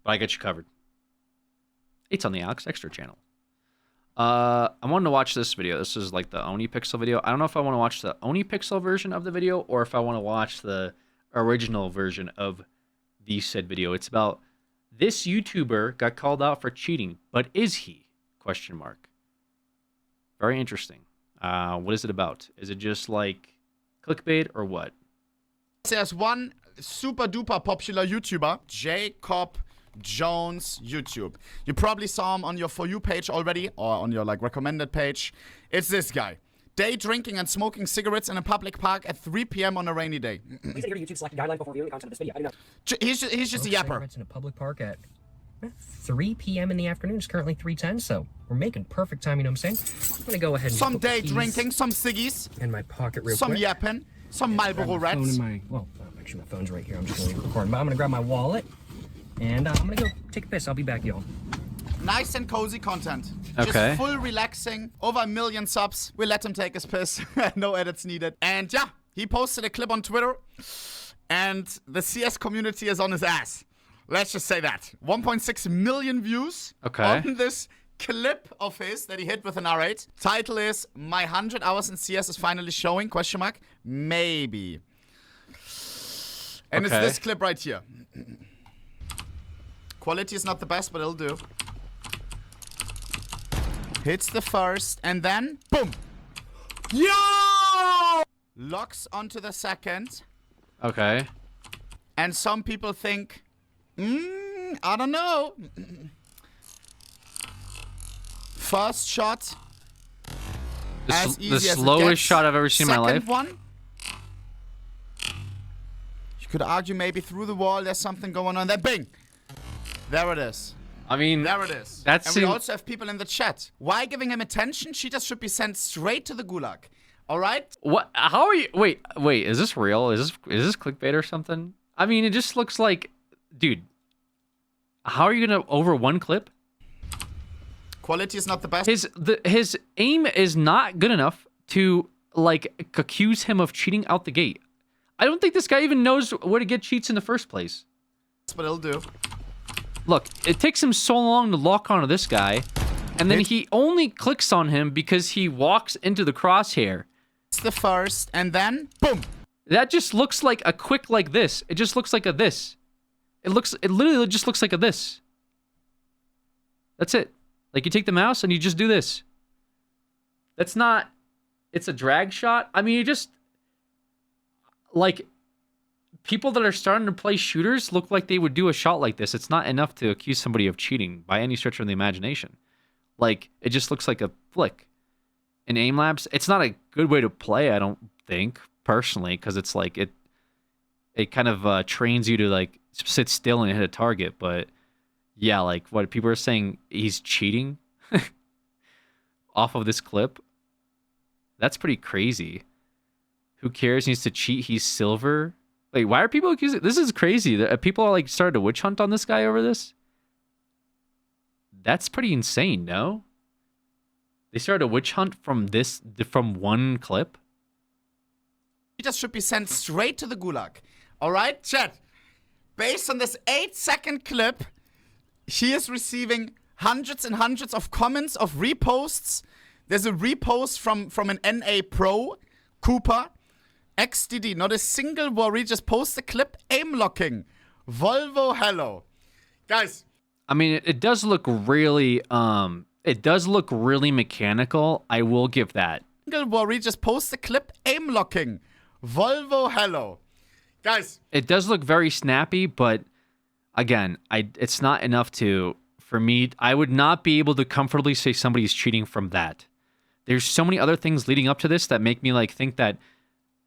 But I got you covered. It's on the Alex Extra channel. I wanted to watch this video. This is like the OniPixel video. I don't know if I want to watch the OniPixel version of the video or if I want to watch the original version of the said video. It's about this YouTuber got called out for cheating, but is he? Question mark. Very interesting. What is it about? Is it just like clickbait or what? There's one super duper popular YouTuber, Jacob Jones YouTube. You probably saw him on your For You page already, or on your like recommended page. It's this guy. Day drinking and smoking cigarettes in a public park at 3 p.m. on a rainy day. Please adhere to YouTube's selected guidelines before viewing the content of this video. I do not. He's just a yapper. Cigarettes in a public park at 3 p.m. in the afternoon. It's currently 3:10, so we're making perfect time, you know what I'm saying? I'm gonna go ahead and some put the day keys drinking, some ciggies, in my pocket real some quick. yapping, some Marlboro Grab my phone Reds. and well, actually my phone's right here. I'm just gonna leave it recording, but I'm gonna grab my wallet and I'm gonna go take a piss. I'll be back, y'all. Nice and cozy content. Okay. Just full relaxing. Over 1 million subs. We let him take his piss. No edits needed. And yeah, he posted a clip on Twitter. And the CS community is on his ass. Let's just say that. 1.6 million views on this clip of his that he hit with an R8. Title is, My 100 Hours in CS is finally showing, question mark. Maybe. And it's this clip right here. Quality is not the best, but it'll do. Hits the first, and then, boom! Yo! Locks onto the second. Okay. And some people think, I don't know. First shot. The slowest shot I've ever seen in my life. Second one. You could argue maybe through the wall there's something going on there. Bing! There it is. I mean, there it is. That's and we also have people in the chat. Why giving him attention? Cheaters should be sent straight to the gulag. All right? What? How are you? Wait. Is this real? Is this clickbait or something? I mean, it just looks like, dude. How are you gonna over one clip? Quality is not the best. His aim is not good enough to like accuse him of cheating out the gate. I don't think this guy even knows where to get cheats in the first place. But it'll do. Look, it takes him so long to lock onto this guy, and then he only clicks on him because he walks into the crosshair. It's the first, and then, boom! That just looks like a quick like this. It just looks like a this. It literally just looks like a this. That's it. Like you take the mouse and you just do this. That's not, it's a drag shot. I mean, you just, like, people that are starting to play shooters look like they would do a shot like this. It's not enough to accuse somebody of cheating by any stretch of the imagination. Like, it just looks like a flick. In aim labs, it's not a good way to play, I don't think, personally, because it's like, it kind of trains you to, like, sit still and hit a target. But, yeah, like, what people are saying, he's cheating off of this clip. That's pretty crazy. Who cares? He needs to cheat. He's silver. Wait, why are people accusing? This is crazy. People are like started to witch hunt on this guy over this. That's pretty insane, no? They started a witch hunt from one clip. He just should be sent straight to the gulag. All right, chat. Based on this 8-second clip, he is receiving hundreds and hundreds of comments, of reposts. There's a repost from an NA Pro, Cooper. XDD, not a single worry, just post the clip, aim locking. Volvo, hello. Guys. I mean, it does look really, mechanical. I will give that. Single worry, just post the clip, aim locking. Volvo, hello. Guys. It does look very snappy, but again, it's not enough for me, I would not be able to comfortably say somebody's cheating from that. There's so many other things leading up to this that make me like think that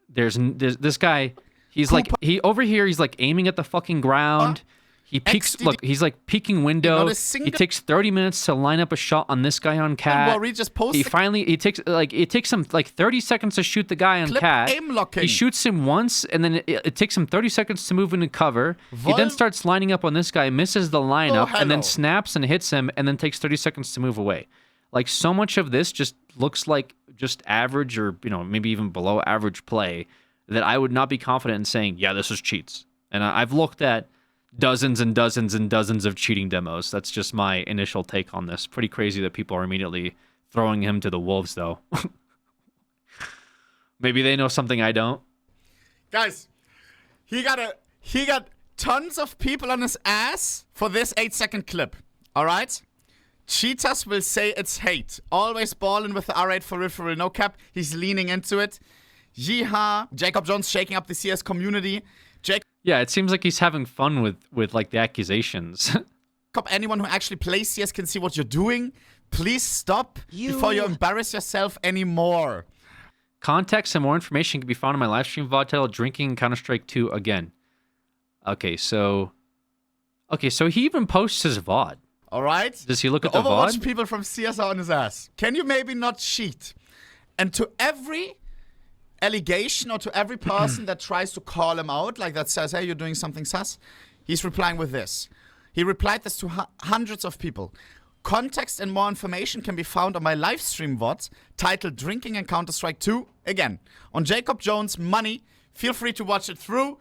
there's this guy, he's like, over here, he's like aiming at the fucking ground. He peeks, look, he's like peeking window. He takes 30 minutes to line up a shot on this guy on Cat. It takes him like 30 seconds to shoot the guy on Cat. He shoots him once, and then it takes him 30 seconds to move into cover. He then starts lining up on this guy, misses the lineup, and then snaps and hits him, and then takes 30 seconds to move away. Like, so much of this just looks like just average or, maybe even below average play that I would not be confident in saying, yeah, this is cheats. And I've looked at dozens and dozens and dozens of cheating demos. That's just my initial take on this. Pretty crazy that people are immediately throwing him to the wolves, though. Maybe they know something I don't. Guys, he got tons of people on his ass for this 8-second clip. All right? Cheaters will say it's hate. Always balling with the R8 for real, no cap. He's leaning into it. Yeehaw. Jacob Jones shaking up the CS community. Yeah, it seems like he's having fun with like the accusations. Anyone who actually plays CS can see what you're doing. Please stop before you embarrass yourself anymore. Context and more information can be found on my live stream VOD titled Drinking Counter-Strike 2 Again. Okay, so he even posts his VOD. All right? Does he look the at the Overwatch VOD? people from CS are on his ass. Can you maybe not cheat? And to every allegation or to every person that tries to call him out, like that says, hey, you're doing something sus, he's replying with this. He replied this to hundreds of people. Context and more information can be found on my live stream VOD titled Drinking and Counter-Strike 2 Again. On Jacob Jones' money. Feel free to watch it through.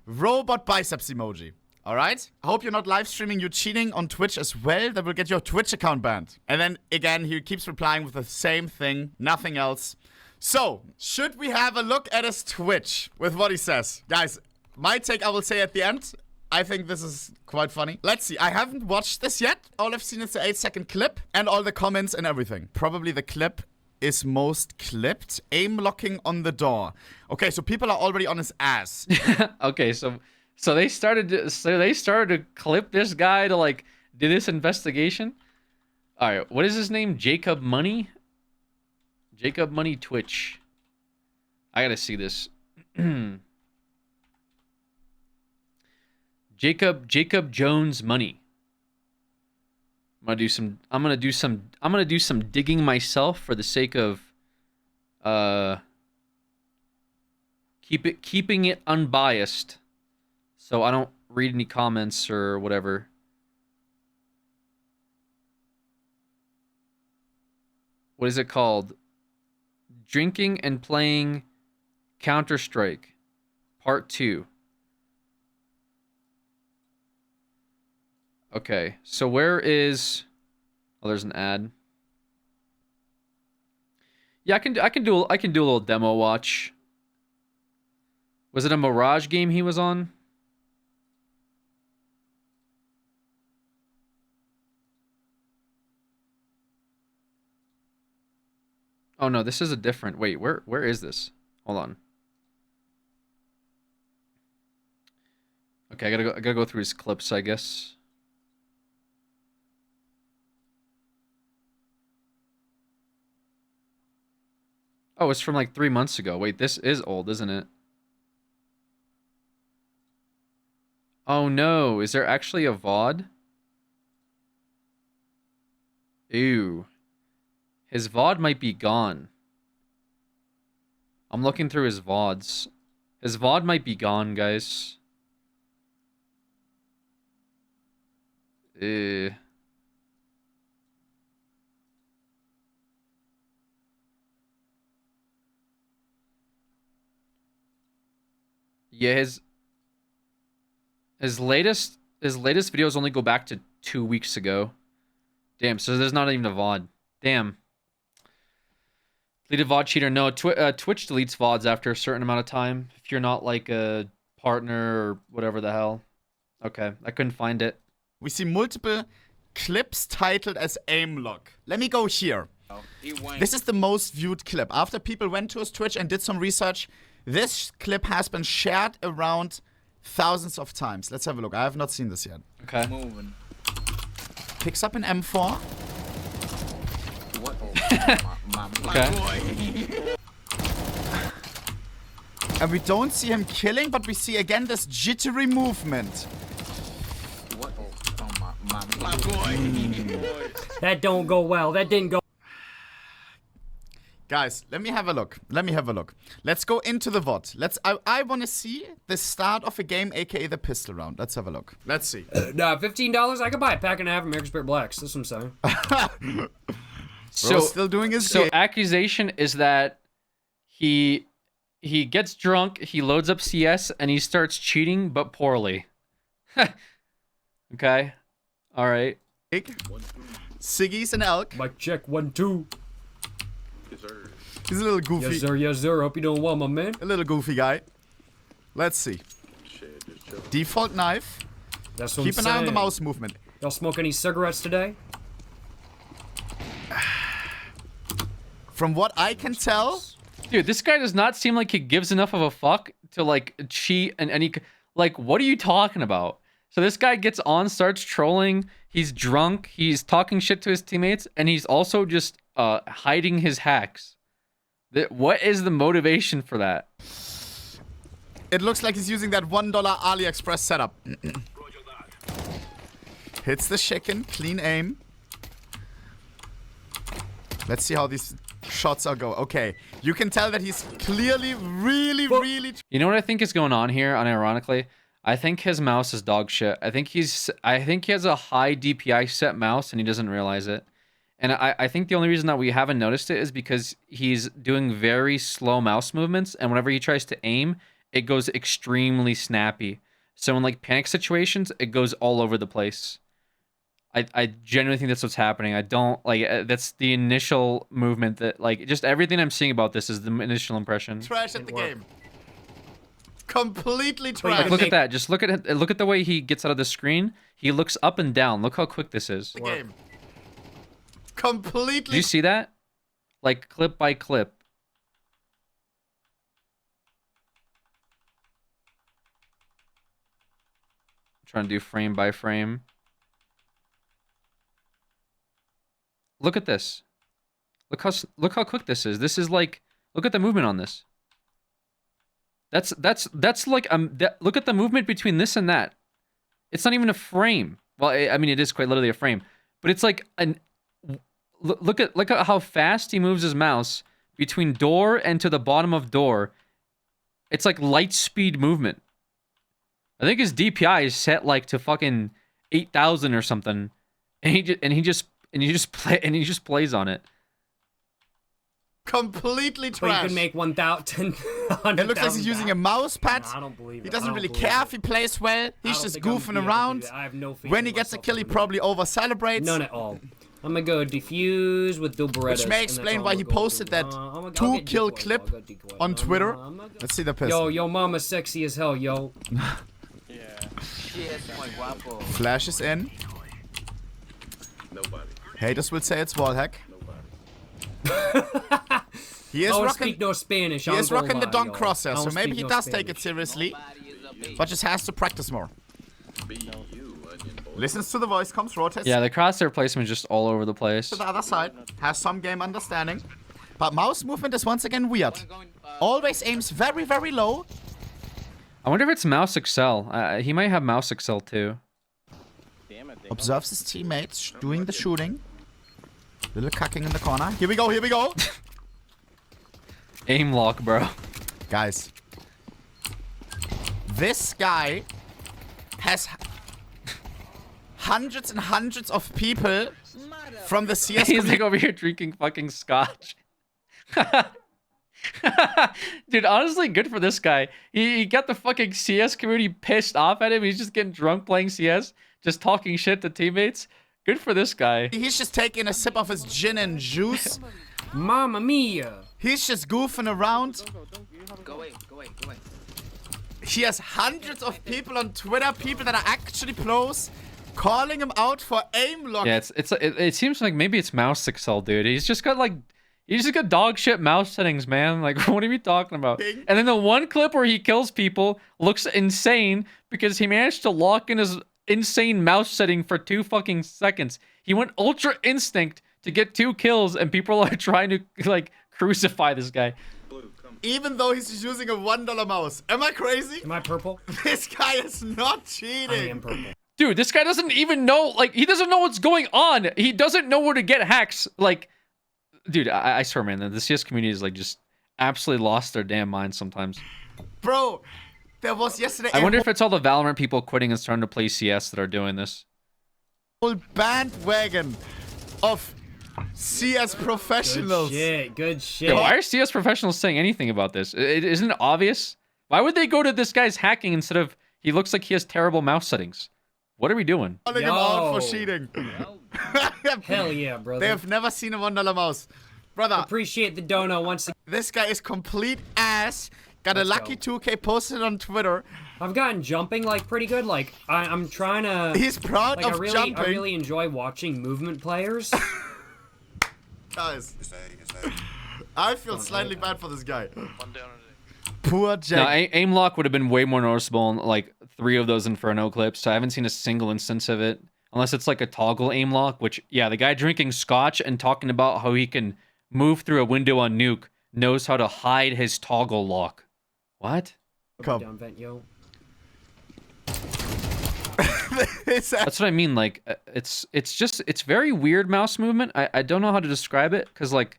Robot biceps emoji. Alright? I hope you're not live streaming you cheating on Twitch as well. That will get your Twitch account banned. And then again, he keeps replying with the same thing. Nothing else. So, should we have a look at his Twitch with what he says? Guys, my take I will say at the end. I think this is quite funny. Let's see. I haven't watched this yet. All I've seen is the 8-second clip and all the comments and everything. Probably the clip is most clipped. Aim locking on the door. Okay, so people are already on his ass. Okay, so they started to clip this guy to like do this investigation. All right, what is his name? Jacob Money? Jacob Money Twitch. I gotta see this. Jacob Jones Money. I'm gonna do some digging myself for the sake of keeping it unbiased, so I don't read any comments or whatever. What is it called? Drinking and playing Counter-Strike Part 2. Okay, so where is... Oh, there's an ad. Yeah, I can do a little demo watch. Was it a Mirage game he was on? Oh no, this is a different... Wait, where is this? Hold on. Okay, I gotta go through his clips, I guess. Oh, it's from like 3 months ago. Wait, this is old, isn't it? Oh no, is there actually a VOD? Ew. His VOD might be gone. I'm looking through his VODs. His VOD might be gone, guys. Yeah, his latest videos only go back to 2 weeks ago. Damn, so there's not even a VOD. Damn. Deleted VOD cheater. No, Twitch deletes VODs after a certain amount of time. If you're not like a partner or whatever the hell. Okay, I couldn't find it. We see multiple clips titled as aim lock. Let me go here. This is the most viewed clip. After people went to his Twitch and did some research, this clip has been shared around thousands of times. Let's have a look. I have not seen this yet. Okay. Moving. Picks up an M4. What? Okay. And we don't see him killing, but we see again this jittery movement. What? My boy. That don't go well. That didn't go. Guys, let me have a look. Let's go into the VOD. I want to see the start of a game, aka the pistol round. Let's have a look. Let's see. Nah, $15, I could buy a pack and a half of American Spirit Blacks. That's what I'm saying. So still doing his game. Accusation is that he gets drunk, he loads up CS, and he starts cheating, but poorly. Okay. All right. Siggy's an elk. Mic check 1 2. He's a little goofy. Yes sir, yes sir. Hope you doing well, my man. A little goofy guy. Let's see. Default knife. That's what Keep I'm an eye on the saying. mouse movement. Y'all smoke any cigarettes today? From what I can tell, Dude, this guy does not seem like he gives enough of a fuck to like cheat in any like what are you talking about? So this guy gets on, starts trolling, he's drunk, he's talking shit to his teammates, and he's also just hiding his hacks. What is the motivation for that? it looks like he's using that $1 AliExpress setup. Hits the chicken, clean aim. Let's see how these shots are going. Okay, you can tell that he's clearly really. You know what I think is going on here, unironically? I think his mouse is dog shit. I think he has a high DPI set mouse and he doesn't realize it. And I think the only reason that we haven't noticed it is because he's doing very slow mouse movements, and whenever he tries to aim, it goes extremely snappy. So in like panic situations, it goes all over the place. I genuinely think that's what's happening. I don't like that's the initial movement that like just everything I'm seeing about this is the initial impression. Trash at the game. Completely trash. Like, look at that. Just look at the way he gets out of the screen. He looks up and down. Look how quick this is. The game. Completely. Do you see that? Like clip by clip. Trying to do frame by frame. Look at this. Look how quick this is. This is like, look at the movement on this. That's like look at the movement between this and that. It's not even a frame. Well, I mean it is quite literally a frame, but it's like look at how fast he moves his mouse between door and to the bottom of door. It's like light speed movement. I think his DPI is set like to fucking 8,000 or something, and he just plays on it. Completely trash. But you can make 1,000. It looks like he's using a mouse pad. No, I don't believe it. He doesn't really care if he plays well. He's just goofing around. I have no faith When in he gets a myself kill, he to do that. probably over-celebrates. None at all. I'm gonna go defuse with Duberettas. Which may explain why he posted that 2-kill clip on Twitter. Let's see the pistol. Yo, mama's sexy as hell, yo. Flash is in. Haters will say it's wallhack. He is I don't rocking. speak no Spanish. He is rocking the donk crosser, so maybe he does take it seriously, but just has to practice more. Listens to the voice, comes, rotates. Yeah, the crosshair placement is just all over the place. To the other side, has some game understanding, but mouse movement is once again weird. Always aims very, very low. I wonder if it's mouse excel. He might have mouse excel too. Observes his teammates doing the shooting. Little cucking in the corner. Here we go, here we go. Aim lock, bro. Guys. This guy has hundreds and hundreds of people from the CS He's like over here drinking fucking scotch. Dude, honestly, good for this guy. He got the fucking CS community pissed off at him. He's just getting drunk playing CS, just talking shit to teammates. Good for this guy. He's just taking a sip of his gin and juice. Mamma mia. He's just goofing around. Go away. He has hundreds of people on Twitter, people that are actually pros, calling him out for aim lock. Yeah, it seems like maybe it's mouse excel, dude. He's just got dog shit mouse settings, man. Like, what are you talking about? And then the one clip where he kills people looks insane because he managed to lock in his insane mouse setting for 2 fucking seconds. He went ultra instinct to get 2 kills, and people are trying to like crucify this guy. Even though he's just using a $1 mouse. Am I crazy? Am I purple? This guy is not cheating. I am purple. Dude, this guy doesn't even know, like, he doesn't know what's going on. He doesn't know where to get hacks. Like, dude, I swear, man, the CS community is like just absolutely lost their damn minds sometimes. Bro, there was yesterday I wonder if it's all the Valorant people quitting and starting to play CS that are doing this. whole bandwagon of CS professionals. Good shit. Yeah, why are CS professionals saying anything about this? Isn't it obvious? Why would they go to this guy's hacking instead of he looks like he has terrible mouse settings? What are we doing? Calling him out for Yo. cheating. Hell yeah, brother. They have never seen a $1 mouse. Brother. Appreciate the dono once again. This guy is complete ass. Got a lucky 2K posted on Twitter. I've gotten jumping like pretty good. Like I'm trying to. He's proud like, of I jumping. really enjoy watching movement players. Guys, I feel slightly bad for this guy. Poor Jack. No, aim lock would have been way more noticeable in like 3 of those Inferno clips. So I haven't seen a single instance of it, unless it's like a toggle aim lock. Which, yeah, the guy drinking scotch and talking about how he can move through a window on Nuke knows how to hide his toggle lock. What? Come. Down vent, yo. That's what I mean. Like, it's very weird mouse movement. I don't know how to describe it because like,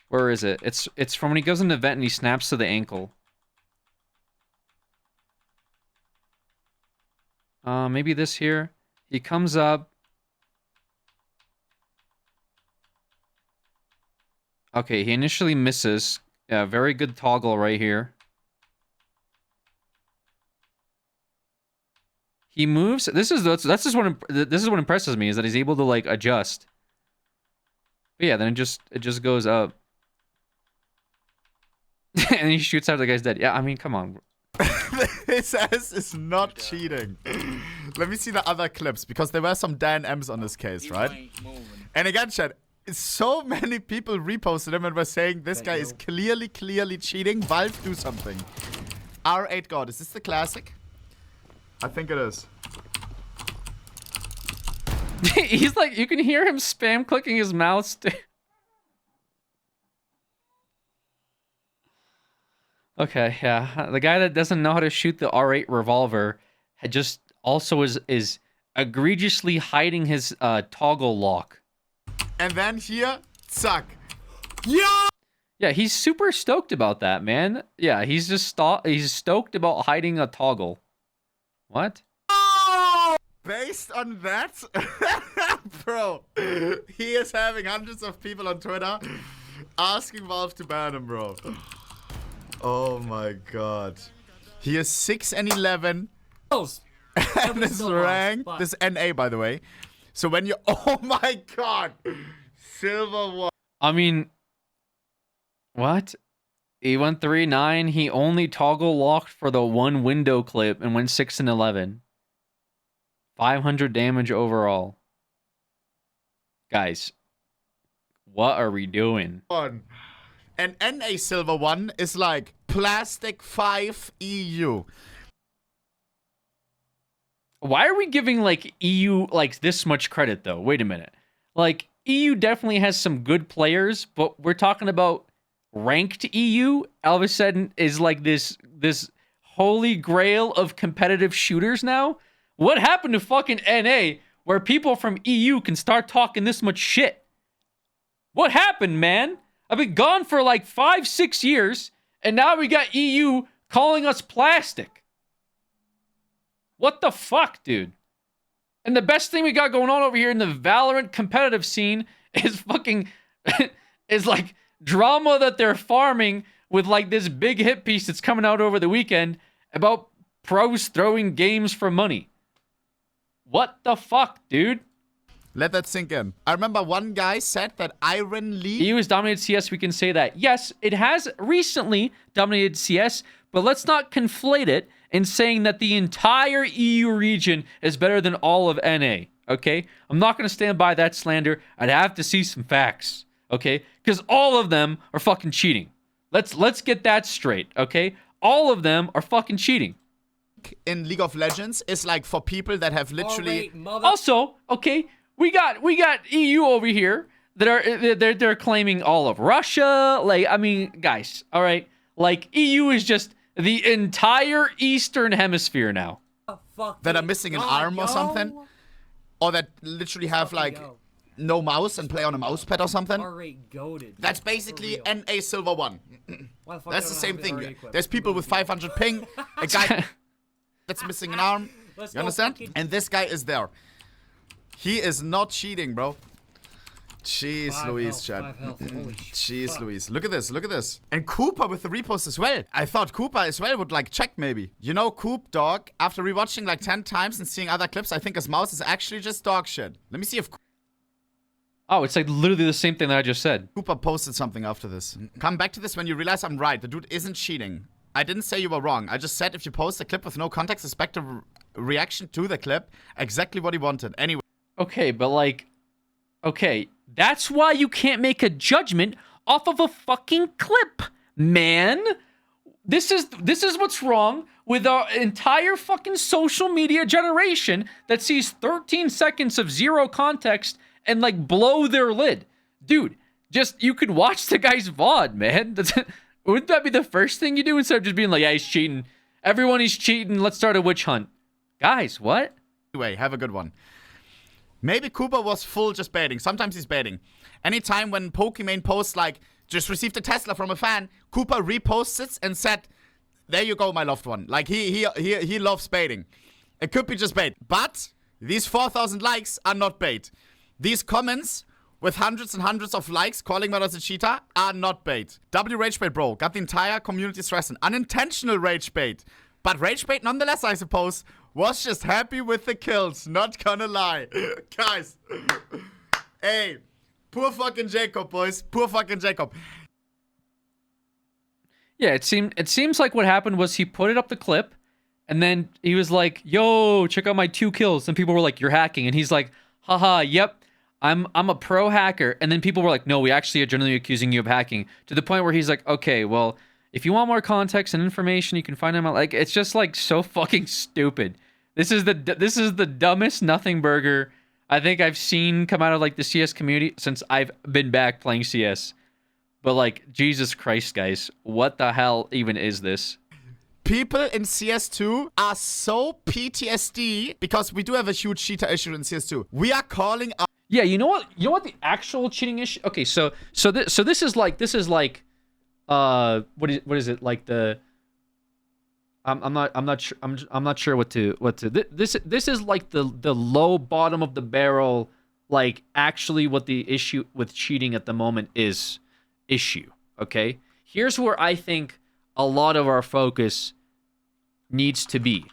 where is it? It's from when he goes in the vent and he snaps to the ankle. Maybe this here. He comes up. Okay, he initially misses. Yeah, very good toggle right here. He moves. This is what impresses me is that he's able to like adjust. But yeah, then it just goes up. And he shoots out the guy's dead. Yeah, I mean, come on. His ass is not cheating. Let me see the other clips, because there were some Dan M's on this case, right? And again, chat, so many people reposted him and were saying this guy is clearly cheating. Valve, do something. R8 God, is this the classic? I think it is. He's like, you can hear him spam clicking his mouse. Okay, yeah. The guy that doesn't know how to shoot the R8 revolver just also is egregiously hiding his toggle lock. And then here, suck. Yeah, he's super stoked about that, man. Yeah, he's just he's stoked about hiding a toggle. What? Based on that, bro, he is having hundreds of people on Twitter asking Valve to ban him, bro. Oh my god. He is 6-11. And is ranked. This is NA, by the way. So when you... Oh my god. Silver 1. I mean... What? E139, he only toggle locked for the one window clip and went 6-11. 500 damage overall. Guys, what are we doing? And NA Silver 1 is like Plastic 5 EU. Why are we giving like EU like this much credit though? Wait a minute. Like EU definitely has some good players, but we're talking about ranked EU all of a sudden is like this holy grail of competitive shooters now? What happened to fucking NA where people from EU can start talking this much shit? What happened, man? I've been gone for like 5-6 years, and now we got EU calling us plastic. What the fuck, dude? And the best thing we got going on over here in the Valorant competitive scene is fucking... is like drama that they're farming with like this big hit piece that's coming out over the weekend about pros throwing games for money. What the fuck, dude? Let that sink in. I remember one guy said that Iron League... EU has dominated CS, we can say that. Yes, it has recently dominated CS, but let's not conflate it in saying that the entire EU region is better than all of NA, okay? I'm not going to stand by that slander. I'd have to see some facts, okay? Because all of them are fucking cheating. Let's get that straight, okay? All of them are fucking cheating. In League of Legends is like for people that have literally... Also, okay, we got EU over here that are they're claiming all of Russia. Like, I mean, guys, all right, like EU is just the entire Eastern Hemisphere now. That are missing an arm or something, or that literally have like no mouse and play on a mouse pad or something. That's basically NA Silver 1. That's the same thing. There's people with 500 ping, a guy that's missing an arm. You understand? And this guy is there. He is not cheating, bro. Jeez Louise, chat. Jeez Louise. Look at this. Look at this. And Cooper with the repost as well. I thought Cooper as well would like check maybe. You know, Coop dog, after rewatching like 10 times and seeing other clips, I think his mouse is actually just dog shit. Let me see if Oh, it's like literally the same thing that I just said. Cooper posted something after this. Come back to this when you realize I'm right. The dude isn't cheating. I didn't say you were wrong. I just said if you post a clip with no context, expect a reaction to the clip. Exactly what he wanted. Anyway. Okay, but like, okay, that's why you can't make a judgment off of a fucking clip, man. This is what's wrong with our entire fucking social media generation that sees 13 seconds of zero context and like blow their lid. Dude, just you could watch the guy's VOD, man. Wouldn't that be the first thing you do instead of just being like, yeah, he's cheating. Everyone is cheating. Let's start a witch hunt. Guys, what? Anyway, have a good one. Maybe Cooper was full just baiting. Sometimes he's baiting. Anytime when Pokimane posts like, just received a Tesla from a fan, Cooper reposts it and said, there you go, my loved one. Like he loves baiting. It could be just bait. But these 4,000 likes are not bait. These comments with hundreds and hundreds of likes calling me as a cheater are not bait. W rage bait, bro. Got the entire community stressing. Unintentional rage bait. But rage bait nonetheless, I suppose, was just happy with the kills. Not gonna lie. Guys. Hey. Poor fucking Jacob, boys. Poor fucking Jacob. Yeah, it seems like what happened was he put it up the clip, and then he was like, yo, check out my 2 kills. And people were like, you're hacking. And he's like, haha, yep. I'm a pro hacker. And then people were like, no, we actually are generally accusing you of hacking. To the point where he's like, okay, well, if you want more context and information, you can find them out. Like, it's just like so fucking stupid. This is the dumbest nothing burger I think I've seen come out of like the CS community since I've been back playing CS. But like, Jesus Christ, guys, what the hell even is this? People in CS2 are so PTSD because we do have a huge cheater issue in CS2. We are calling out. Yeah, you know what the actual cheating issue? Okay, so this is like what is it like the I'm not sure what to this is like the low bottom of the barrel, like actually what the issue with cheating at the moment is issue. Okay, here's where I think a lot of our focus needs to be,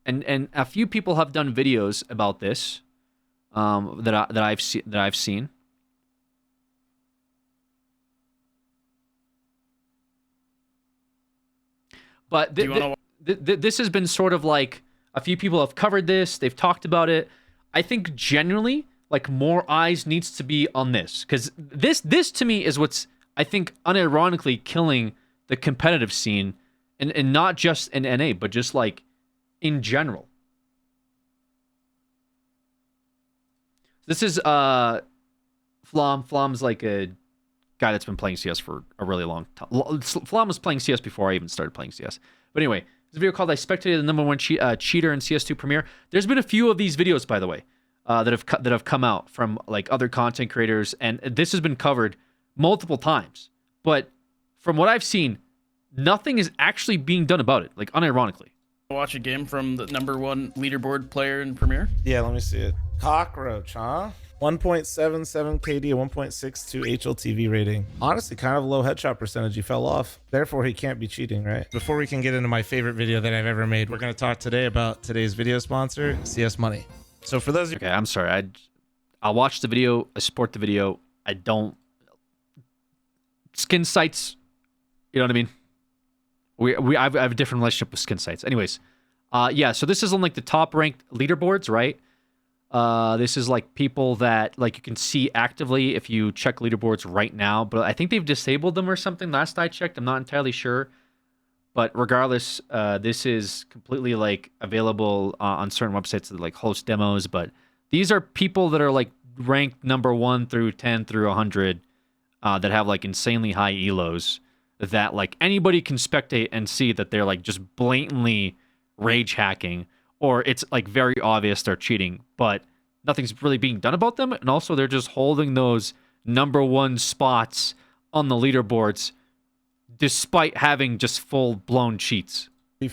and a few people have done videos about this that I've seen. But this has been sort of like a few people have covered this. They've talked about it. I think genuinely, like, more eyes needs to be on this, because this to me is what's, I think, unironically killing the competitive scene, and not just in NA, but just like in general. This is Flom. Flom's like a guy that's been playing CS for a really long time. Flom was playing CS before I even started playing CS. But anyway, this video called "I Spectated the #1 Cheater in CS2 Premiere." There's been a few of these videos, by the way, that have come out from like other content creators, and this has been covered multiple times. But from what I've seen, nothing is actually being done about it. Like, unironically. Watch a game from the #1 leaderboard player in Premiere? Yeah, let me see it. Cockroach, huh? 1.77 KD, 1.62 HLTV rating. Honestly, kind of low headshot percentage. He fell off. Therefore, he can't be cheating, right? Before we can get into my favorite video that I've ever made, we're going to talk today about today's video sponsor, CS Money. So for those of you... Okay, I'm sorry. I'll watch the video. I support the video. I don't... Skin sites, you know what I mean? I have a different relationship with skin sites. Anyways, yeah, so this is on like the top ranked leaderboards, right? This is like people that like you can see actively if you check leaderboards right now, but I think they've disabled them or something. Last I checked, I'm not entirely sure, but regardless, this is completely like available on certain websites that like host demos. But these are people that are like ranked #1 through 10 through 100 that have like insanely high elos that like anybody can spectate and see that they're like just blatantly rage hacking, or it's like very obvious they're cheating, but nothing's really being done about them. And also they're just holding those #1 spots on the leaderboards despite having just full-blown cheats.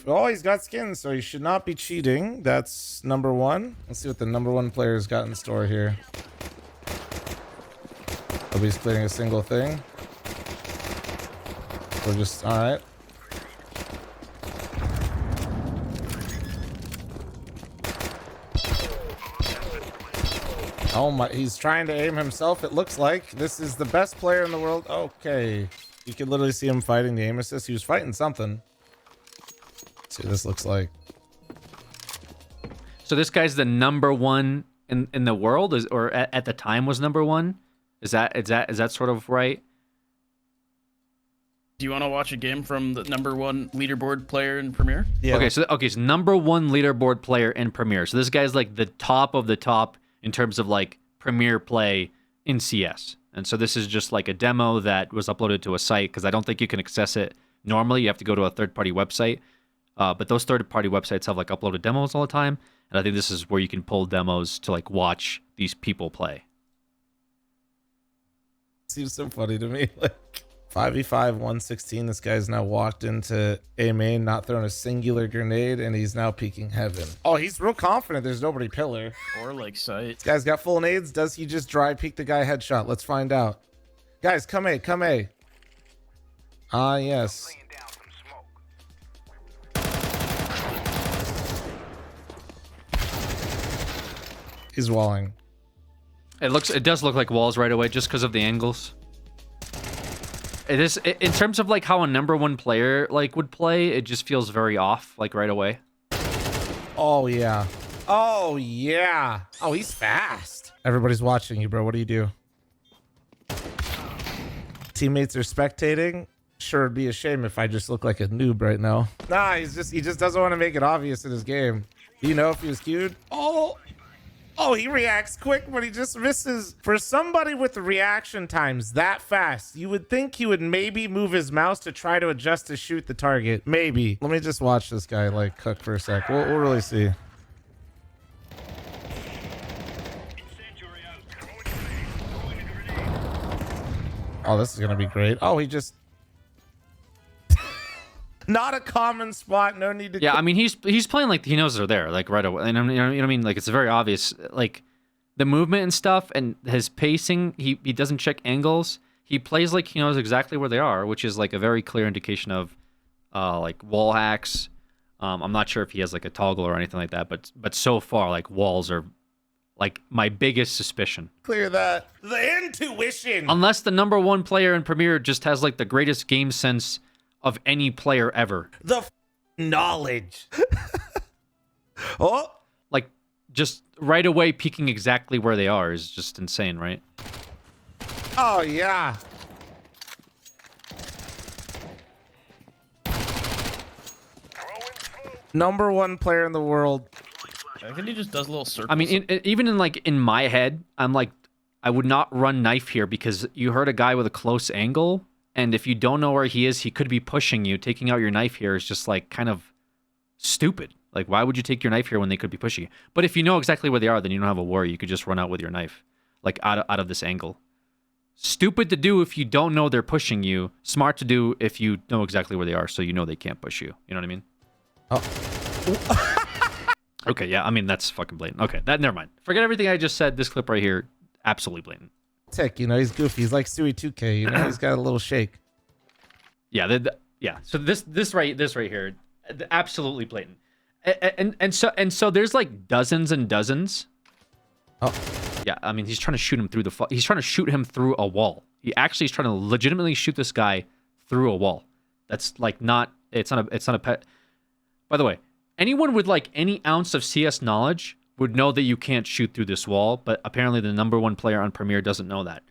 Oh, he's got skins, so he should not be cheating. That's #1. Let's see what the #1 player's got in store here. Nobody's clearing a single thing. We're just all right. Oh my, he's trying to aim himself, it looks like. This is the best player in the world. Okay. You can literally see him fighting the aim assist. He was fighting something. Let's see what this looks like. So this guy's the number one in the world, or at the time was number one? Is that sort of right? Do you want to watch a game from the number one leaderboard player in Premier? Yeah. Okay, so number one leaderboard player in Premier. So this guy's like the top of the top in terms of like Premier play in CS. And so this is just like a demo that was uploaded to a site, because I don't think you can access it normally. You have to go to a third-party website. But those third-party websites have like uploaded demos all the time. And I think this is where you can pull demos to like watch these people play. Seems so funny to me. Like 5v5, 116. This guy's now walked into A main, not thrown a singular grenade, and he's now peeking heaven. Oh, he's real confident there's nobody pillar. Or like sight. This guy's got full nades. Does he just dry peek the guy headshot? Let's find out. Guys, come A, come A. Ah, yes. He's walling. It does look like walls right away just because of the angles. It is in terms of like how a number one player like would play, it just feels very off like right away. Oh yeah. Oh yeah. Oh, he's fast. Everybody's watching you, bro. What do you do? Teammates are spectating. Sure, it'd be a shame if I just look like a noob right now. Nah, he just doesn't want to make it obvious in his game. Do you know if he was queued? Oh, he reacts quick, but he just misses. For somebody with the reaction times that fast, you would think he would maybe move his mouse to try to adjust to shoot the target. Maybe. Let me just watch this guy like cook for a sec. We'll really see. Oh, this is gonna be great. Oh, he just not a common spot. No need to. Yeah, I mean he's playing like he knows they're there like right away. And you know what I mean? Like it's very obvious. Like the movement and stuff and his pacing. He doesn't check angles. He plays like he knows exactly where they are, which is like a very clear indication of like wall hacks. I'm not sure if he has like a toggle or anything like that, but so far like walls are like my biggest suspicion. Clear that. The intuition. Unless the number one player in Premier just has like the greatest game sense of any player ever. The knowledge. Oh, like just right away peeking exactly where they are is just insane, right? Oh yeah. Number one player in the world. I think he just does little circles. I mean, even in my head, I'm like, I would not run knife here because you hurt a guy with a close angle. And if you don't know where he is, he could be pushing you. Taking out your knife here is just like kind of stupid. Like, why would you take your knife here when they could be pushing you? But if you know exactly where they are, then you don't have a worry. You could just run out with your knife, like out of this angle. Stupid to do if you don't know they're pushing you. Smart to do if you know exactly where they are, so you know they can't push you. You know what I mean? Oh. Okay, yeah. I mean, that's fucking blatant. Okay, never mind. Forget everything I just said. This clip right here, absolutely blatant. Tick, you know, he's goofy. He's like Stewie 2K, you know, he's got a little shake. Yeah, yeah. So this right here, absolutely blatant. And so there's like dozens and dozens. Oh. Yeah, I mean, he's trying to shoot him through he's trying to shoot him through a wall. He actually is trying to legitimately shoot this guy through a wall. That's like it's not a pet. By the way, anyone with like any ounce of CS knowledge would know that you can't shoot through this wall, but apparently the number one player on Premier doesn't know that.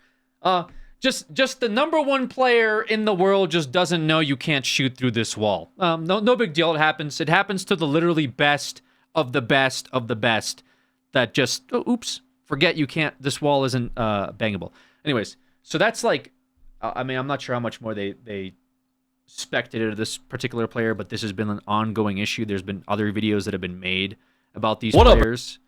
Just the number one player in the world just doesn't know you can't shoot through this wall. No big deal. It happens. It happens to the literally best of the best of the best that just, oops, forget you can't, this wall isn't bangable. Anyways, so that's like, I mean, I'm not sure how much more they spectated this particular player, but this has been an ongoing issue. There's been other videos that have been made about these players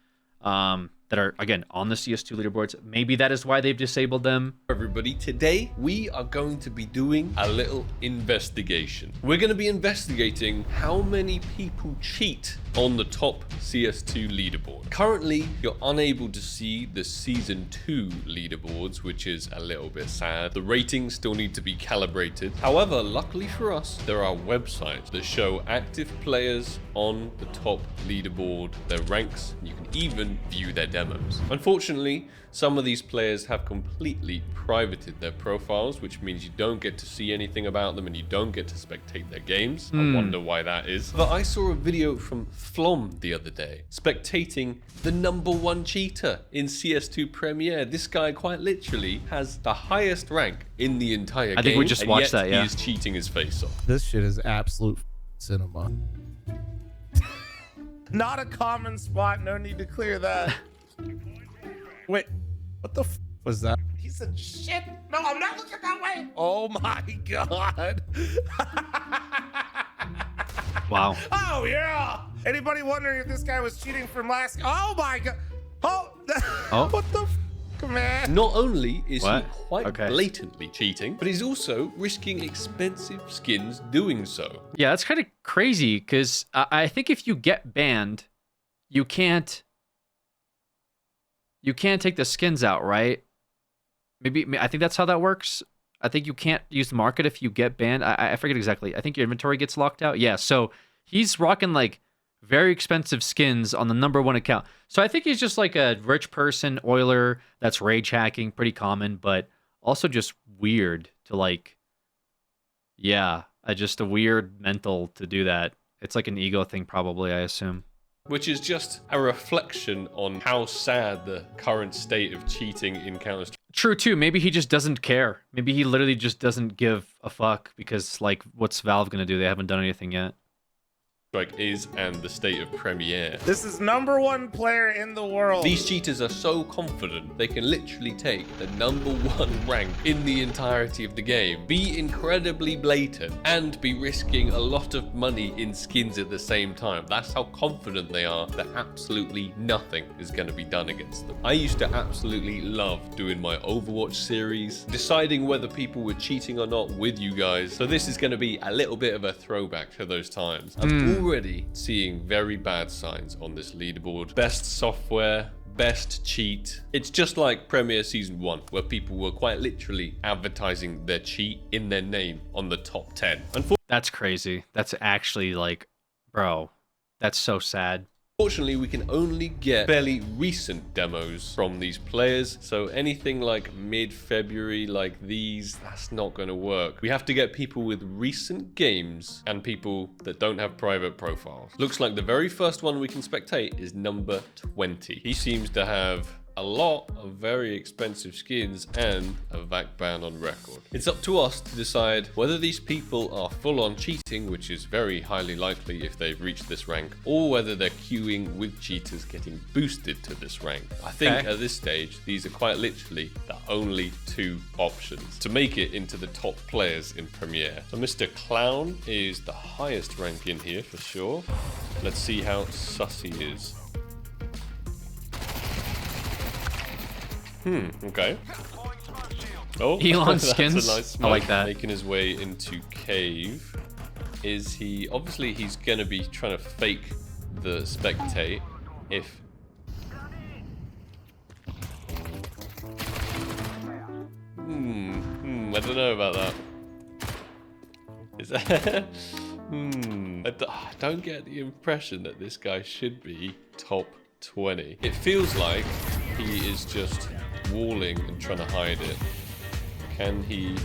that are, again, on the CS2 leaderboards. Maybe that is why they've disabled them. Everybody, today we are going to be doing a little investigation. We're going to be investigating how many people cheat on the top CS2 leaderboard. Currently, you're unable to see the Season 2 leaderboards, which is a little bit sad. The ratings still need to be calibrated. However, luckily for us, there are websites that show active players on the top leaderboard, their ranks, and you can even view their demos. Unfortunately, some of these players have completely privated their profiles, which means you don't get to see anything about them and you don't get to spectate their games. I wonder why that is. But I saw a video from Flom the other day, spectating the #1 cheater in CS2 Premiere. This guy quite literally has the highest rank in the entire game. I think we just watched that, yeah. He is cheating his face off. This shit is absolute cinema. Not a common spot. No need to clear that. Wait, what the f was that? He said, shit. No, I'm not looking that way. Oh my God. Wow. Oh, yeah. Anybody wondering if this guy was cheating from last? Oh my God. Oh, what the f, man? Not only is What? he quite blatantly cheating, but he's also risking expensive skins doing so. Yeah, that's kind of crazy because I think if you get banned, you can't take the skins out, right? Maybe I think that's how that works. I think you can't use the market if you get banned. I forget exactly. I think your inventory gets locked out. Yeah, so he's rocking like very expensive skins on the #1 account. So I think he's just like a rich person, oiler that's rage hacking, pretty common, but also just weird to like, yeah, just a weird mental to do that. It's like an ego thing probably, I assume. Which is just a reflection on how sad the current state of cheating in Counter-Strike. True too. Maybe he just doesn't care. Maybe he literally just doesn't give a fuck because like, what's Valve gonna do? They haven't done anything yet. Is and the state of Premiere. This is #1 player in the world. These cheaters are so confident they can literally take the #1 rank in the entirety of the game, be incredibly blatant, and be risking a lot of money in skins at the same time. That's how confident they are that absolutely nothing is going to be done against them. I used to absolutely love doing my Overwatch series, deciding whether people were cheating or not with you guys. So this is going to be a little bit of a throwback to those times. I'm already seeing very bad signs on this leaderboard. Best software, best cheat. It's just like Premiere Season 1, where people were quite literally advertising their cheat in their name on the top 10. That's crazy. That's actually like, bro, that's so sad. Unfortunately, we can only get fairly recent demos from these players, so anything like mid-February like these, that's not going to work. We have to get people with recent games and people that don't have private profiles. Looks like the very first one we can spectate is #20. He seems to have a lot of very expensive skins and a VAC ban on record. It's up to us to decide whether these people are full-on cheating, which is very highly likely if they've reached this rank, or whether they're queuing with cheaters getting boosted to this rank. I think at this stage, these are quite literally the only two options to make it into the top players in Premiere. So Mr. Clown is the highest rank in here for sure. Let's see how sus he is. Okay. Oh, Elon that's skins. A nice I like that. Making his way into cave. Is he... Obviously, he's going to be trying to fake the spectate. If... I don't know about that. Is that... I don't get the impression that this guy should be top 20. It feels like he is just walling and trying to hide it. Can he...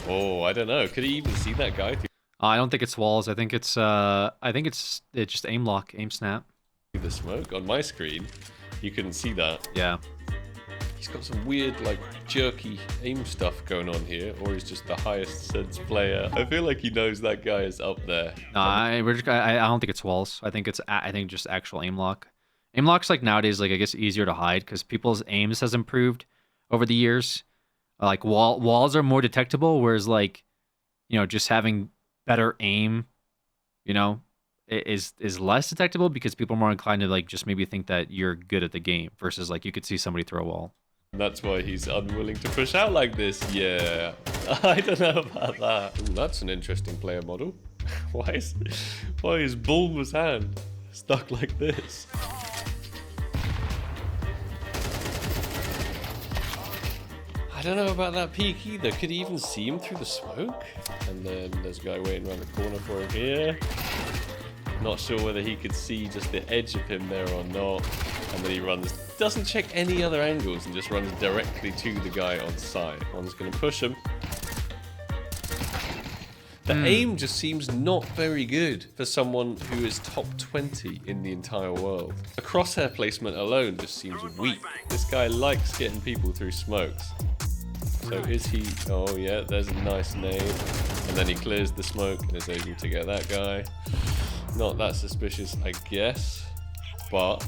Oh, I don't know. Could he even see that guy? I don't think it's walls. I think it's just aim lock, aim snap. The smoke on my screen, you couldn't see that. Yeah. He's got some weird, like, jerky aim stuff going on here, or he's just the highest sense player. I feel like he knows that guy is up there. No, I don't think it's walls. I think just actual aim lock. Aim lock's like nowadays, like I guess easier to hide because people's aims has improved over the years. Like walls are more detectable, whereas like, you know, just having better aim, you know, is less detectable because people are more inclined to like just maybe think that you're good at the game versus like you could see somebody throw a wall. That's why he's unwilling to push out like this. Yeah, I don't know about that. Ooh, that's an interesting player model. Why is Bulma's hand? stuck like this. I don't know about that peek either. Could he even see him through the smoke? And then there's a guy waiting around the corner for him here. Not sure whether he could see just the edge of him there or not. And then he runs, doesn't check any other angles and just runs directly to the guy on side. One's going to push him. The aim just seems not very good for someone who is top 20 in the entire world. The crosshair placement alone just seems weak. This guy likes getting people through smokes. So is he... Oh yeah, there's a nice nade. And then he clears the smoke and is able to get that guy. Not that suspicious, I guess. But...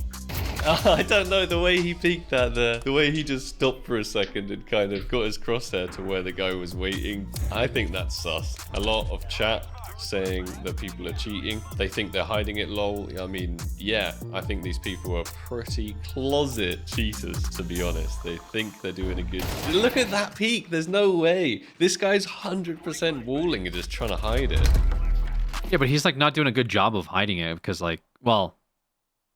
I don't know, the way he peeked that there. The way he just stopped for a second and kind of got his crosshair to where the guy was waiting. I think that's sus. A lot of chat saying that people are cheating. They think they're hiding it, lol. I mean, yeah, I think these people are pretty closet cheaters, to be honest. They think they're doing a good... Look at that peek, there's no way. This guy's 100% walling and just trying to hide it. Yeah, but he's like not doing a good job of hiding it because like, well,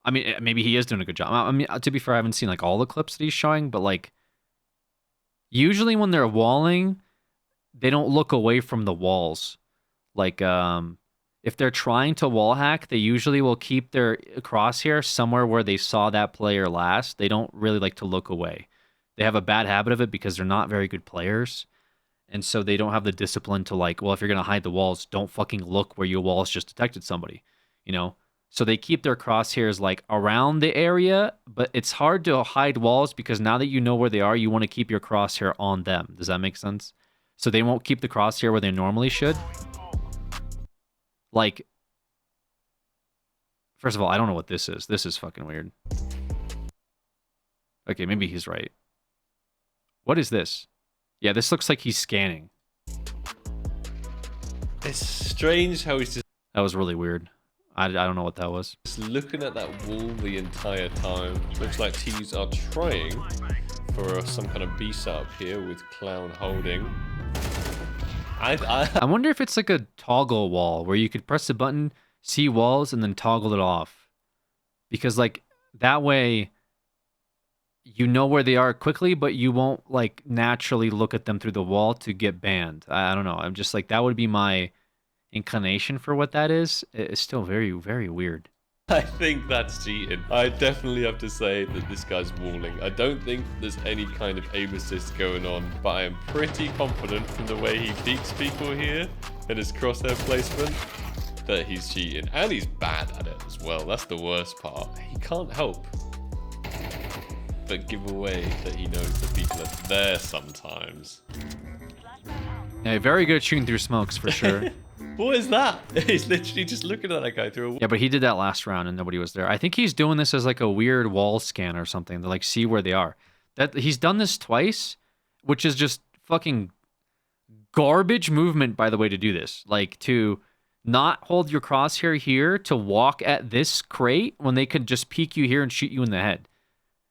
I mean, maybe he is doing a good job. I mean, to be fair, I haven't seen like all the clips that he's showing, but like usually when they're walling, they don't look away from the walls. Like, if they're trying to wall hack, they usually will keep their crosshair somewhere where they saw that player last. They don't really like to look away. They have a bad habit of it because they're not very good players. And so they don't have the discipline to like, well, if you're going to hide the walls, don't fucking look where your walls just detected somebody, you know? So they keep their crosshairs like around the area, but it's hard to hide walls because now that you know where they are, you want to keep your crosshair on them. Does that make sense? So they won't keep the crosshair where they normally should. Like, first of all, I don't know what this is. This is fucking weird. Okay, maybe he's right. What is this? Yeah, this looks like he's scanning. It's strange how he's just... That was really weird. I don't know what that was. Just looking at that wall the entire time. Looks like teams are trying for some kind of B setup here with Clown holding. I wonder if it's like a toggle wall where you could press the button, see walls, and then toggle it off. Because like that way you know where they are quickly, but you won't like naturally look at them through the wall to get banned. I don't know. I'm just like, that would be my inclination for what that is. It's still very, very weird. I think that's cheating. I definitely have to say that this guy's walling. I don't think there's any kind of aim assist going on, but I am pretty confident from the way he peeks people here and his crosshair placement that he's cheating. And he's bad at it as well. That's the worst part. He can't help but give away that he knows that people are there sometimes. Yeah, very good at shooting through smokes for sure. What is that? He's literally just looking at that guy through a wall. Yeah, but he did that last round and nobody was there. I think he's doing this as like a weird wall scan or something to like see where they are. That he's done this twice, which is just fucking garbage movement, by the way, to do this. Like to not hold your crosshair here to walk at this crate when they could just peek you here and shoot you in the head.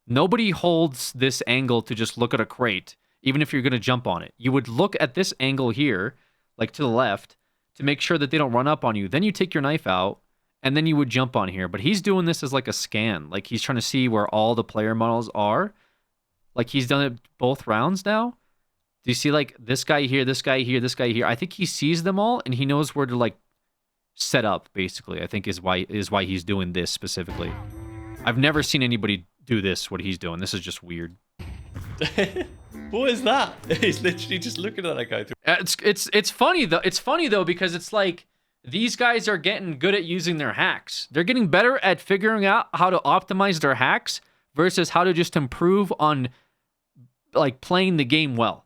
Nobody holds this angle to just look at a crate, even if you're going to jump on it. You would look at this angle here, like to the left, to make sure that they don't run up on you. Then you take your knife out, and then you would jump on here. But he's doing this as like a scan. Like he's trying to see where all the player models are. Like he's done it both rounds now. Do you see like this guy here, this guy here, this guy here? I think he sees them all, and he knows where to like set up, basically. I think is why he's doing this specifically. I've never seen anybody do this, what he's doing. This is just weird. What is that? He's literally just looking at that guy through. It's funny though. It's funny though because it's like these guys are getting good at using their hacks. They're getting better at figuring out how to optimize their hacks versus how to just improve on like playing the game well.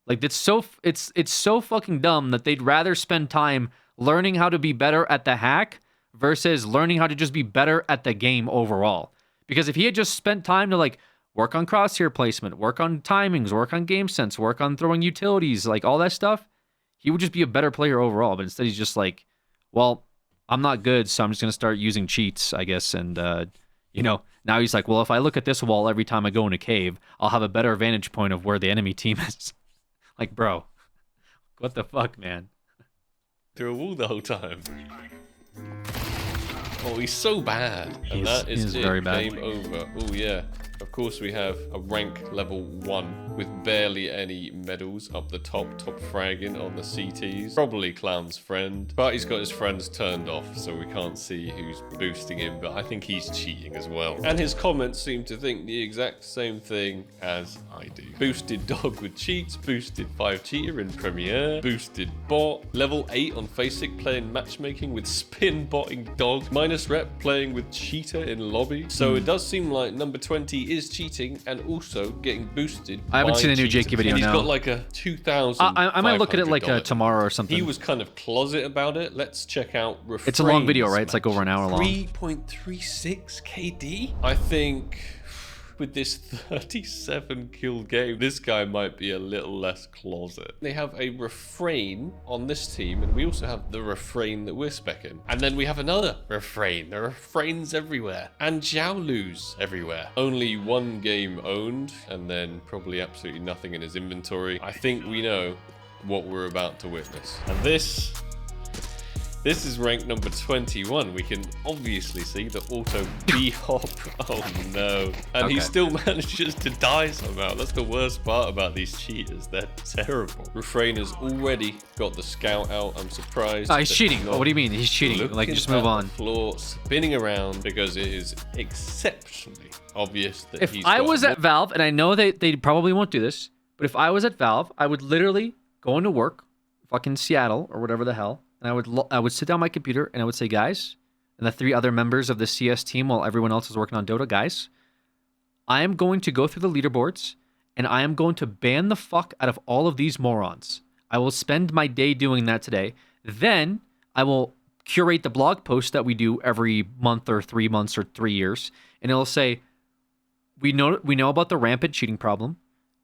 Like it's so fucking dumb that they'd rather spend time learning how to be better at the hack versus learning how to just be better at the game overall. Because if he had just spent time to like work on crosshair placement, work on timings, work on game sense, work on throwing utilities, like all that stuff, he would just be a better player overall. But instead he's just like, well, I'm not good, so I'm just going to start using cheats, I guess. And, you know, now he's like, well, if I look at this wall every time I go in a cave, I'll have a better vantage point of where the enemy team is. Like, bro, what the fuck, man? Through a wall the whole time. Oh, he's so bad. And that is it. very bad. Game over. Oh, yeah. Of course, we have a rank level 1 with barely any medals up the top fragging on the CTs. Probably Clown's friend, but he's got his friends turned off, so we can't see who's boosting him, but I think he's cheating as well. And his comments seem to think the exact same thing as I do. Boosted dog with cheats, boosted 5 cheater in Premiere, boosted bot, level 8 on Faceit playing matchmaking with spin botting dog, minus rep playing with cheater in lobby. So it does seem like number 20 is cheating and also getting boosted. I haven't seen the new cheaters. Jakey video and he's now. got like a 2,000. I might look at it like tomorrow or something. He was kind of closet about it. Let's check out Refrain's It's a long video, right? It's like over an hour long. 3.36 KD. I think with this 37 kill game, this guy might be a little less closet. They have a Refrain on this team, and we also have the Refrain that we're specking. And then we have another Refrain. There are Refrains everywhere. And Jiaolu's everywhere. Only 1 game owned, and then probably absolutely nothing in his inventory. I think we know what we're about to witness. And this is rank number 21. We can obviously see the auto B-hop. Oh no. And he still manages to die somehow. That's the worst part about these cheaters. They're terrible. Refrain has already got the scout out. I'm surprised. He's cheating. What do you mean? He's cheating. Like, just move on. Floor spinning around because it is exceptionally obvious that If he's I got was at Valve, and I know they probably won't do this, but if I was at Valve, I would literally go into work, fucking Seattle or whatever the hell, and I would sit down my computer and I would say, guys, and the 3 other members of the CS team while everyone else is working on Dota, guys, I am going to go through the leaderboards and I am going to ban the fuck out of all of these morons. I will spend my day doing that today. Then I will curate the blog post that we do every month or 3 months or 3 years, and it'll say, we know about the rampant cheating problem.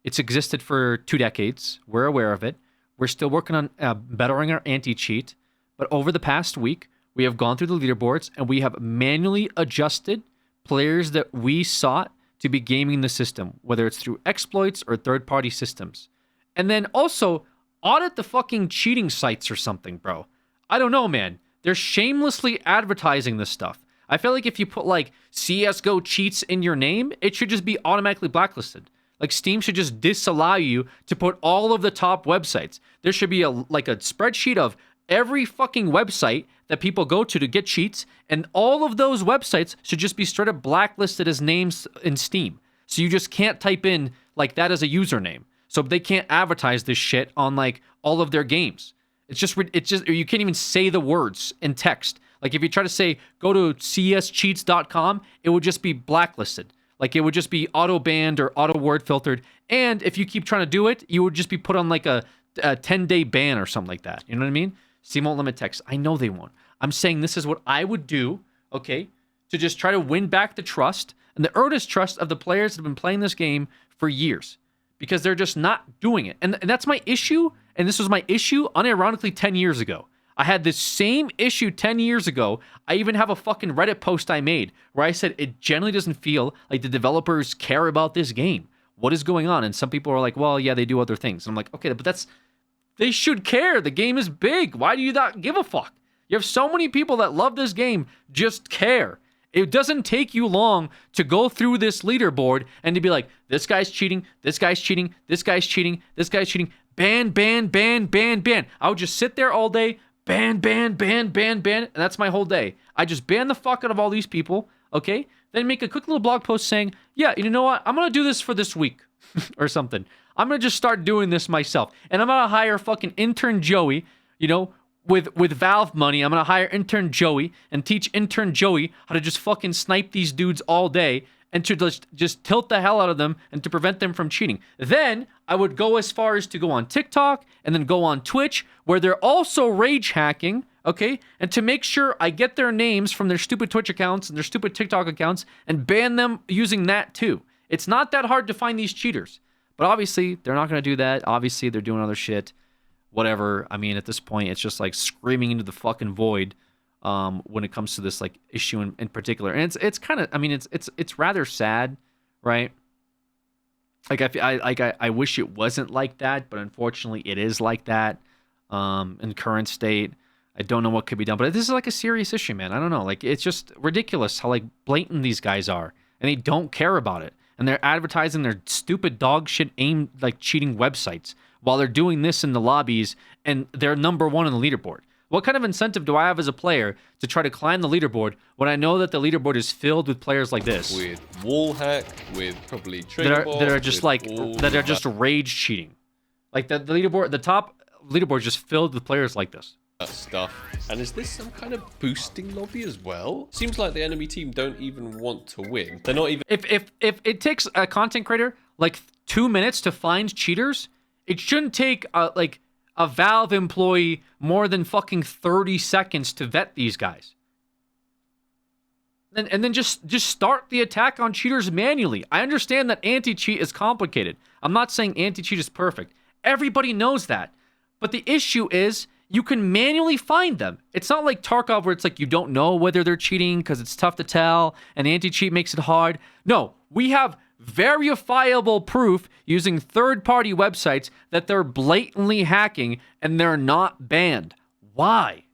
It's existed for 2 decades. We're aware of it. We're still working on bettering our anti-cheat. But over the past week, we have gone through the leaderboards and we have manually adjusted players that we sought to be gaming the system, whether it's through exploits or third-party systems. And then also audit the fucking cheating sites or something, bro. I don't know, man. They're shamelessly advertising this stuff. I feel like if you put like CSGO cheats in your name, it should just be automatically blacklisted. Like Steam should just disallow you to put all of the top websites. There should be a spreadsheet of every fucking website that people go to get cheats, and all of those websites should just be straight up blacklisted as names in Steam. So you just can't type in like that as a username. So they can't advertise this shit on like all of their games. It's just you can't even say the words in text. Like if you try to say go to cscheats.com, it would just be blacklisted. Like it would just be auto banned or auto word filtered. And if you keep trying to do it, you would just be put on like a 10-day ban or something like that. You know what I mean? Steam won't limit text. I know they won't. I'm saying this is what I would do, okay, to just try to win back the trust and the earnest trust of the players that have been playing this game for years, because they're just not doing it. And that's my issue. And this was my issue unironically 10 years ago. I had this same issue 10 years ago. I even have a fucking Reddit post I made where I said it generally doesn't feel like the developers care about this game. What is going on? And some people are like, well, yeah, they do other things. And I'm like, okay, but they should care. The game is big. Why do you not give a fuck? You have so many people that love this game, just care. It doesn't take you long to go through this leaderboard and to be like, this guy's cheating, this guy's cheating, this guy's cheating, this guy's cheating. Ban, ban, ban, ban, ban. I would just sit there all day, ban, ban, ban, ban, ban, and that's my whole day. I just ban the fuck out of all these people, okay? Then make a quick little blog post saying, yeah, you know what? I'm going to do this for this week or something. I'm going to just start doing this myself. And I'm going to hire fucking intern Joey, you know, with Valve money. I'm going to hire intern Joey and teach intern Joey how to just fucking snipe these dudes all day and to just tilt the hell out of them and to prevent them from cheating. Then I would go as far as to go on TikTok and then go on Twitch, where they're also rage hacking, okay? And to make sure I get their names from their stupid Twitch accounts and their stupid TikTok accounts and ban them using that too. It's not that hard to find these cheaters. But obviously, they're not going to do that. Obviously, they're doing other shit. Whatever. I mean, at this point, it's just like screaming into the fucking void when it comes to this like issue in particular. And it's kind of, I mean, it's rather sad, right? Like I wish it wasn't like that, but unfortunately, it is like that in current state. I don't know what could be done, but this is like a serious issue, man. I don't know. Like, it's just ridiculous how like blatant these guys are, and they don't care about it. And they're advertising their stupid dog shit aimed like cheating websites while they're doing this in the lobbies, and they're number one on the leaderboard. What kind of incentive do I have as a player to try to climb the leaderboard when I know that the leaderboard is filled with players like this? With wallhack, with probably that are just like that are just rage cheating. Like the leaderboard, the top leaderboard is just filled with players like this. That stuff. And is this some kind of boosting lobby as well? Seems like the enemy team don't even want to win. They're not even. If it takes a content creator like 2 minutes to find cheaters, it shouldn't take like a Valve employee more than fucking 30 seconds to vet these guys. And then just start the attack on cheaters manually. I understand that anti-cheat is complicated. I'm not saying anti-cheat is perfect. Everybody knows that. But the issue is you can manually find them. It's not like Tarkov where it's like you don't know whether they're cheating because it's tough to tell and anti-cheat makes it hard. No, we have verifiable proof using third-party websites that they're blatantly hacking and they're not banned. Why?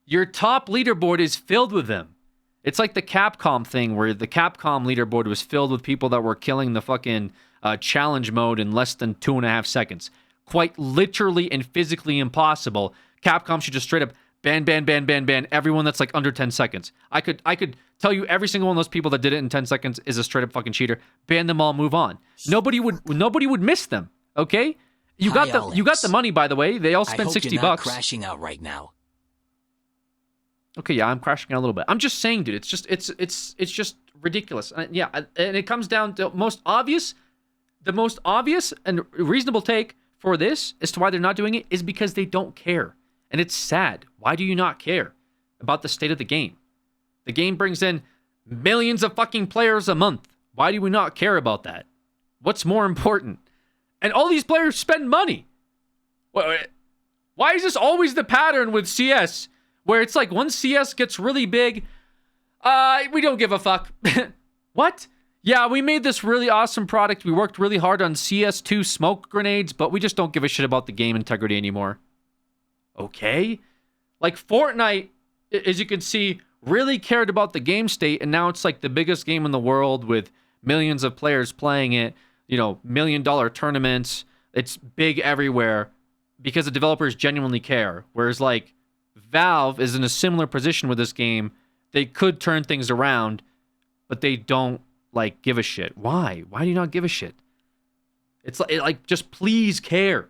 Your top leaderboard is filled with them. It's like the Capcom thing where the Capcom leaderboard was filled with people that were killing the fucking challenge mode in less than 2.5 seconds. Quite literally and physically impossible. Capcom should just straight up ban everyone that's like under 10 seconds. I could tell you every single one of those people that did it in 10 seconds is a straight up fucking cheater. Ban them all, move on. Nobody would miss them, okay? You got the money, by the way. They all spent $60. You're not crashing out right now. Okay, yeah, I'm crashing out a little bit. I'm just saying, dude, it's just ridiculous. Yeah, and it comes down to the most obvious and reasonable take for this as to why they're not doing it is because they don't care. And it's sad. Why do you not care about the state of the game? The game brings in millions of fucking players a month. Why do we not care about that? What's more important? And all these players spend money. Why is this always the pattern with CS? Where it's like once CS gets really big, we don't give a fuck. What? Yeah, we made this really awesome product. We worked really hard on CS2 smoke grenades, but we just don't give a shit about the game integrity anymore. Okay? Like Fortnite, as you can see, really cared about the game state, and now it's like the biggest game in the world with millions of players playing it, you know, $1 million tournaments. It's big everywhere because the developers genuinely care. Whereas like Valve is in a similar position with this game. They could turn things around, but they don't like give a shit. Why? Why do you not give a shit? It's like just please care.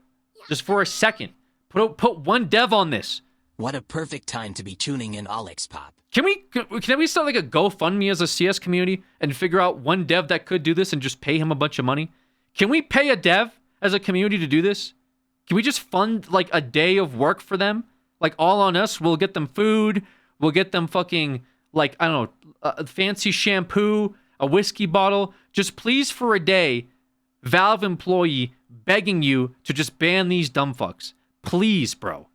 Just for a second. Put one dev on this. What a perfect time to be tuning in Alex Pop. Can we start like a GoFundMe as a CS community and figure out one dev that could do this and just pay him a bunch of money? Can we pay a dev as a community to do this? Can we just fund like a day of work for them? Like all on us. We'll get them food. We'll get them fucking like, I don't know, fancy shampoo, a whiskey bottle. Just please for a day, Valve employee begging you to just ban these dumb fucks. Please, bro.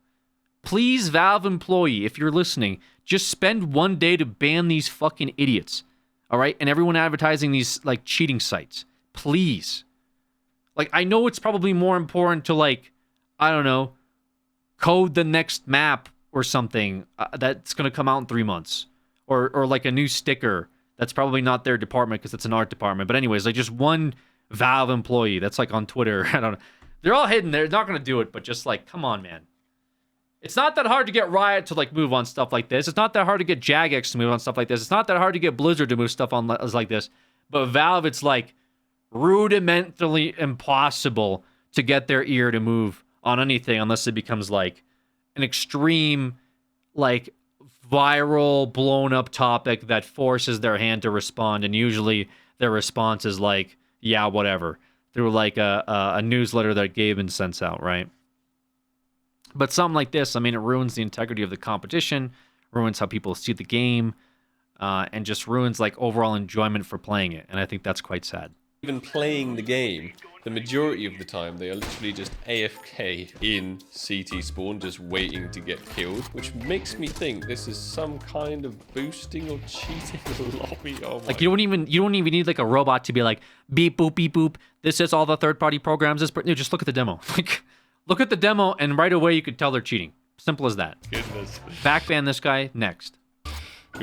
Please, Valve employee, if you're listening, just spend one day to ban these fucking idiots. All right? And everyone advertising these like cheating sites. Please. Like, I know it's probably more important to like, I don't know, code the next map or something that's going to come out in 3 months. Or like a new sticker that's probably not their department because it's an art department. But anyways, like just one Valve employee that's like on Twitter. I don't know. They're all hidden. They're not going to do it, but just like, come on, man. It's not that hard to get Riot to like move on stuff like this. It's not that hard to get Jagex to move on stuff like this. It's not that hard to get Blizzard to move stuff on like this. But Valve, it's like rudimentarily impossible to get their ear to move on anything unless it becomes like an extreme, like viral, blown up topic that forces their hand to respond. And usually their response is like, yeah, whatever. Through like a newsletter that Gaben sends out, right? But something like this, I mean, it ruins the integrity of the competition, ruins how people see the game, and just ruins like overall enjoyment for playing it. And I think that's quite sad. Even playing the game, the majority of the time they are literally just AFK in CT spawn, just waiting to get killed, which makes me think this is some kind of boosting or cheating lobby. Oh my. Like you don't even need like a robot to be like beep boop beep boop. This is all the third party programs. Just look at the demo. Like look at the demo and right away you could tell they're cheating. Simple as that. Goodness. Backban this guy next.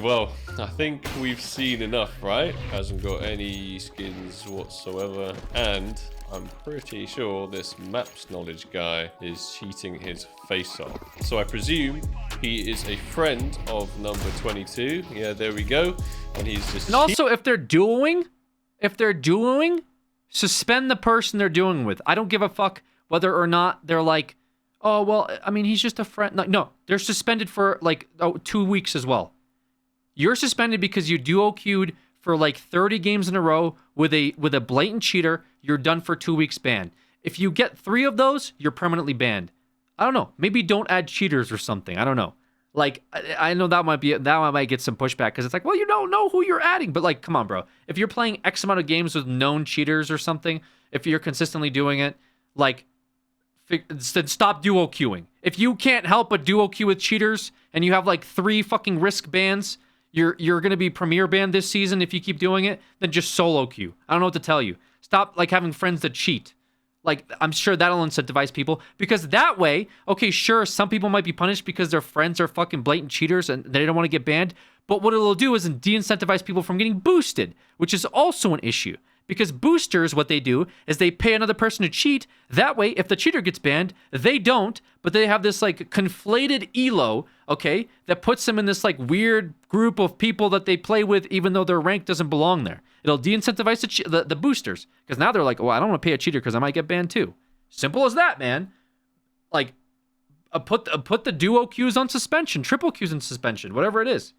Well, I think we've seen enough, right? Hasn't got any skins whatsoever. And I'm pretty sure this maps knowledge guy is cheating his face off. So I presume he is a friend of number 22. Yeah, there we go. And he's just... And also, if they're dueling, suspend the person they're dueling with. I don't give a fuck whether or not they're like, oh, well, I mean, he's just a friend. Like, no, they're suspended for like 2 weeks as well. You're suspended because you duo queued for like 30 games in a row with a blatant cheater. You're done for 2 weeks banned. If you get 3 of those, you're permanently banned. I don't know. Maybe don't add cheaters or something. I don't know. Like, I know that might get some pushback because it's like, well, you don't know who you're adding. But like, come on, bro. If you're playing X amount of games with known cheaters or something, if you're consistently doing it, like, then stop duo queuing. If you can't help but duo queue with cheaters and you have like 3 fucking risk bans, you're gonna be premier banned this season if you keep doing it, then just solo queue. I don't know what to tell you. Stop like having friends that cheat. Like, I'm sure that'll incentivize people because that way, okay, sure, some people might be punished because their friends are fucking blatant cheaters and they don't want to get banned. But what it'll do is de-incentivize people from getting boosted, which is also an issue. Because boosters, what they do is they pay another person to cheat. That way, if the cheater gets banned, they don't, but they have this like conflated elo, okay, that puts them in this like weird group of people that they play with even though their rank doesn't belong there. It'll de-incentivize the boosters because now they're like, well, I don't want to pay a cheater because I might get banned too. Simple as that, man. Like, put the duo queues on suspension, triple queues on suspension, whatever it is.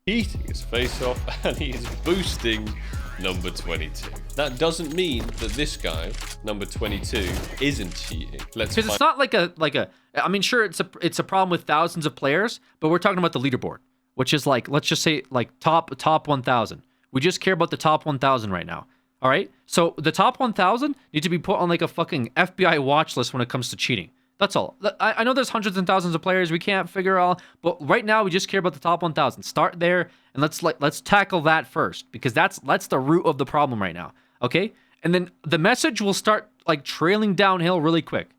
Cheating his face off and he's boosting number 22. That doesn't mean that this guy, number 22, isn't cheating. Because it's not like a I mean, sure, it's a problem with thousands of players, but we're talking about the leaderboard, which is like, let's just say like top 1,000. We just care about the top 1,000 right now. All right. So the top 1,000 need to be put on like a fucking FBI watch list when it comes to cheating. That's all. I know there's hundreds and thousands of players. We can't figure all, but right now we just care about the top 1,000. Start there and let's tackle that first because that's the root of the problem right now. Okay, and then the message will start like trailing downhill really quick.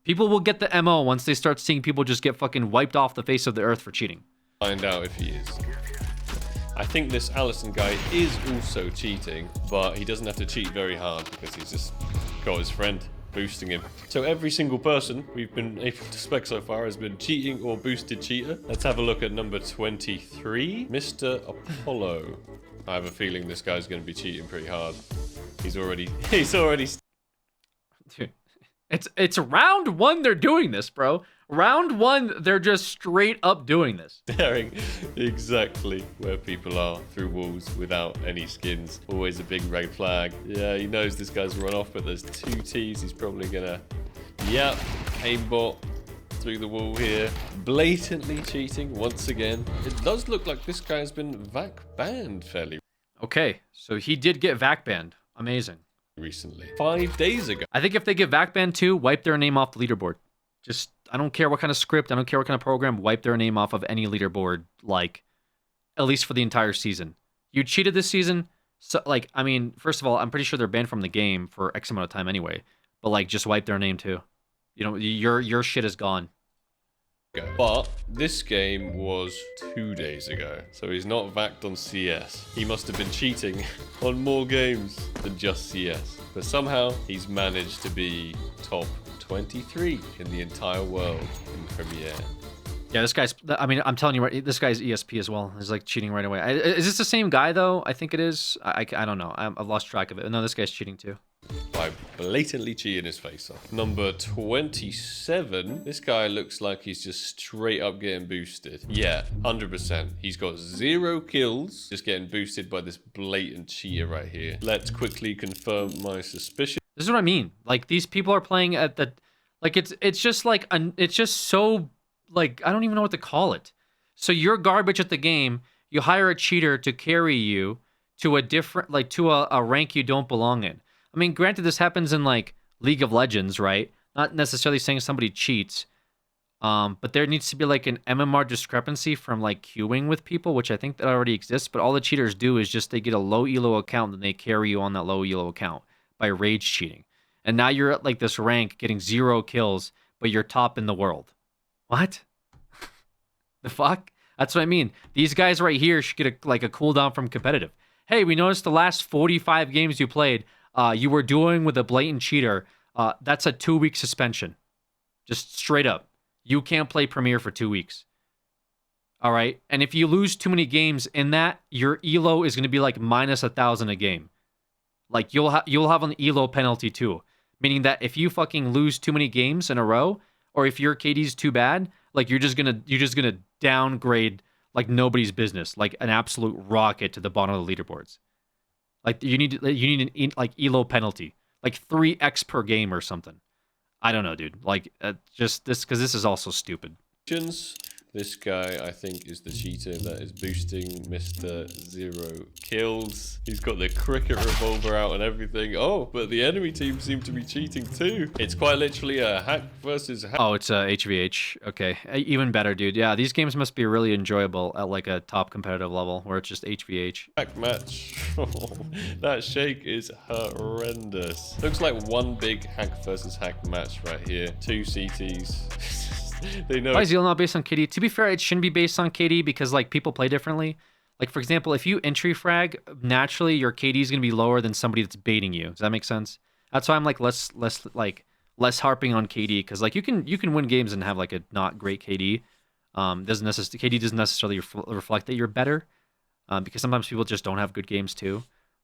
People will get the MO once they start seeing people just get fucking wiped off the face of the earth for cheating. Find out if he is. I think this Allison guy is also cheating, but he doesn't have to cheat very hard because he's just got his friend boosting him. So every single person we've been able to spec so far has been cheating or boosted cheater. Let's have a look at number 23, Mr. Apollo. I have a feeling this guy's going to be cheating pretty hard. He's already Dude, it's round 1 they're doing this, bro. Round 1 they're just straight up doing this. Staring exactly where people are through walls without any skins. Always a big red flag. Yeah, he knows this guy's run off, but there's 2 T's. He's probably gonna, yep, aimbot through the wall here. Blatantly cheating once again. It does look like this guy has been VAC banned fairly. Okay, so he did get VAC banned. Amazing. Recently. 5 days ago. I think if they get VAC banned too, wipe their name off the leaderboard. Just, I don't care what kind of script, I don't care what kind of program, wipe their name off of any leaderboard, like, at least for the entire season. You cheated this season, so, like, I mean, first of all, I'm pretty sure they're banned from the game for X amount of time anyway, but, like, just wipe their name too. You know, your shit is gone. But this game was 2 days ago, so he's not VAC'd on CS. He must have been cheating on more games than just CS. But somehow, he's managed to be top 23 in the entire world in Premiere. Yeah, this guy's, I mean, I'm telling you, right, this guy's ESP as well. He's like cheating right away. Is this the same guy though? I think it is. I don't know. I've lost track of it. No, this guy's cheating too. By blatantly cheating his face off. Number 27. This guy looks like he's just straight up getting boosted. Yeah, 100%. He's got 0 kills, just getting boosted by this blatant cheater right here. Let's quickly confirm my suspicion. This is what I mean. Like, these people are playing at the, like, it's just like, it's just so, like, I don't even know what to call it. So you're garbage at the game. You hire a cheater to carry you to a different, like, to a rank you don't belong in. I mean, granted, this happens in, like, League of Legends, right? Not necessarily saying somebody cheats, but there needs to be, like, an MMR discrepancy from, like, queuing with people, which I think that already exists, but all the cheaters do is just they get a low elo account and they carry you on that low elo account by rage cheating. And now you're at, like, this rank getting 0 kills, but you're top in the world. What? The fuck? That's what I mean. These guys right here should get a cooldown from competitive. Hey, we noticed the last 45 games you played, you were doing with a blatant cheater. That's a 2-week suspension. Just straight up. You can't play Premier for 2 weeks. All right? And if you lose too many games in that, your ELO is going to be like minus 1,000 a game. Like, you'll have an ELO penalty too. Meaning that if you fucking lose too many games in a row, or if your KD's too bad, like, you're just gonna downgrade like nobody's business, like an absolute rocket to the bottom of the leaderboards. Like, you need an like ELO penalty, like 3x per game or something. I don't know, dude. Like, just this, because this is also stupid. This guy, I think, is the cheater that is boosting Mr. Zero Kills. He's got the cricket revolver out and everything. Oh, but the enemy team seem to be cheating too. It's quite literally a hack versus hack. Oh, it's HVH. Okay, even better, dude. Yeah, these games must be really enjoyable at like a top competitive level where it's just HVH. Hack match. That shake is horrendous. Looks like one big hack versus hack match right here. 2 CTs. They know. Why is ELO not based on KD? To be fair, it shouldn't be based on KD because like people play differently. Like, for example, if you entry frag, naturally your KD is going to be lower than somebody that's baiting you. Does that make sense? That's why I'm like less harping on KD, because like you can win games and have like a not great KD. KD doesn't necessarily reflect that you're better, because sometimes people just don't have good games too.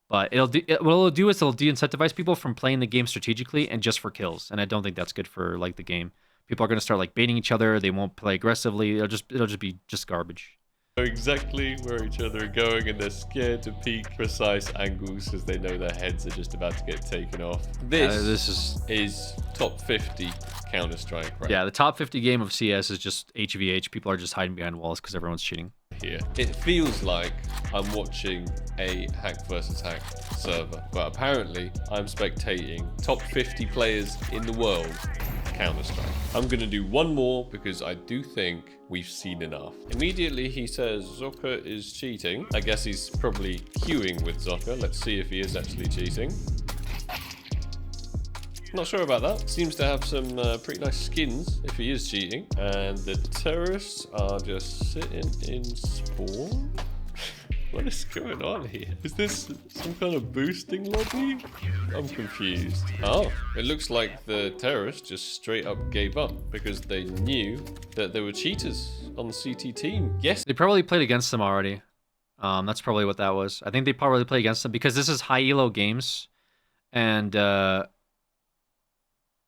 But what it'll do is it'll de-incentivize people from playing the game strategically and just for kills, and I don't think that's good for like the game. People are going to start like baiting each other. They won't play aggressively. It'll just be garbage. Know exactly where each other are going, and they're scared to peek precise angles because they know their heads are just about to get taken off. This is top 50 Counter-Strike, right? Yeah, the top 50 game of CS is just HVH. People are just hiding behind walls because everyone's cheating. Here. It feels like I'm watching a hack versus hack server, but apparently I'm spectating top 50 players in the world Counter-Strike. I'm gonna do one more because I do think we've seen enough. Immediately he says Zoka is cheating. I guess he's probably queuing with Zoka. Let's see if he is actually cheating. Not sure about that. Seems to have some pretty nice skins if he is cheating. And the terrorists are just sitting in spawn. What is going on here? Is this some kind of boosting lobby? I'm confused. Oh, it looks like the terrorists just straight up gave up because they knew that there were cheaters on the CT team. Yes. They probably played against them already. That's probably what that was. I think they probably played against them because this is high elo games. And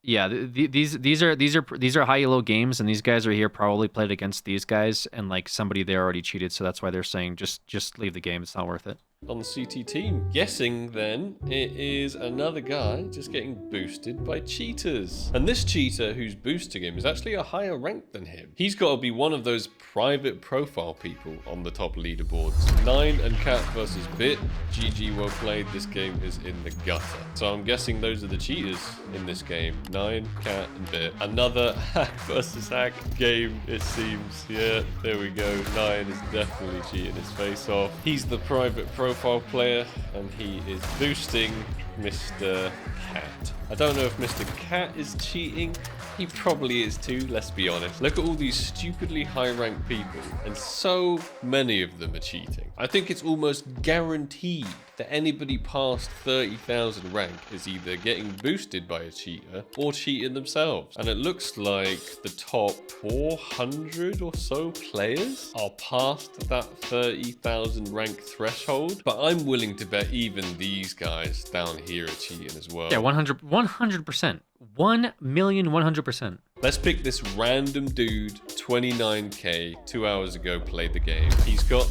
yeah, these are high elo games, and these guys are here probably played against these guys, and like somebody there already cheated, so that's why they're saying just leave the game. It's not worth it. On the CT team. Guessing then it is another guy just getting boosted by cheaters. And this cheater who's boosting him is actually a higher rank than him. He's got to be one of those private profile people on the top leaderboards. 9 and Cat versus Bit. GG, well played. This game is in the gutter. So I'm guessing those are the cheaters in this game. 9, Cat and Bit. Another hack versus hack game, it seems. Yeah, there we go. 9 is definitely cheating his face off. He's the private profile player, and he is boosting Mr. Cat. I don't know if Mr. Cat is cheating. He probably is too, let's be honest. Look at all these stupidly high-ranked people, and so many of them are cheating. I think it's almost guaranteed that anybody past 30,000 rank is either getting boosted by a cheater or cheating themselves. And it looks like the top 400 or so players are past that 30,000 rank threshold. But I'm willing to bet even these guys down here are cheating as well. Yeah, 100%. 1,100,000%. Let's pick this random dude, 29k, 2 hours ago played the game. He's got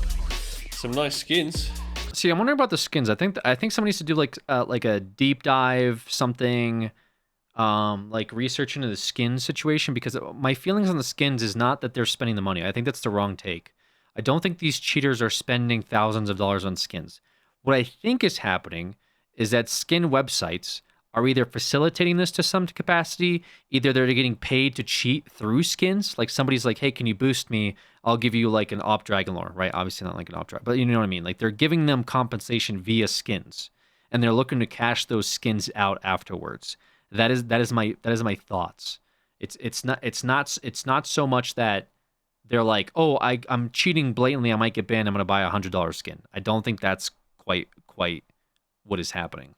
some nice skins. See, I'm wondering about the skins. I think somebody needs to do like a deep dive, something, like research into the skin situation, because my feelings on the skins is not that they're spending the money. I think that's the wrong take. I don't think these cheaters are spending thousands of dollars on skins. What I think is happening is that skin websites are either facilitating this to some capacity, either they're getting paid to cheat through skins. Like somebody's like, hey, can you boost me? I'll give you like an op Dragonlore, right? Obviously not like an op Dragon, but you know what I mean? Like they're giving them compensation via skins, and they're looking to cash those skins out afterwards. That is my thoughts. It's not so much that they're like, oh, I'm cheating blatantly, I might get banned, I'm gonna buy $100 skin. I don't think that's quite what is happening.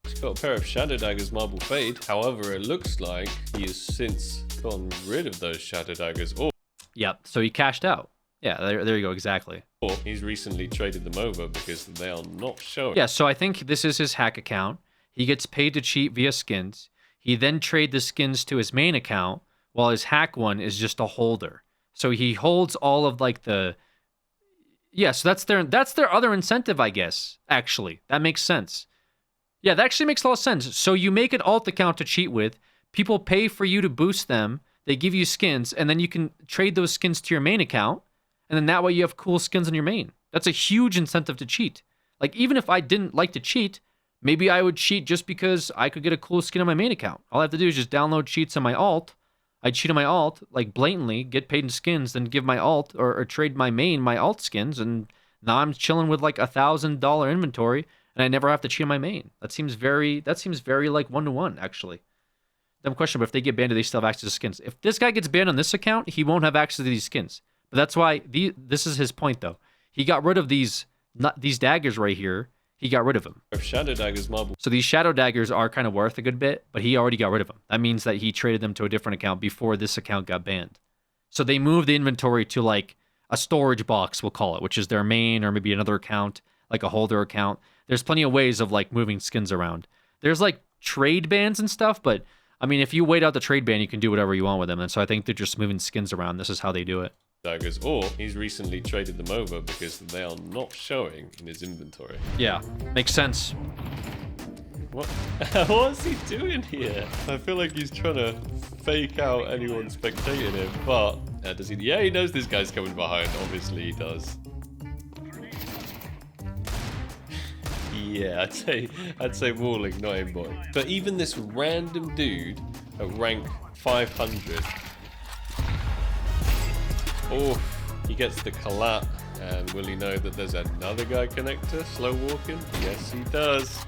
He's got a pair of Shadow Daggers Marble Fade. However, it looks like he has since gotten rid of those Shadow Daggers. Or Yep. So he cashed out. Yeah. There you go. Exactly. Or he's recently traded them over because they are not showing. Yeah. So I think this is his hack account. He gets paid to cheat via skins. He then trade the skins to his main account, while his hack one is just a holder. So he holds all of like the. Yeah. So that's their other incentive, I guess. Actually, that makes sense. Yeah, that actually makes a lot of sense. So you make an alt account to cheat with. People pay for you to boost them. They give you skins, and then you can trade those skins to your main account, and then that way you have cool skins on your main. That's a huge incentive to cheat. Like, even if I didn't like to cheat, maybe I would cheat just because I could get a cool skin on my main account. All I have to do is just download cheats on my alt. I cheat on my alt, like blatantly, get paid in skins, then give my alt, or trade my main, my alt skins, and now I'm chilling with like $1,000 inventory, and I never have to cheat on my main. That seems very like 1-to-1, actually. Dumb question, but if they get banned, do they still have access to skins? If this guy gets banned on this account, he won't have access to these skins. But that's why this is his point, though. He got rid of these daggers right here. He got rid of them. Shadow Daggers Marble. So these Shadow Daggers are kind of worth a good bit, but he already got rid of them. That means that he traded them to a different account before this account got banned. So they moved the inventory to like a storage box, we'll call it, which is their main or maybe another account, like a holder account. There's plenty of ways of like moving skins around. There's like trade bans and stuff, but I mean, if you wait out the trade ban, you can do whatever you want with them. And so I think they're just moving skins around. This is how they do it. Daggers, or he's recently traded them over because they are not showing in his inventory. Yeah, makes sense. What? What's he doing here? I feel like he's trying to fake out anyone spectating him, but does he? Yeah, he knows this guy's coming behind. Obviously, he does. Yeah, I'd say walling, not aimbot. But even this random dude at rank 500. Oh, he gets the collab. And will he know that there's another guy connector slow walking? Yes, he does.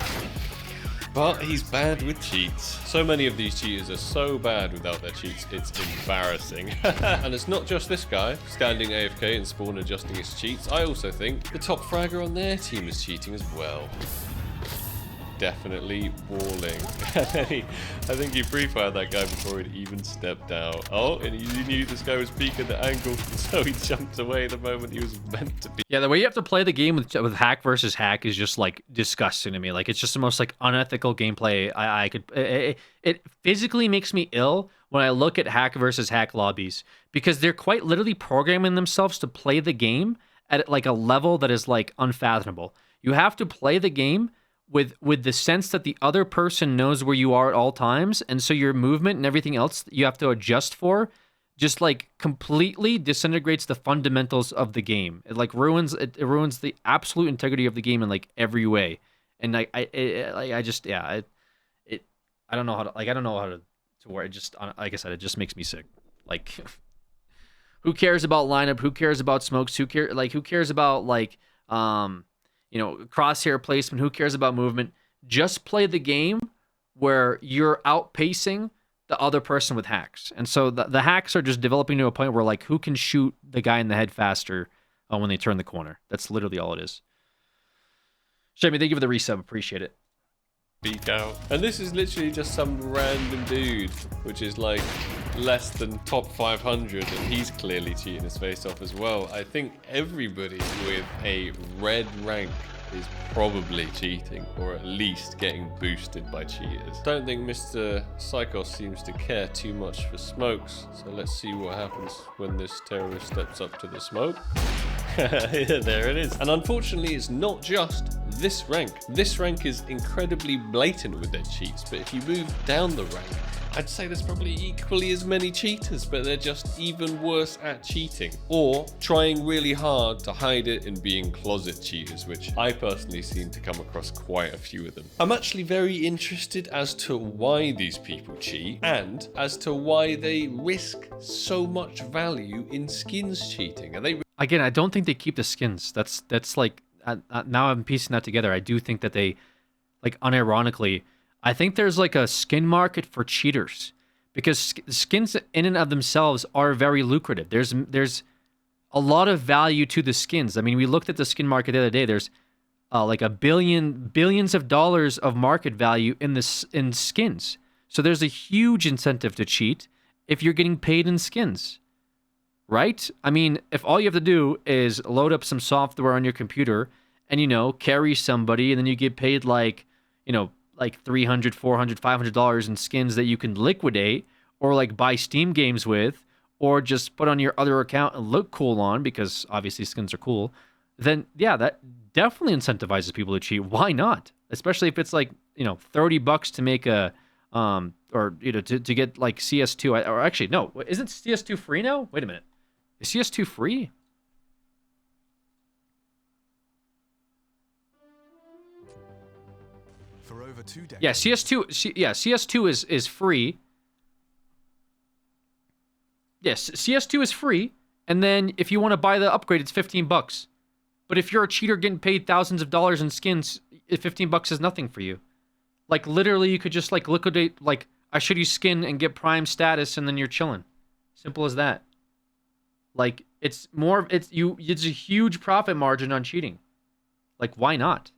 But he's bad with cheats. So many of these cheaters are so bad without their cheats, it's embarrassing. And it's not just this guy standing AFK and spawn adjusting his cheats. I also think the top fragger on their team is cheating as well. Definitely walling. I think he pre-fired that guy before he'd even stepped out. Oh, and he knew this guy was peeking the angle, so he jumped away the moment he was meant to be. Yeah, the way you have to play the game with hack versus hack is just like disgusting to me. Like, it's just the most like unethical gameplay I could. It physically makes me ill when I look at hack versus hack lobbies, because they're quite literally programming themselves to play the game at like a level that is like unfathomable. You have to play the game with the sense that the other person knows where you are at all times, and so your movement and everything else that you have to adjust for just like completely disintegrates the fundamentals of the game. It like ruins the absolute integrity of the game in like every way. And I don't know how to where it just, like I said, it just makes me sick. Like, who cares about lineup? Who cares about smokes? Who cares about like crosshair placement? Who cares about movement? Just play the game where you're outpacing the other person with hacks. And so the hacks are just developing to a point where like, who can shoot the guy in the head faster when they turn the corner? That's literally all it is. Jamie, thank you for the resub. Appreciate it. Speak out. And this is literally just some random dude, which is like less than top 500, and he's clearly cheating his face off as well. I think everybody with a red rank is probably cheating, or at least getting boosted by cheaters. Don't think Mr. Psychos seems to care too much for smokes, so let's see what happens when this terrorist steps up to the smoke. Yeah, there it is. And unfortunately, it's not just this rank. This rank is incredibly blatant with their cheats, but if you move down the rank, I'd say there's probably equally as many cheaters, but they're just even worse at cheating, or trying really hard to hide it and being closet cheaters, which I personally seem to come across quite a few of them. I'm actually very interested as to why these people cheat, and as to why they risk so much value in skins cheating. Are they? Again, I don't think they keep the skins. That's like, now I'm piecing that together. I do think that they, like, unironically, I think there's like a skin market for cheaters, because skins in and of themselves are very lucrative. There's a lot of value to the skins. I mean, we looked at the skin market the other day. There's like billions of dollars of market value in skins. So there's a huge incentive to cheat if you're getting paid in skins, right? I mean, if all you have to do is load up some software on your computer and, you know, carry somebody, and then you get paid like, you know, like $300, $400, $500 in skins that you can liquidate or like buy Steam games with, or just put on your other account and look cool on, because obviously skins are cool, then yeah, that definitely incentivizes people to cheat. Why not? Especially if it's like, you know, $30 to make a or, you know, to get like CS2, or actually no, isn't CS2 free now? Wait a minute, is CS2 free? For over 2 decades. Yeah, CS2 is free. Yes, CS2 is free, and then if you want to buy the upgrade, it's $15. But if you're a cheater getting paid thousands of dollars in skins, $15 is nothing for you. Like, literally, you could just, like, liquidate, like, a shitty skin and get prime status, and then you're chilling. Simple as that. Like, it's a huge profit margin on cheating. Like, why not?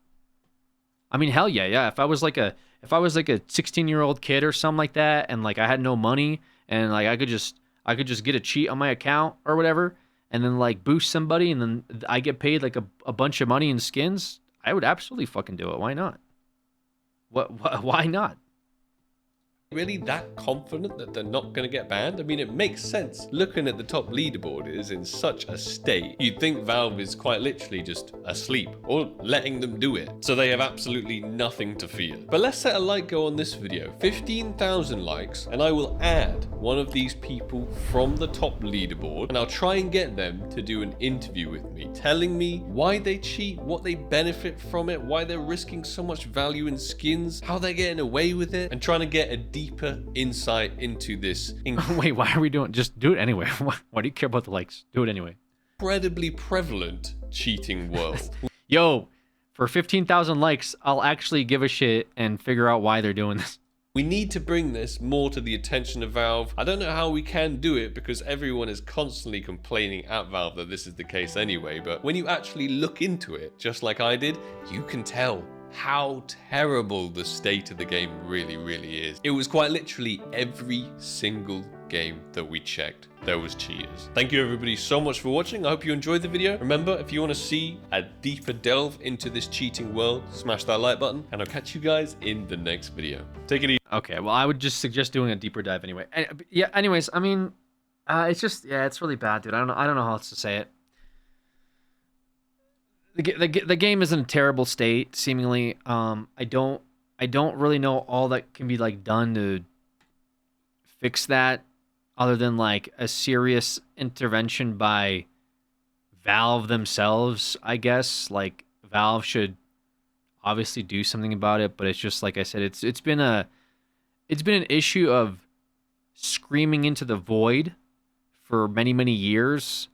I mean, hell yeah. If I was like a 16-year-old kid or something like that, and, like, I had no money, and, like, I could just get a cheat on my account or whatever, and then, like, boost somebody, and then I get paid, like, a bunch of money in skins, I would absolutely fucking do it. Why not? Why not? Really that confident that they're not going to get banned? I mean, it makes sense. Looking at the top leaderboard, it is in such a state. You'd think Valve is quite literally just asleep or letting them do it. So they have absolutely nothing to fear. But let's set a like go on this video. 15,000 likes, and I will add one of these people from the top leaderboard, and I'll try and get them to do an interview with me, telling me why they cheat, what they benefit from it, why they're risking so much value in skins, how they're getting away with it, and trying to get a deeper insight into this. Wait, why are we doing? Just do it anyway. Why do you care about the likes? Do it anyway. Incredibly prevalent cheating world. Yo, for 15,000 likes, I'll actually give a shit and figure out why they're doing this. We need to bring this more to the attention of Valve. I don't know how we can do it because everyone is constantly complaining at Valve that this is the case anyway, but when you actually look into it, just like I did, you can tell how terrible the state of the game really is. It was quite literally every single game that we checked, there was cheaters. Thank you everybody so much for watching. I hope you enjoyed the video. Remember, if you want to see a deeper delve into this cheating world, smash that like button, and I'll catch you guys in the next video. Take it easy. Okay, well, I would just suggest doing a deeper dive anyway. Yeah, anyways, I mean, it's just, yeah, it's really bad, dude. I don't know how else to say it. The game is in a terrible state, seemingly. I don't really know all that can be like done to fix that, other than like a serious intervention by Valve themselves, I guess. Like, Valve should obviously do something about it, but it's just like I said, it's been an issue of screaming into the void for many years.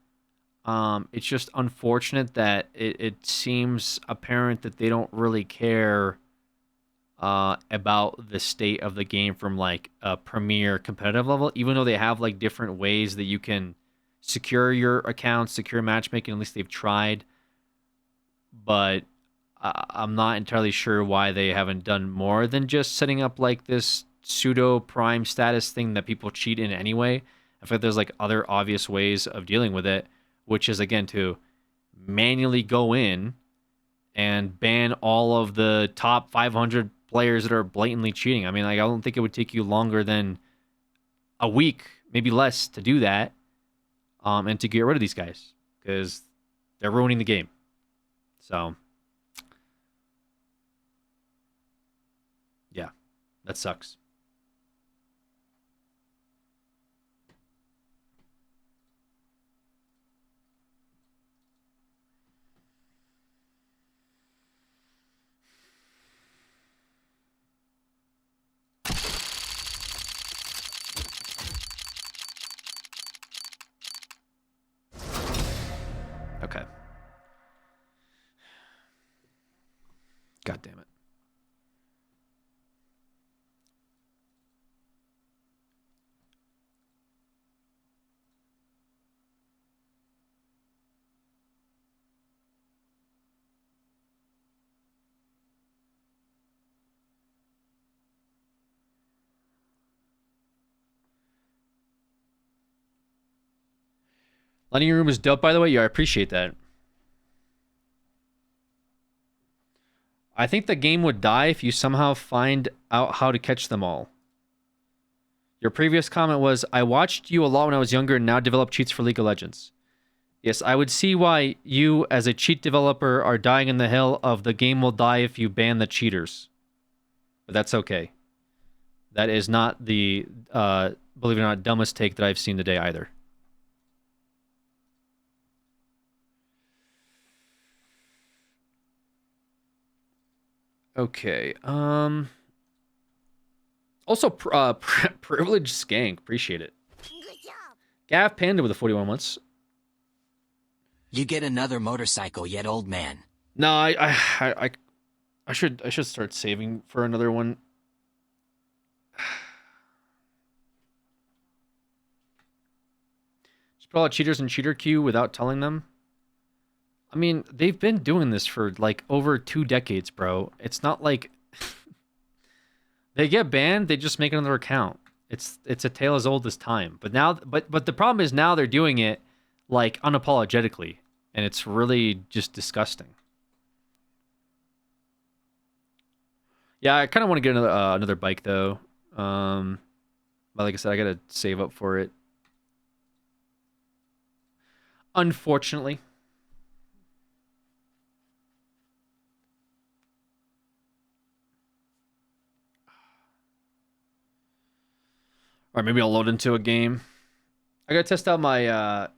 It's just unfortunate that it seems apparent that they don't really care about the state of the game from like a premier competitive level, even though they have like different ways that you can secure your accounts, secure matchmaking. At least they've tried, but I'm not entirely sure why they haven't done more than just setting up like this pseudo prime status thing that people cheat in anyway. I feel like there's like other obvious ways of dealing with it, which is, again, to manually go in and ban all of the top 500 players that are blatantly cheating. I mean, like, I don't think it would take you longer than a week, maybe less, to do that, and to get rid of these guys, because they're ruining the game. So, yeah, that sucks. Okay. God damn it. Letting your room is dope, by the way. Yeah, I appreciate that. I think the game would die if you somehow find out how to catch them all. Your previous comment was, I watched you a lot when I was younger and now develop cheats for League of Legends. Yes, I would see why you, as a cheat developer, are dying in the hill of the game will die if you ban the cheaters. But that's okay. That is not the, believe it or not, dumbest take that I've seen today either. Okay, also, Privileged Skank, appreciate it. Gav Panda with the 41 months. You get another motorcycle yet, old man. No, I should start saving for another one. Just put all the cheaters in cheater queue without telling them. I mean, they've been doing this for like over 2 decades, bro. It's not like they get banned, they just make another account. It's a tale as old as time. But now, but the problem is now they're doing it like unapologetically, and it's really just disgusting. Yeah, I kind of want to get another bike though. But like I said, I gotta save up for it. Unfortunately. Or maybe I'll load into a game. I gotta test out my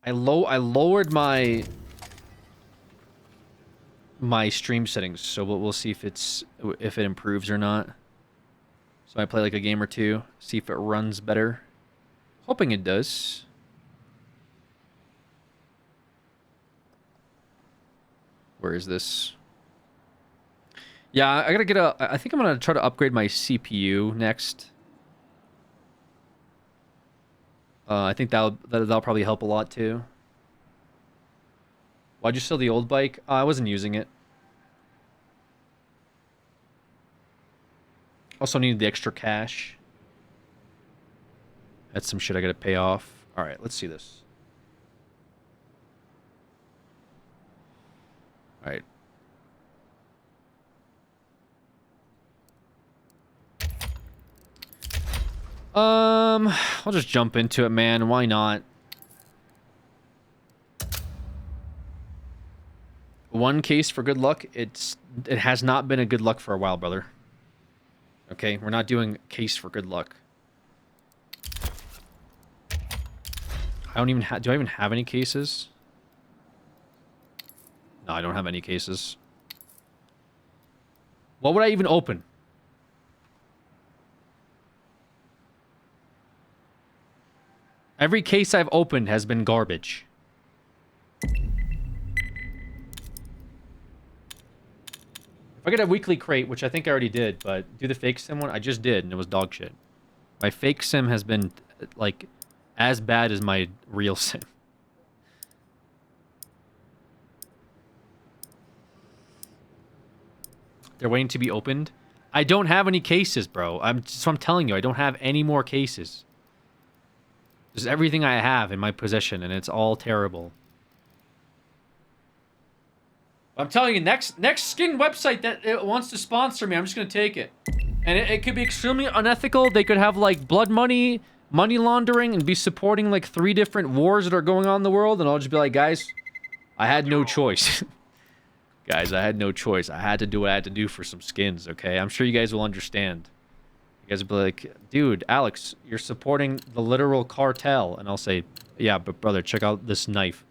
I lowered my stream settings, so we'll see if it improves or not. So I play like a game or two, see if it runs better. Hoping it does. Where is this? Yeah, I gotta get I think I'm gonna try to upgrade my CPU next. I think that'll probably help a lot too. Why'd you sell the old bike? I wasn't using it. Also needed the extra cash. That's some shit I gotta pay off. Alright, let's see this. Alright. I'll just jump into it, man. Why not? One case for good luck. It has not been a good luck for a while, brother. Okay, we're not doing case for good luck. I don't even do I even have any cases? No, I don't have any cases. What would I even open? Every case I've opened has been garbage. If I get a weekly crate, which I think I already did, but do the fake sim one, I just did, and it was dog shit. My fake sim has been, like, as bad as my real sim. They're waiting to be opened. I don't have any cases, bro. I'm telling you, I don't have any more cases. This is everything I have in my possession, and it's all terrible. I'm telling you, next skin website that it wants to sponsor me, I'm just gonna take it. And it could be extremely unethical. They could have like blood money, money laundering, and be supporting like 3 different wars that are going on in the world, and I'll just be like, guys, I had no choice. Guys, I had no choice. I had to do what I had to do for some skins, okay? I'm sure you guys will understand. You guys will be like, dude, Alex, you're supporting the literal cartel. And I'll say, yeah, but brother, check out this knife.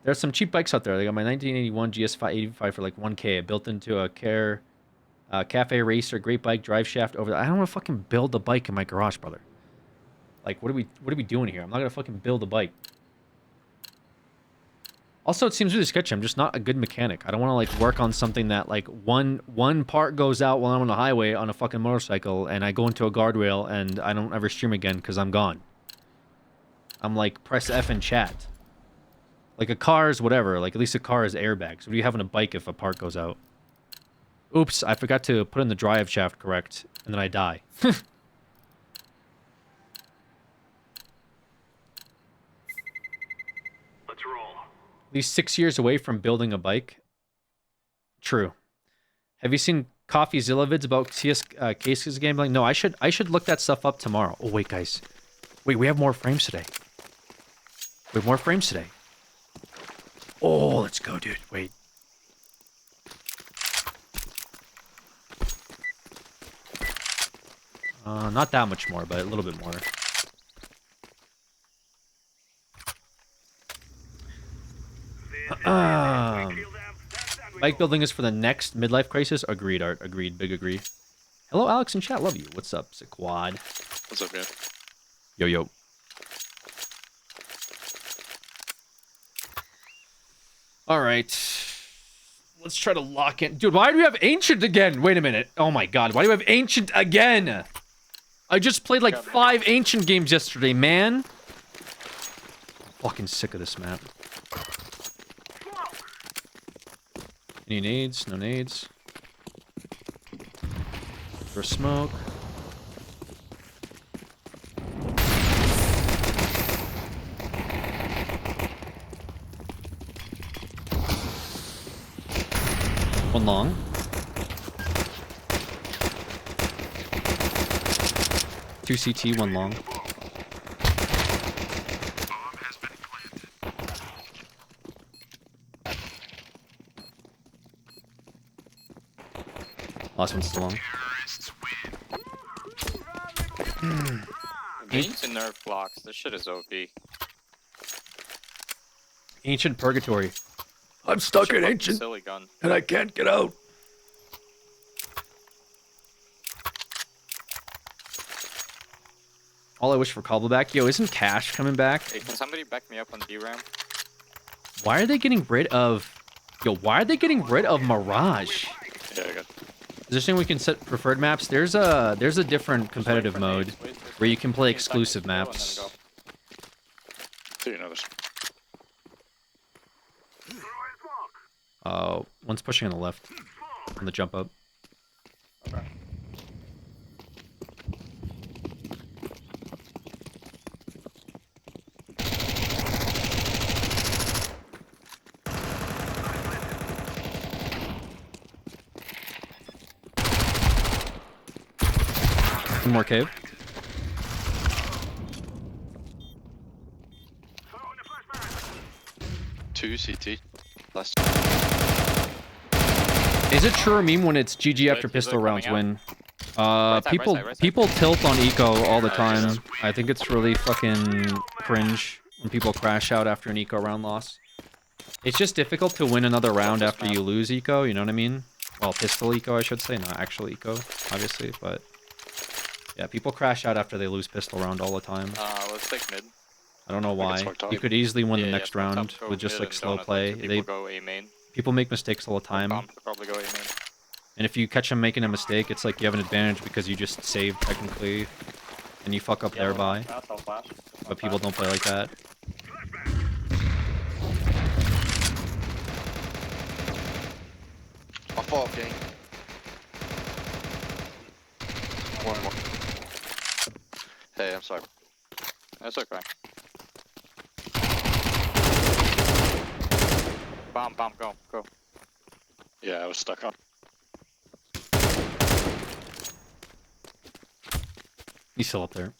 There's some cheap bikes out there. They got my 1981 GS585 for like 1K. I built into a Cafe Racer, great bike, drive shaft over. I don't want to fucking build a bike in my garage, brother. Like, what are we doing here? I'm not gonna fucking build a bike. Also, it seems really sketchy. I'm just not a good mechanic. I don't want to like work on something that like one part goes out while I'm on the highway on a fucking motorcycle, and I go into a guardrail and I don't ever stream again because I'm gone. I'm like, press F in chat. Like a car is whatever. Like at least a car is airbags. What do you have on a bike if a part goes out? Oops, I forgot to put in the drive shaft correct, and then I die. At least 6 years away from building a bike. True. Have you seen CoffeeZilla vids about CS cases gambling? No, I should look that stuff up tomorrow. Oh wait, guys. Wait, we have more frames today. We have more frames today. Oh, let's go, dude. Wait. Not that much more, but a little bit more. Bike building is for the next midlife crisis. Agreed, Art. Agreed. Big agree. Hello, Alex in chat. Love you. What's up, Siquad? What's up, man? Yo, yo. All right. Let's try to lock in. Dude, why do we have Ancient again? Wait a minute. Oh my god. Why do we have Ancient again? I just played like 5 Ancient games yesterday, man. I'm fucking sick of this map. Any nades? No nades. For smoke. One long. Two CT, one long. Last one's still long. Ancient nerf blocks. This shit is OP. Ancient Purgatory. I'm stuck in Ancient, silly gun. and I can't get out. All I wish for Cobbleback. Yo, isn't Cash coming back? Hey, can somebody back me up on DRAM? Why are they getting rid of... Yo, why are they getting rid of Mirage? Yeah, I got. Is there something we can set preferred maps? There's a different competitive mode where you can play exclusive maps. Do you know this? One's pushing on the left. On the jump up. Okay. One more cave. Two CT. Last. Is it true or meme when it's GG after pistol rounds win? People tilt on eco all the time. I think it's really fucking cringe when people crash out after an eco round loss. It's just difficult to win another round after you lose eco, you know what I mean? Well, pistol eco, I should say, not actual eco, obviously, but... Yeah, people crash out after they lose pistol round all the time. Let's take mid. I don't know why. You could easily win the next round with just like slow play. People make mistakes all the time. Probably go A main. And if you catch them making a mistake, it's like you have an advantage because you just saved technically, and you fuck up thereby. But people don't play like that. I'll fall off gang. One more. Hey, I'm sorry. That's okay. Bomb, go, go. Yeah, I was stuck on. He's still up there.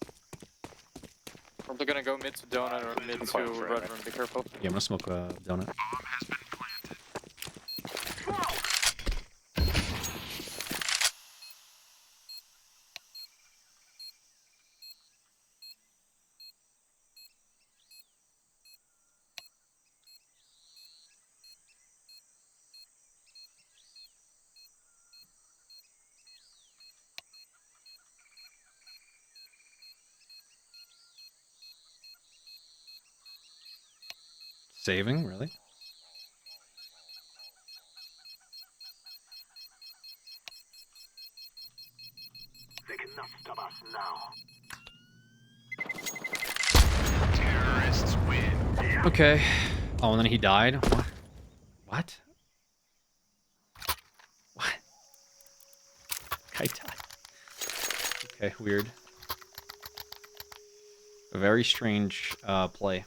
Probably gonna go mid to donut or mid to red room. Be careful. Yeah, I'm gonna smoke a donut. Saving, really? They cannot stop us now. Terrorists win. Okay. Oh, and then he died? What? What? Guy died. Okay, weird. A very strange play.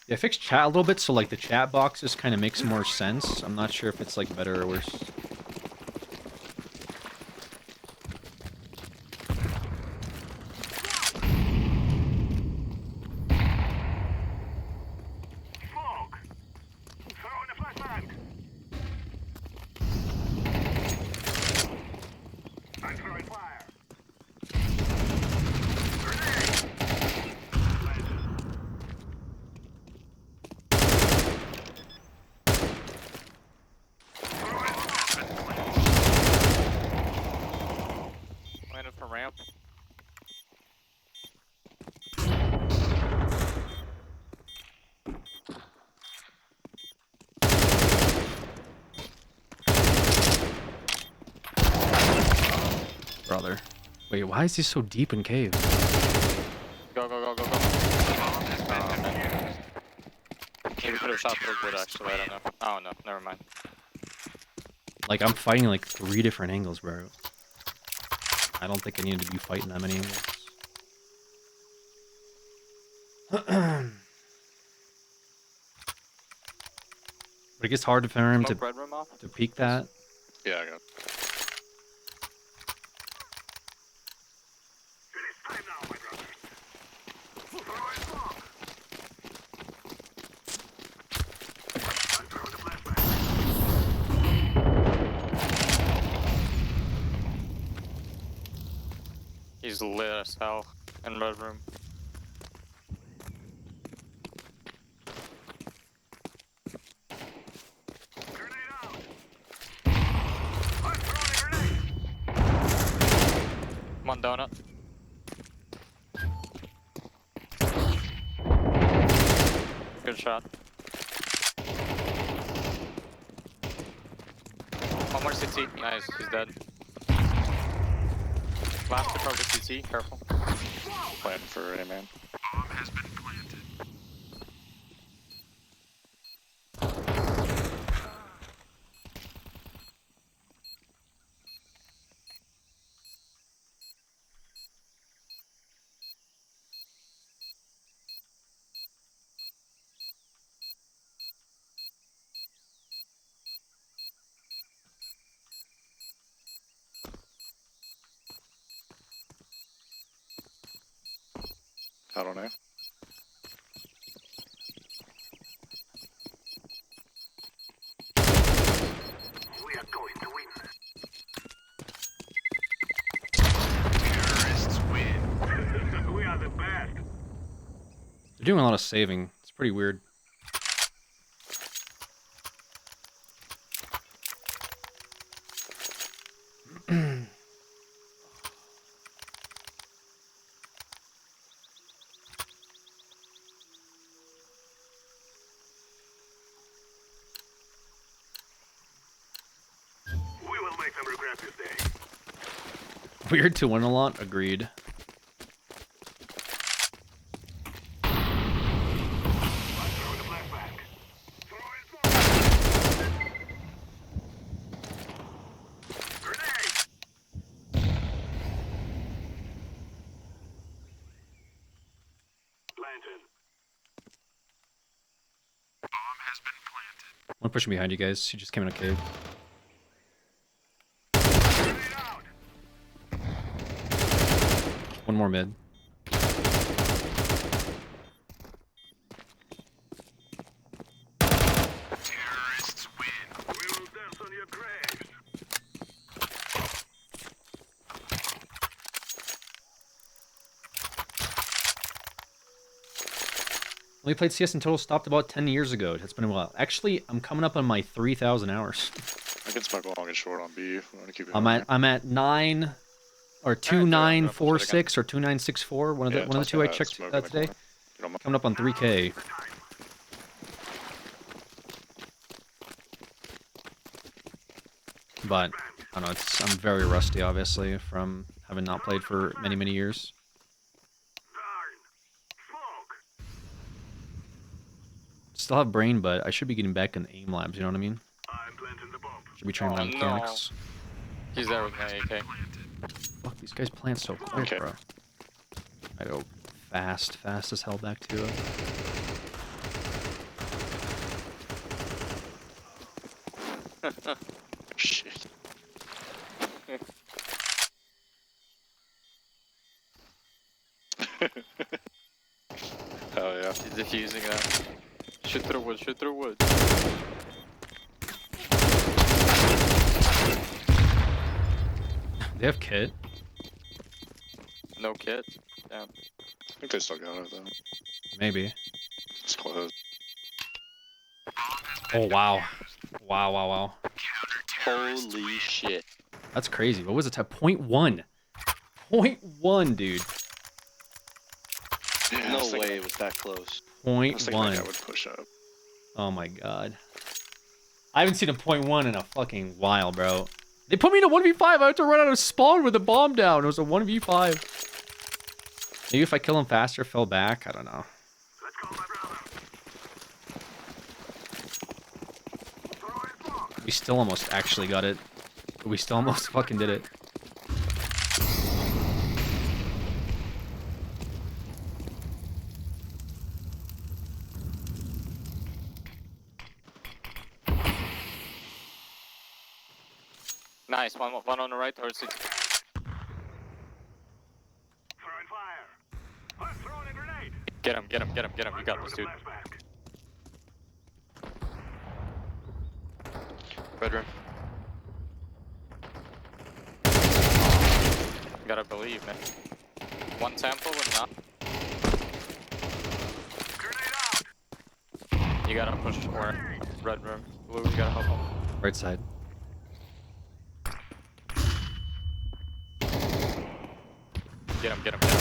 Yeah, I fixed chat a little bit, so like the chat boxes kind of makes more sense. I'm not sure if it's like better or worse. Landed for ramp. Brother. Wait, why is he so deep in cave? Go, go, go, go, go. Maybe could have shot through wood actually, I don't know. Oh no, never mind. Like, I'm fighting like 3 different angles, bro. I don't think I needed to be fighting that many angles. But it gets hard for him Smoke red room off? to peek that. Yeah, I got it. He's lit as hell in red room. One donut. Good shot. One more CT. Nice, he's dead. Last to probably CT, careful. Plan for A man. Bomb has been planted. I don't know. We are going to win. Terrorists win. We are the best. They're doing a lot of saving. It's pretty weird. We will make them regret this day. Weird to win a lot. Agreed. One pushing behind you guys. He just came in a cave. One more mid. Terrorists win. We will dance on your graves. Only played CS in total, stopped about 10 years ago. It's been a while. Actually, I'm coming up on my 3,000 hours. I can smoke long and short on B if we want to keep it. I'm at 9 or 2946 or 2964. One of the two I checked today. Coming up on 3K. But I don't know. I'm very rusty, obviously, from having not played for many years. Still have brain, but I should be getting back in the aim labs. You know what I mean? Should be training my mechanics. He's there with my AK. Fuck, these guys plant so quick, bro. I go fast as hell back to it. Shit. Hell yeah. He's defusing that. Shoot through wood, shoot through wood. They have kit. No kit. Damn. I think they still got it though. Maybe. It's close. Oh wow. Wow, wow, wow. Holy shit. That's crazy. What was it? 0.1. 0.1, dude. Yeah, No way it was that close. I was thinking that guy 0.1. would push up. Oh my god. I haven't seen a 0.1 in a fucking while, bro. They put me in a 1v5. I had to run out of spawn with a bomb down. It was a 1v5. Maybe if I kill him faster, fell back. I don't know. We still almost actually got it. We still almost fucking did it. Nice, one on the right towards it. Get him, get him, get him, get him. You got this, dude. Red room. You gotta believe, man. One sample and not. You gotta push for red room. Blue, you gotta help him. Right side. Get him, get him, get him.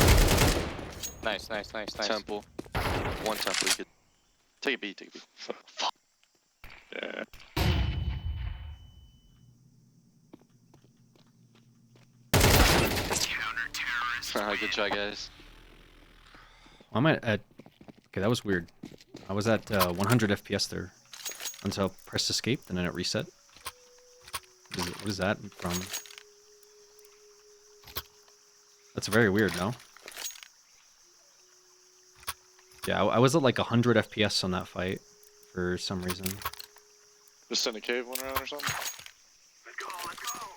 Nice, nice, nice, nice. Temple. One temple. You could take a beat, take a beat. Fuck. Yeah. Good try, guys. Why am I at... Okay, that was weird. I was at 100 FPS there until I pressed escape, and then it reset. What is that from? That's very weird, no? Yeah, I was at like 100 FPS on that fight for some reason. Just send a cave one around or something?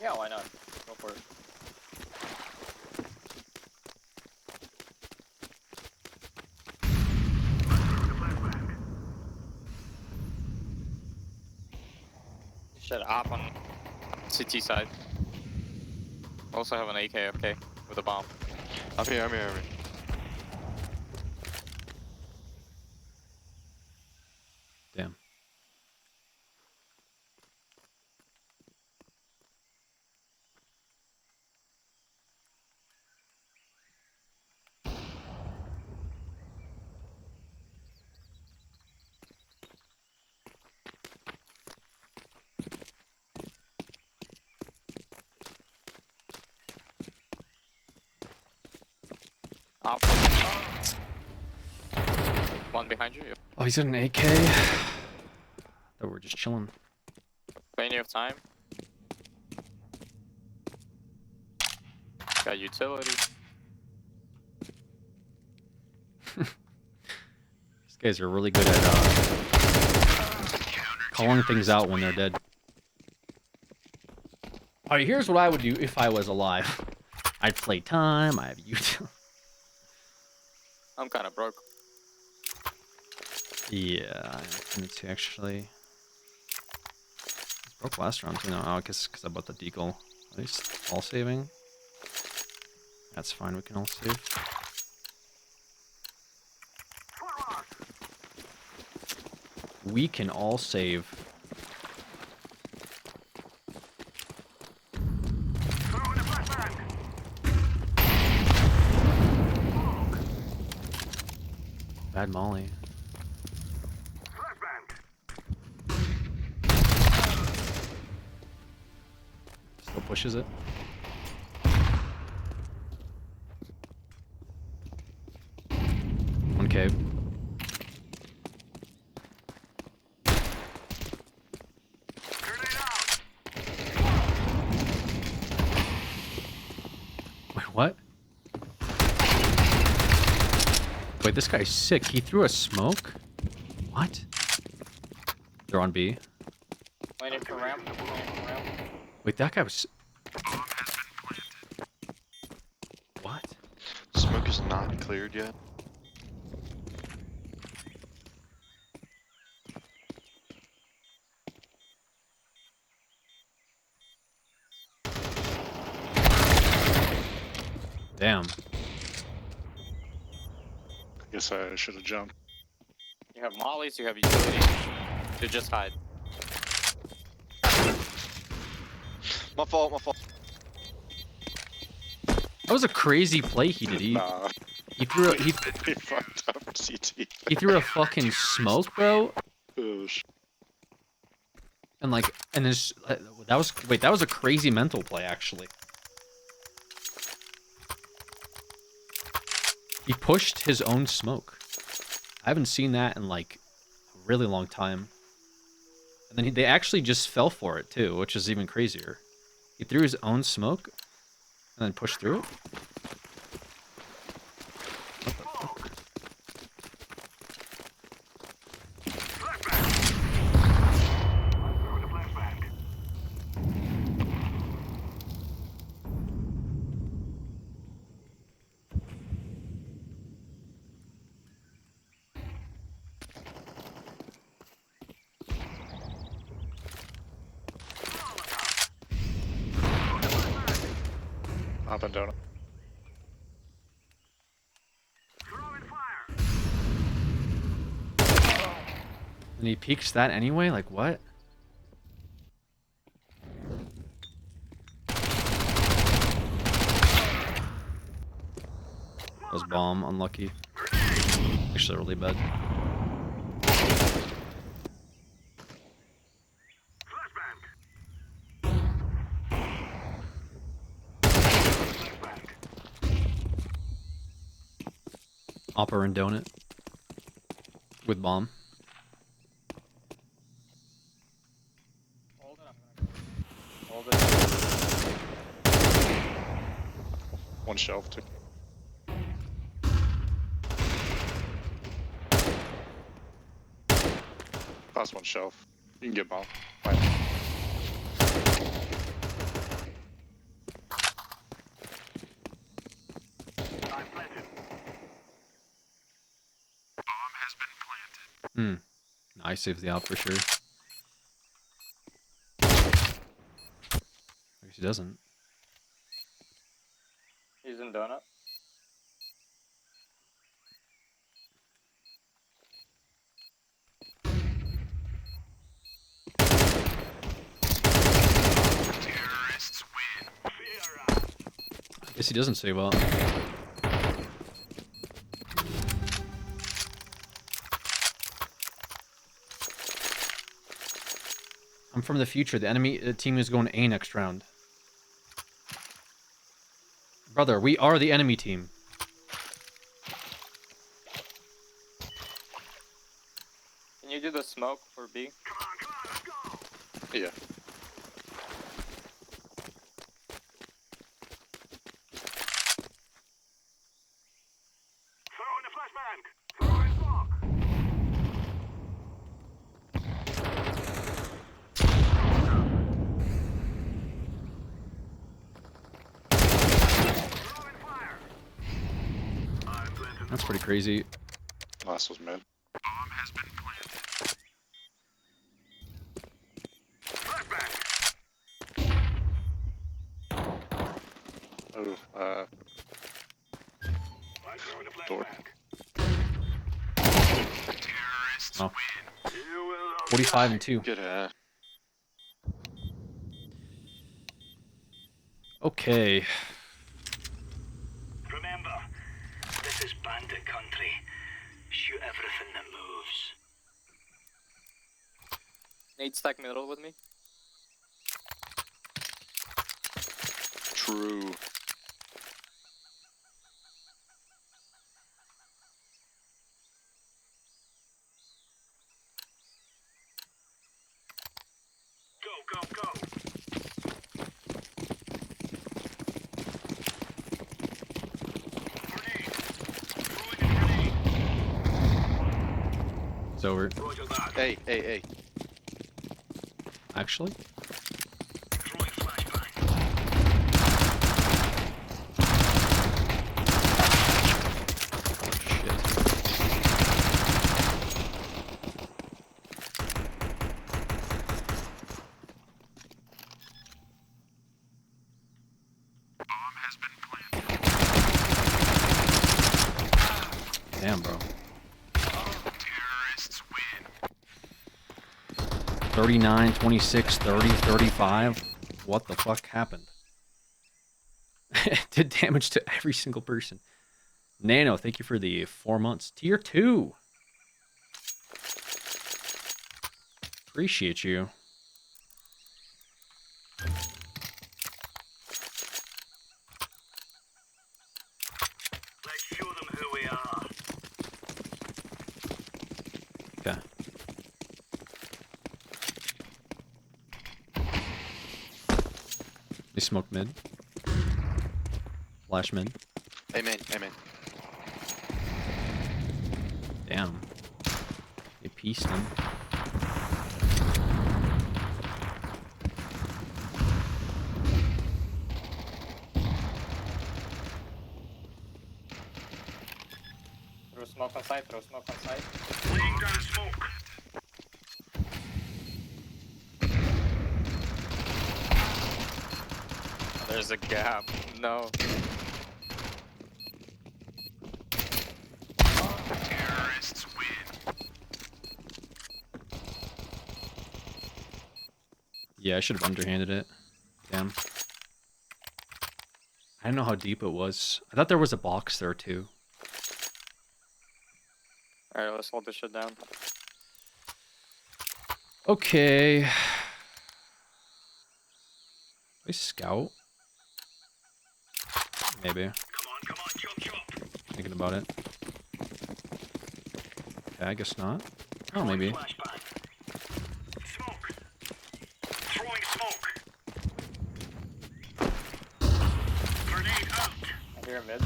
Yeah, why not? Go for it. Shut up on CT side. Also have an AK, okay, with a bomb. I'm here, I'm here, I'm here. Damn. Up. One behind you. Oh, he's got an AK. Thought we were just chilling. Plenty of time. Got utility. These guys are really good at calling things out when they're dead. Alright, here's what I would do if I was alive. I'd play time, I have utility. I'm kind of broke. Yeah, I need to actually. It's broke last round too. No, I guess because I bought the deagle. At least all saving. That's fine. We can all save. We can all save. Bad molly. Still pushes it. One cave. Wait, what? Wait, this guy's sick. He threw a smoke? What? They're on B. Waiting for ramp. Waiting for ramp. Wait, that guy was. What? Smoke is not cleared yet. Damn. I guess I should have jumped. You have mollies, you have utility. You just hide. My fault, my fault. That was a crazy play he did. Nah. He threw a, He fucked up CT. he threw a fucking smoke, bro. Oh, sh- And like, and this, that was, wait, that was a crazy mental play, actually. He pushed his own smoke. I haven't seen that in like a really long time. And then they actually just fell for it too, which is even crazier. He threw his own smoke and then pushed through it. What the fuck? Up and down. And he peeks that anyway? Like, what? That was bomb, unlucky. Actually, really bad. Opera and donut. With bomb. Hold it. One shelf, too. Last one shelf. You can get bomb. Fine. Hmm. No, I saved the op for sure. I guess he doesn't. He's in donut. I guess he doesn't save up. I'm from the future. The enemy team is going A next round. Brother, we are the enemy team. Can you do the smoke for B? Yeah. That's pretty crazy. Last was mid. Oh, door. Oh. 45 and 2. Good ass. Okay. Remember, this is bandit country. Shoot everything that moves. Nate stack middle with me. True. Go, go, go. It's over. Hey, hey, hey. actually. Damn, bro. 39, 26, 30, 35. What the fuck happened? Did damage to every single person. Nano, thank you for the 4 months. Tier 2. Appreciate you. Let's show them who we are. Okay. They smoke mid. Flash mid. Amen, amen. Damn. They pieced him. Throw smoke on site, throw smoke on site. Laying down smoke. There's a gap. No. Terrorists win. Yeah, I should have underhanded it. Damn. I didn't know how deep it was. I thought there was a box there too. Alright, let's hold this shit down. Okay. We scout? Maybe. Come on, chop, chop. Thinking about it. Okay, I guess not. Oh, maybe. Smoke. Throwing smoke. Grenade out. I hear a mid.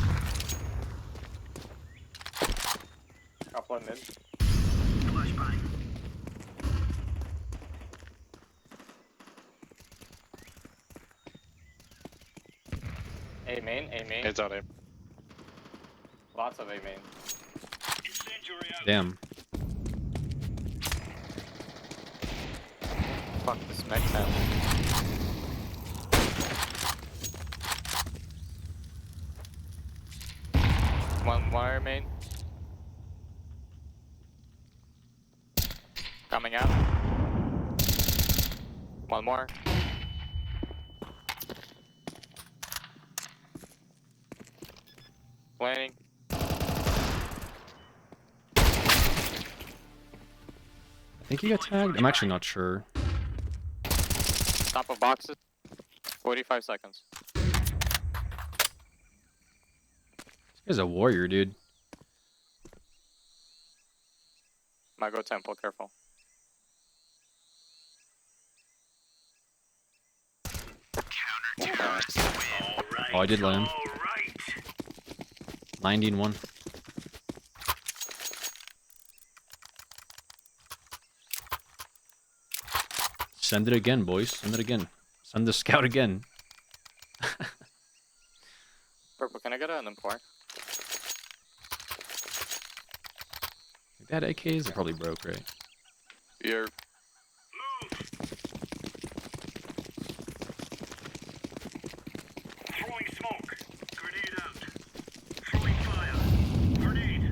Couple of mid. Flashbang. A main, A main. It's out A. Lots of A main. Incendiary out. Damn. Fuck this mech town. One wire main. Coming out. One more. Planning. I think he got tagged. I'm actually not sure. Top of boxes. 45 seconds. This guy's a warrior, dude. Might go temple, careful. Oh, I did let him. 90 and 1. Send it again, boys. Send it again. Send the scout again. Purple, can I get an M4? That AKs are probably broke, right? You're Throwing smoke. Grenade out. Throwing fire. Grenade.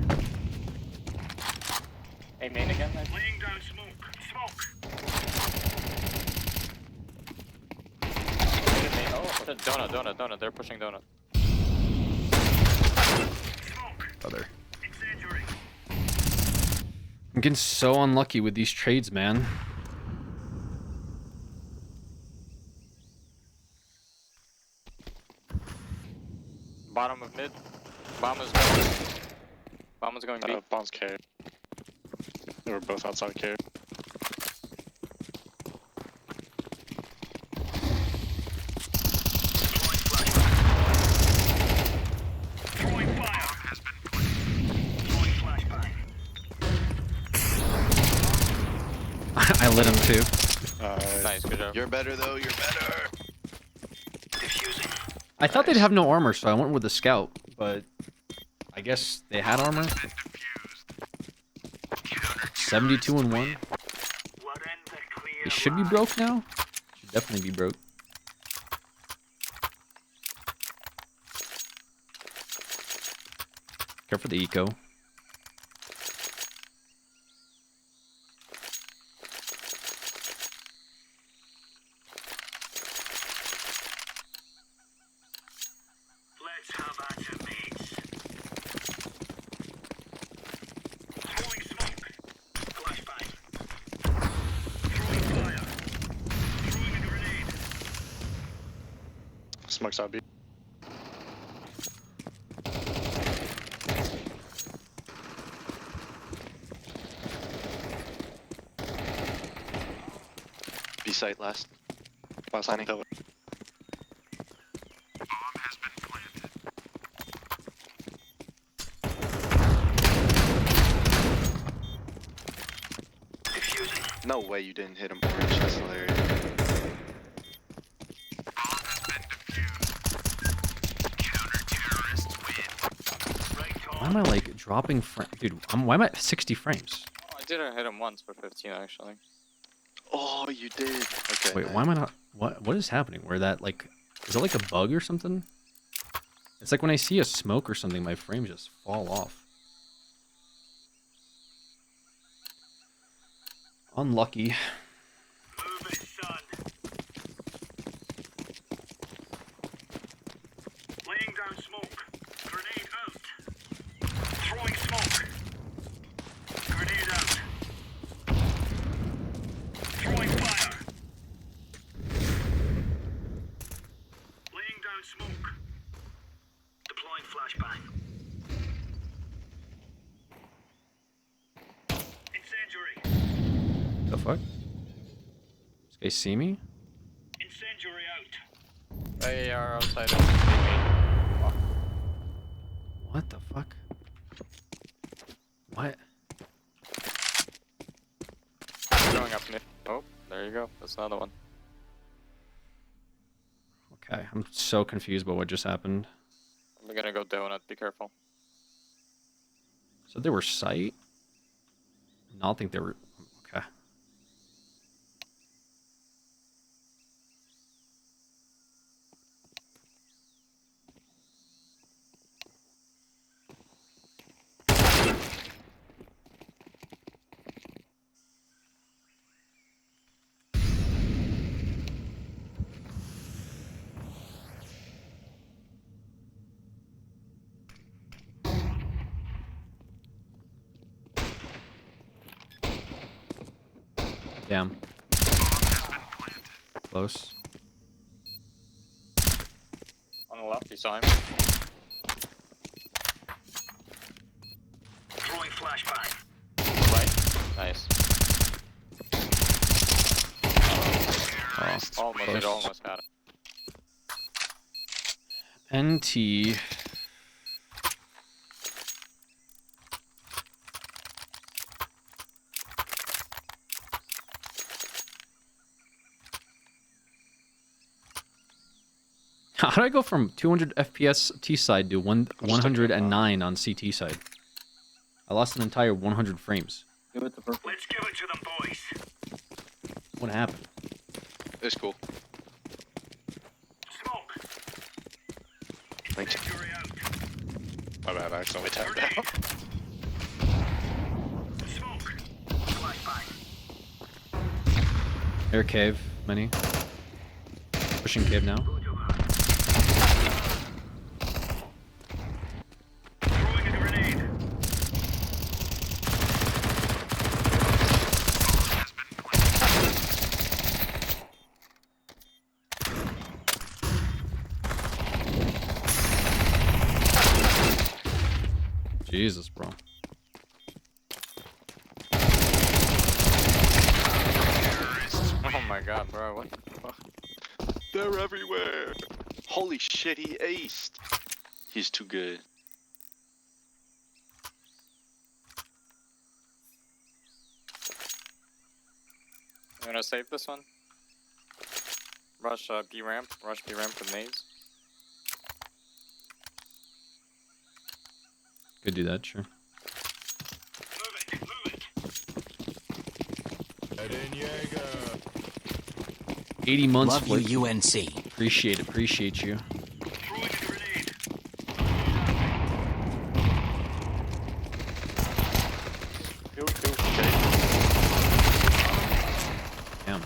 A main again? Laying down smoke. Smoke. Oh, donut. They're pushing donut. Brother. I'm getting so unlucky with these trades, man. Bottom of mid. Bomb is going. Bomb is going B. Bomb's cave. They were both outside cave. Throwing fire. Has been throwing flashbang. I lit him too. Nice, good job. You're better though. You're better. I thought they'd have no armor, so I went with the scout, but I guess they had armor. 72 and 1. It should be broke now. Should definitely be broke. Care for the eco. Smokes out B. B site last. Last landing. No way you didn't hit him orange. That's hilarious. Why am I like dropping frame? Dude, why am I at 60 frames? Oh, I didn't hit him once for 15 actually. Oh, you did. Okay. Wait, why am I not? What is happening? Where that like, is it like a bug or something? It's like when I see a smoke or something, my frames just fall off. Unlucky. Laying down smoke. Grenade out. Throwing smoke. Grenade out. Throwing fire. Laying down smoke. Deploying flashbang. Incendiary. The fuck? This guy see me? Incendiary out. They are outside. What the fuck? What? Going up mid. Oh, there you go. That's another one. Okay, I'm so confused about what just happened. I'm gonna go donut. Be careful. So they were sight? No, I don't think they were. Okay. Damn. Close. On the left, you saw him. Throwing flashbang. Right. Nice. Oh, Almost, close. it almost had him. NT. How did I go from 200 FPS T side to 109 on CT side? I lost an entire 100 frames. Let's give it to them, boys. What happened? It's cool. Smoke. Thanks. Incendiary out. My bad, I accidentally tapped out. Smoke. Flashbang. Air cave, many. Pushing cave now. Throwing a grenade. Jesus, bro. Oh my god, bro. What the fuck? They're everywhere. Holy shit, he aced. He's too good. You wanna save this one? Rush B ramp. Rush B ramp with nades. Could do that, sure. 80 months. Love you, UNC. Appreciate you. Damn.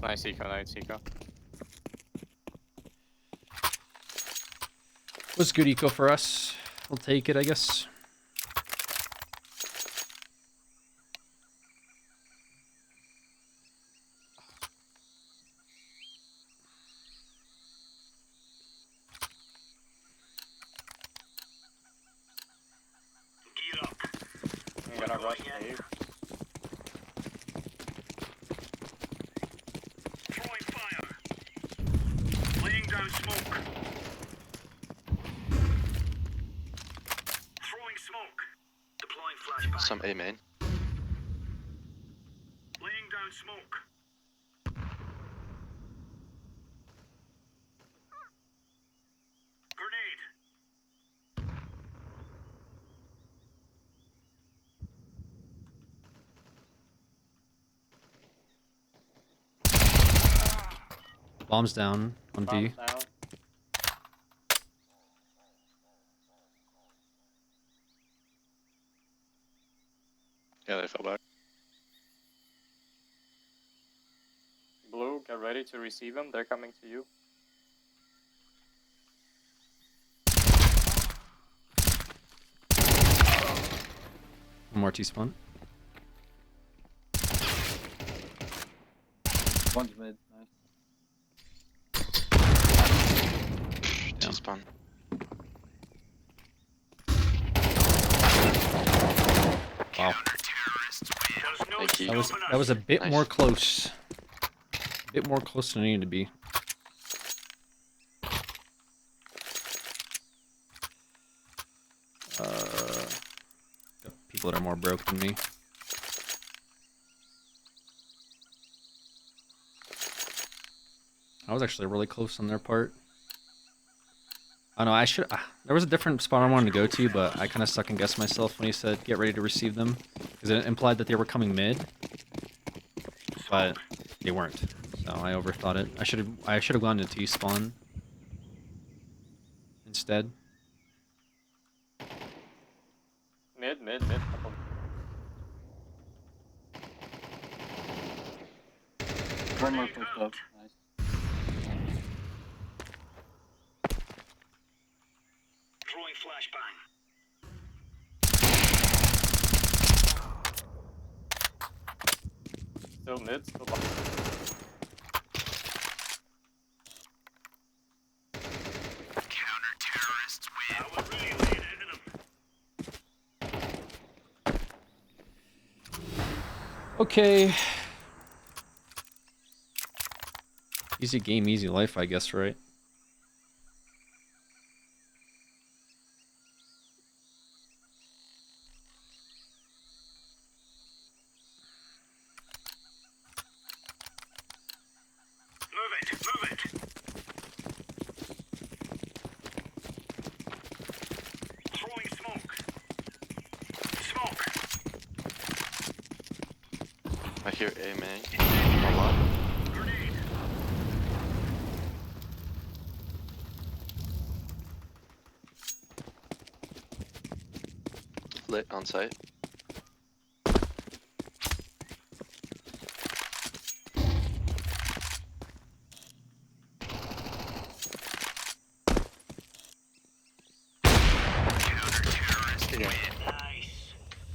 Nice eco, nice eco. Was good eco for us. We'll take it, I guess. I'm gonna rush cave. Laying down smoke. Throwing smoke. Deploying flashbang. Some A main. Laying down smoke. Grenade. Bombs down on B. Bombs down. Yeah, they fell back. Blue, get ready to receive them. They're coming to you. One more T-spawn. One's mid. Nice. T-spawn. Wow. Thank you. That was a bit Nice. more close. A bit more close than it needed to be. Got people that are more broke than me. I was actually really close on their part. I know I should. There was a different spot I wanted to go to, but I kind of second guessed myself when he said get ready to receive them, because it implied that they were coming mid, but they weren't. So I overthought it. I should have gone to T spawn instead. Mid. Couple. One more pushed up. Nice. Throwing flashbang. Still mid. Still bottom. Counter-terrorists win. I was really laying into them. Okay. Easy game, easy life, I guess, right? Move it. Throwing smoke. Smoke. I hear A main. A lot. Grenade. Lit on site.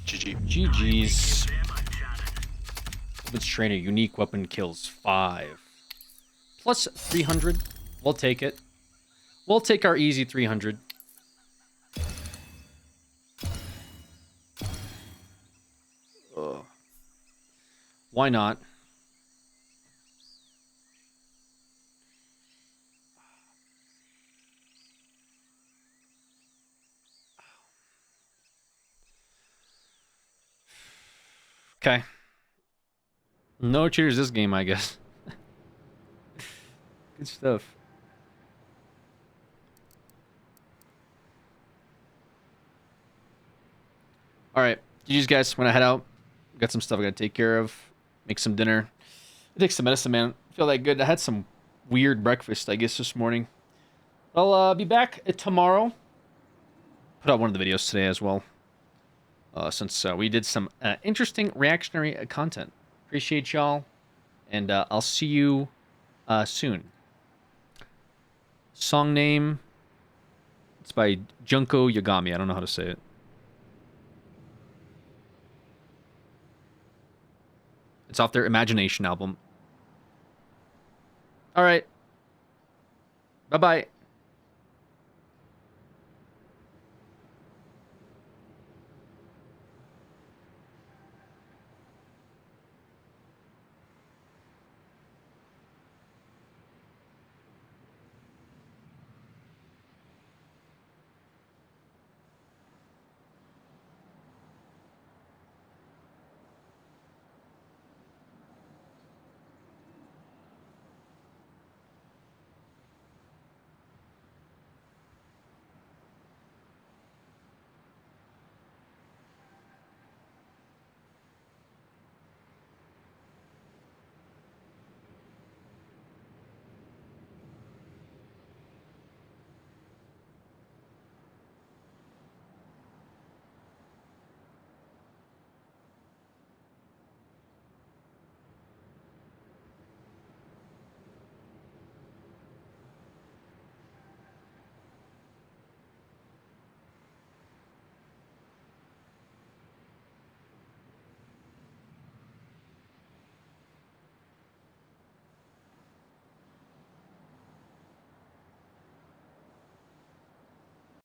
GG. GG's. Blitz Trainer, unique weapon kills 5. Plus 300. We'll take it. We'll take our easy 300. Ugh. Why not? Okay. No cheaters this game, I guess. Good stuff. All right, you guys want to head out? Got some stuff I got to take care of. Make some dinner. Take some medicine, man. I feel that good. I had some weird breakfast, I guess, this morning. I'll be back tomorrow. Put out one of the videos today as well. Since we did some interesting reactionary content. Appreciate y'all. And I'll see you soon. Song name. It's by Junko Yagami. I don't know how to say it. It's off their Imagination album. All right. Bye-bye.